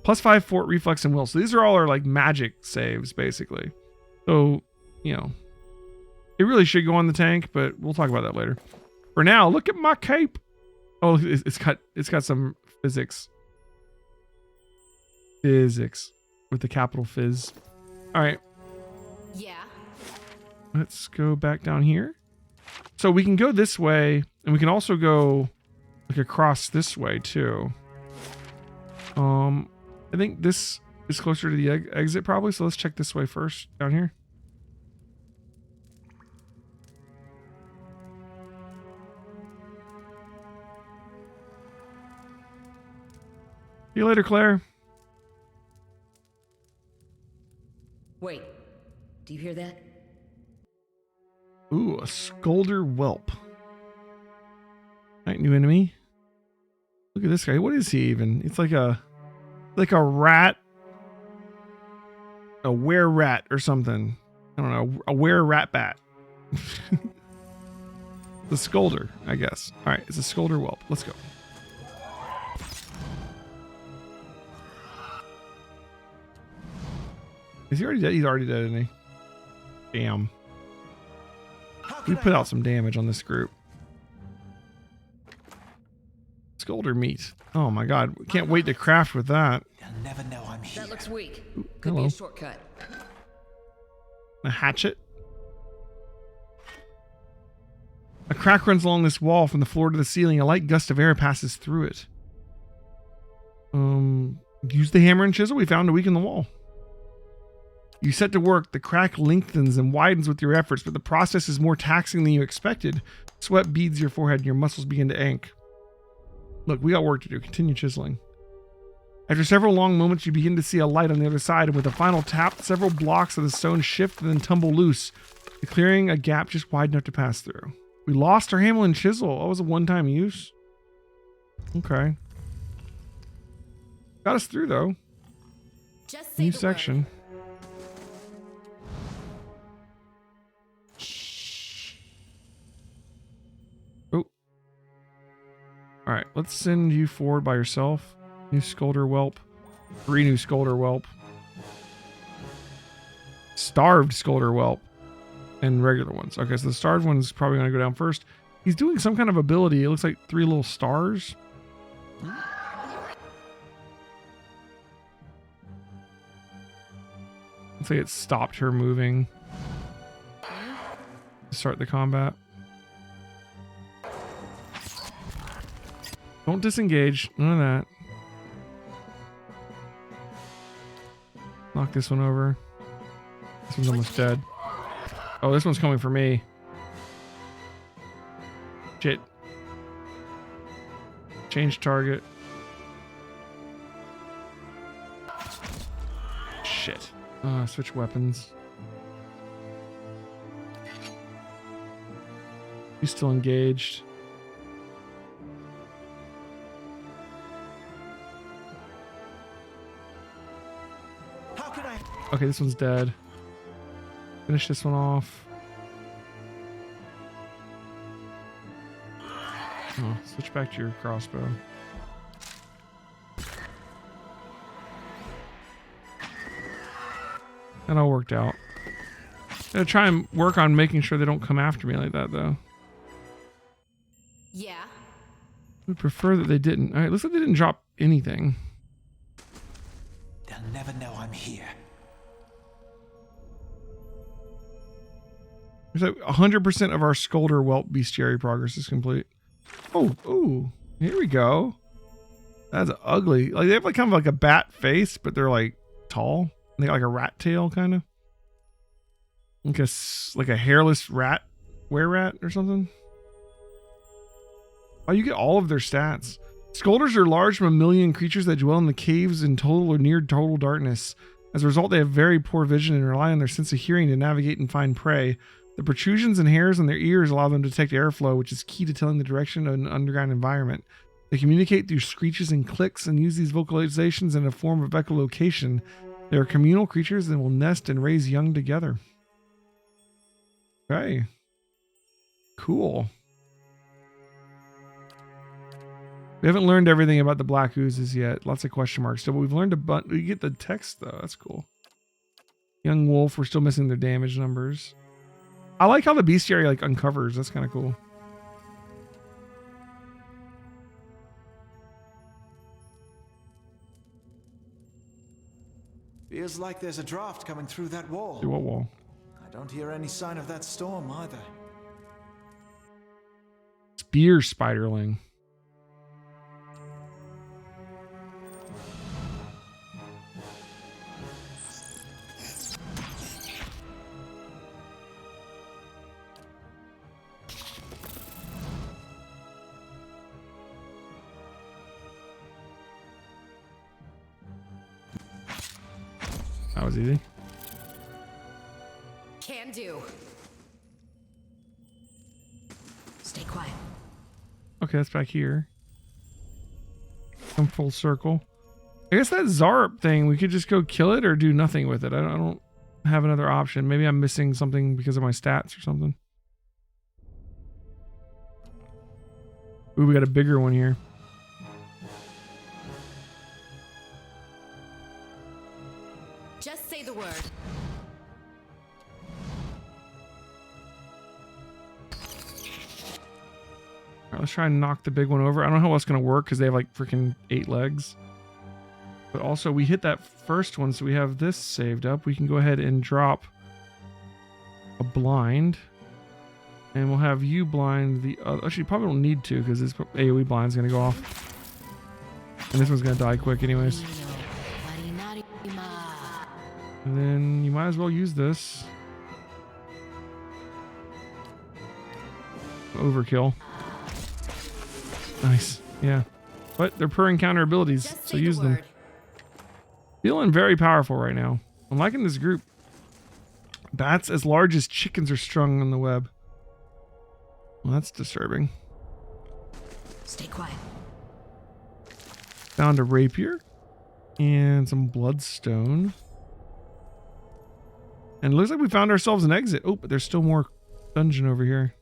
+5 fort, reflex, and will. So these are all our like magic saves, basically. So, you know, it really should go on the tank, but we'll talk about that later. For now, look at my cape. Oh, it's got some physics. Physics with the capital fizz. All right. Yeah. Let's go back down here. So we can go this way, and we can also go like across this way too. I think this is closer to the exit probably, so let's check this way first, down here. See you later, Claire. Wait, do you hear that? Ooh, a Scolder Whelp. Alright, new enemy. Look at this guy. What is he even? It's like a rat. A were-rat or something. I don't know. A were-rat bat. The Scolder, I guess. Alright, it's a Scolder Whelp. Let's go. Is he already dead? He's already dead, isn't he? Damn. We put out some damage on this group. Scolder meat. Oh my god. We can't wait to craft with that. You'll never know I'm here. That looks weak. Ooh, Could hello. be a shortcut. A hatchet. A crack runs along this wall from the floor to the ceiling. A light gust of air passes through it. Use the hammer and chisel we found to weaken the wall. You set to work. The crack lengthens and widens with your efforts, but the process is more taxing than you expected. Sweat beads your forehead and your muscles begin to ache. Look, we got work to do. Continue chiseling. After several long moments, you begin to see a light on the other side, and with a final tap, several blocks of the stone shift and then tumble loose, clearing a gap just wide enough to pass through. We lost our hammer and chisel. That was a one-time use. Okay. Got us through, though. Just say New the section. word. Alright, let's send you forward by yourself. New Scolder Whelp. 3 new Scolder Whelp. Starved Scolder Whelp. And regular ones. Okay, so the starved one's probably going to go down first. He's doing some kind of ability. It looks like 3 little stars. Looks like it stopped her moving. Start the combat. Don't disengage. None of that. Knock this one over. This one's almost dead. Oh, this one's coming for me. Shit. Change target. Shit. Switch weapons. He's still engaged. Okay, this one's dead. Finish this one off. Oh, switch back to your crossbow. That all worked out. Gotta try and work on making sure they don't come after me like that, though. Yeah. We prefer that they didn't. All right, looks like they didn't drop anything. They'll never know I'm here. So 100% of our Scolder Whelp Bestiary progress is complete. Oh, ooh, here we go. That's ugly. Like they have like kind of like a bat face, but they're like tall. They got like a rat tail, kind of. Like a hairless rat, were-rat or something. Oh, you get all of their stats. Scolders are large mammalian creatures that dwell in the caves in total or near total darkness. As a result, they have very poor vision and rely on their sense of hearing to navigate and find prey. The protrusions and hairs on their ears allow them to detect airflow, which is key to telling the direction of an underground environment. They communicate through screeches and clicks and use these vocalizations in a form of echolocation. They are communal creatures and will nest and raise young together. Okay. Cool. We haven't learned everything about the black oozes yet. Lots of question marks still, but we've learned a bunch. We get the text though. That's cool. Young wolf. We're still missing their damage numbers. I like how the bestiary like uncovers. That's kind of cool. Feels like there's a draft coming through that wall. Through what wall? I don't hear any sign of that storm either. Spear spiderling. That was easy. Can do. Stay quiet. Okay, that's back here. Come full circle. I guess that Zarp thing, we could just go kill it or do nothing with it. I don't have another option. Maybe I'm missing something because of my stats or something. Ooh, we got a bigger one here. Just say the word. Alright, let's try and knock the big one over. I don't know how it's going to work because they have like freaking 8 legs. But also we hit that first one, so we have this saved up. We can go ahead and drop a blind. And we'll have you blind the other. Actually, you probably don't need to because this AoE blind's going to go off. And this one's going to die quick anyways. And then you might as well use this. Overkill. Nice. Yeah. But they're per encounter abilities, so use them. Feeling very powerful right now. I'm liking this group. Bats as large as chickens are strung on the web. Well, that's disturbing. Stay quiet. Found a rapier and some bloodstone. And it looks like we found ourselves an exit. Oh, but there's still more dungeon over here.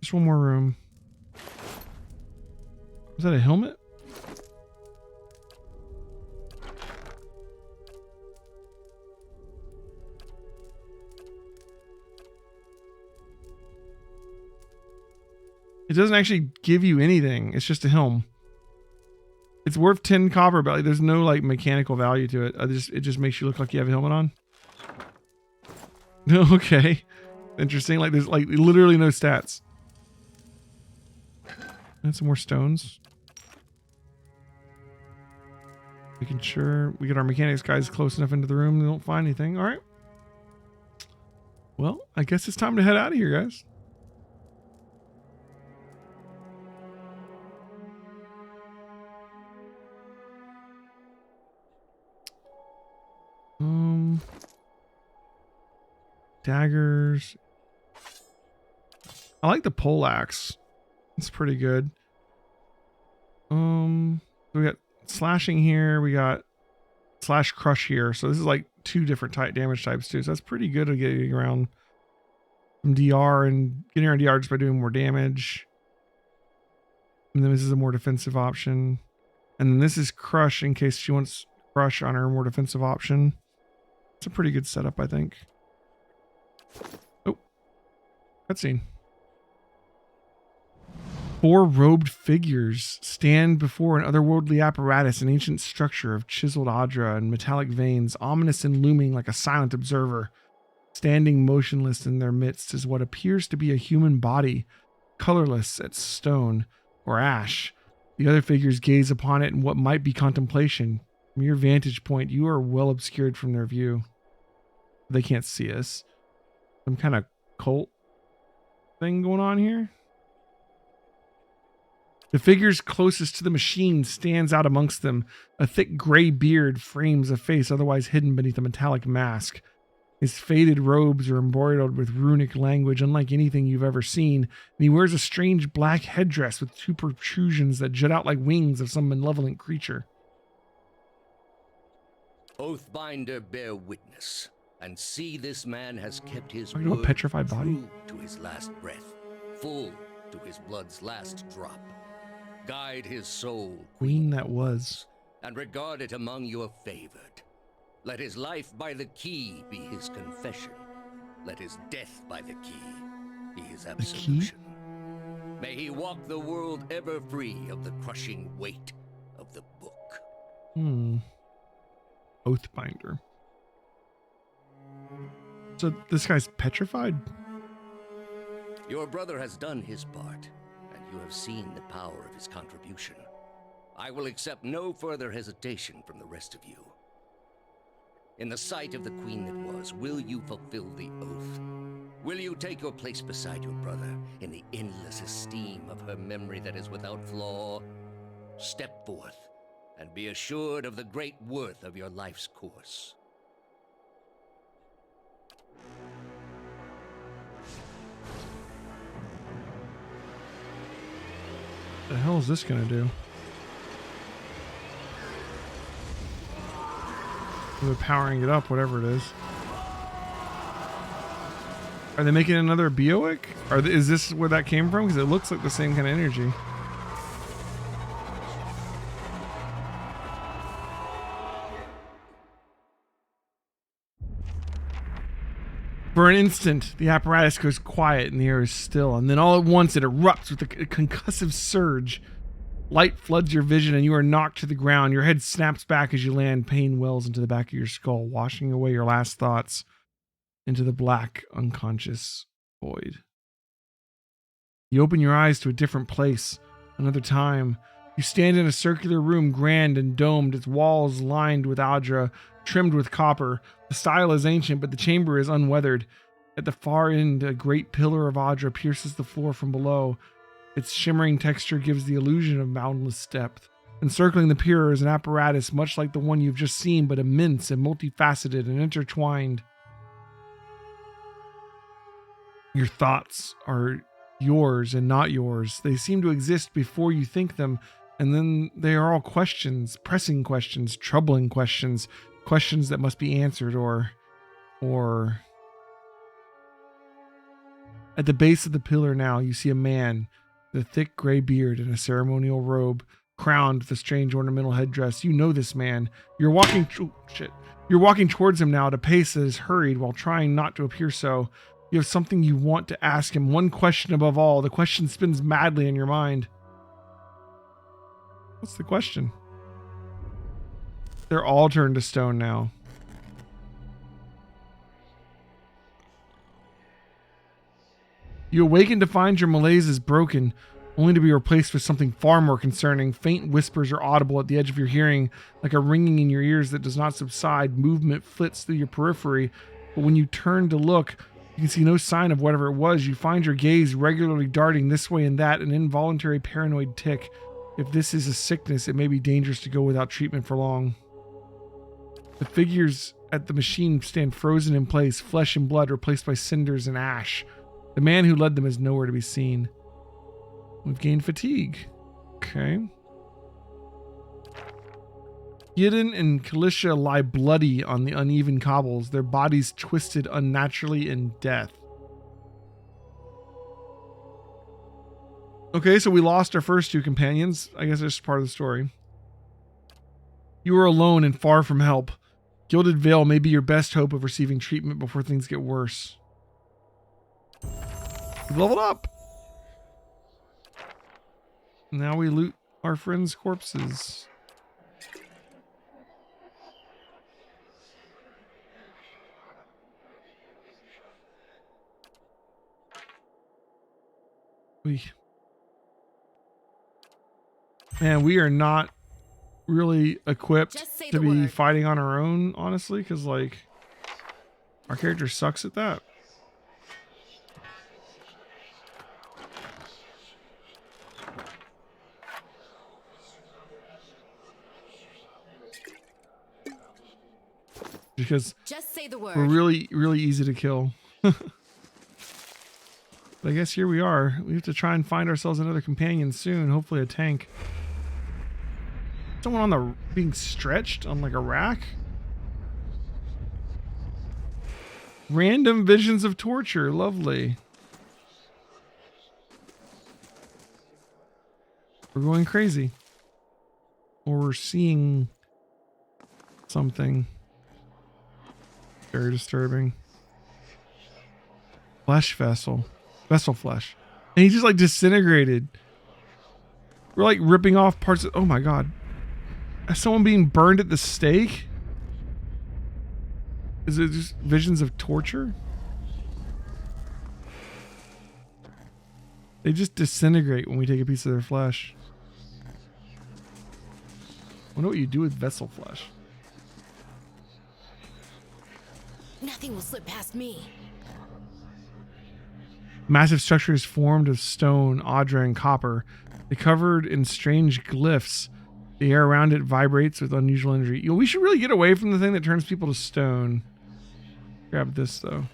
Just one more room. Was that a helmet? It doesn't actually give you anything. It's just a helm. It's worth 10 copper, but there's no like mechanical value to it. It just makes you look like you have a helmet on. Okay. Interesting. Like there's like literally no stats. And some more stones. Making sure we get our mechanics guys close enough into the room they don't find anything. All right. Well, I guess it's time to head out of here, guys. Daggers. I like the pole axe. It's pretty good. We got slashing here. We got slash crush here. So this is like 2 different damage types too. So that's pretty good at getting around some DR and getting our DR just by doing more damage. And then this is a more defensive option. And then this is Crush in case she wants Crush on her more defensive option. It's a pretty good setup, I think. Oh, cutscene. 4 robed figures stand before an otherworldly apparatus, an ancient structure of chiseled Adra and metallic veins, ominous and looming like a silent observer. Standing motionless in their midst is what appears to be a human body, colorless as stone or ash. The other figures gaze upon it in what might be contemplation. From your vantage point, you are well obscured from their view. They can't see us. Some kind of cult thing going on here. The figures closest to the machine stands out amongst them. A thick gray beard frames a face otherwise hidden beneath a metallic mask. His faded robes are embroidered with runic language unlike anything you've ever seen, and he wears a strange black headdress with 2 protrusions that jut out like wings of some malevolent creature. Oathbinder, bear witness, and see this man has kept his Talking about word, petrified body? true to his last breath, full to his blood's last drop. Guide his soul, Queen that was. and regard it among your favored. Let his life by the key be his confession. Let his death by the key be his absolution. May he walk the world ever free of the crushing weight of the book. Oathbinder. So this guy's petrified? Your brother has done his part, and you have seen the power of his contribution. I will accept no further hesitation from the rest of you. In the sight of the queen that was, will you fulfill the oath? Will you take your place beside your brother in the endless esteem of her memory that is without flaw? Step forth and be assured of the great worth of your life's course. The hell is this gonna do? They're powering it up, whatever it is. Are they making another Bioic? Is this where that came from? Because it looks like the same kind of energy. For an instant, the apparatus goes quiet and the air is still, and then all at once it erupts with a concussive surge. Light floods your vision and you are knocked to the ground. Your head snaps back as you land. Pain wells into the back of your skull, washing away your last thoughts into the black, unconscious void. You open your eyes to a different place, another time. You stand in a circular room, grand and domed, its walls lined with Adra, trimmed with copper. The style is ancient, but the chamber is unweathered. At the far end, a great pillar of Adra pierces the floor from below. Its shimmering texture gives the illusion of boundless depth. Encircling the pier is an apparatus much like the one you've just seen, but immense and multifaceted and intertwined. Your thoughts are yours and not yours. They seem to exist before you think them, and then they are all questions, pressing questions, troubling questions, questions that must be answered or... At the base of the pillar now, you see a man with a thick gray beard and a ceremonial robe, crowned with a strange ornamental headdress. You know this man. You're walking towards him now at a pace that is hurried while trying not to appear so. You have something you want to ask him, one question above all. The question spins madly in your mind. What's the question? They're all turned to stone now. You awaken to find your malaise is broken, only to be replaced with something far more concerning. Faint whispers are audible at the edge of your hearing, like a ringing in your ears that does not subside. Movement flits through your periphery, but when you turn to look, you can see no sign of whatever it was. You find your gaze regularly darting this way and that, an involuntary paranoid tick. If this is a sickness, it may be dangerous to go without treatment for long. The figures at the machine stand frozen in place, flesh and blood replaced by cinders and ash. The man who led them is nowhere to be seen. We've gained fatigue. Okay. Gilded and Kalisha lie bloody on the uneven cobbles, their bodies twisted unnaturally in death. Okay, so we lost our first 2 companions. I guess that's part of the story. You are alone and far from help. Gilded Veil may be your best hope of receiving treatment before things get worse. We've leveled up. Now we loot our friends' corpses. Man, we are not really equipped to be fighting on our own, honestly, because like our character sucks at that. Because just say the word. We're really easy to kill. But I guess here we are. We have to try and find ourselves another companion soon. Hopefully a tank. Someone on the being stretched on like a rack. Random visions of torture. Lovely. We're going crazy. Or we're seeing something. Very disturbing. Flesh vessel. Vessel flesh. And he just like disintegrated. We're like ripping off parts of, oh my god. Is someone being burned at the stake? Is it just visions of torture? They just disintegrate when we take a piece of their flesh. I wonder what you do with vessel flesh. Nothing will slip past me. Massive structure is formed of stone, audra, and copper. They're covered in strange glyphs. The air around it vibrates with unusual energy. You know, we should really get away from the thing that turns people to stone. Grab this, though.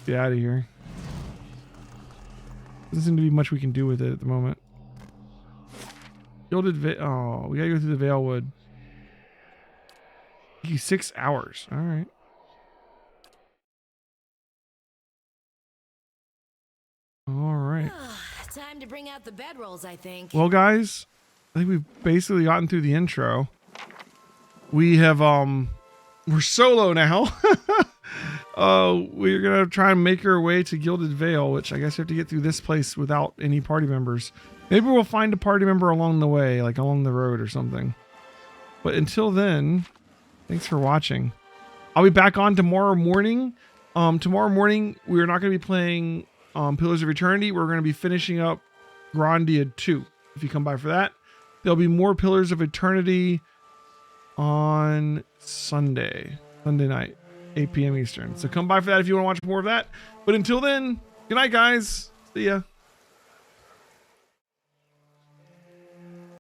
Get out of here. Doesn't seem to be much we can do with it at the moment. Gilded Veil. Oh, we gotta go through the Veil Wood. 6 hours. All right. All right. Time to bring out the bedrolls, I think. Well, guys, I think we've basically gotten through the intro. We have, we're solo now. We're gonna try and make our way to Gilded Veil, which I guess we have to get through this place without any party members. Maybe we'll find a party member along the way, like along the road or something. But until then, thanks for watching. I'll be back on tomorrow morning. Tomorrow morning, we're not going to be playing Pillars of Eternity. We're going to be finishing up Grandia 2. If you come by for that, there'll be more Pillars of Eternity on Sunday night, 8 p.m. Eastern. So come by for that if you want to watch more of that. But until then, good night, guys. See ya.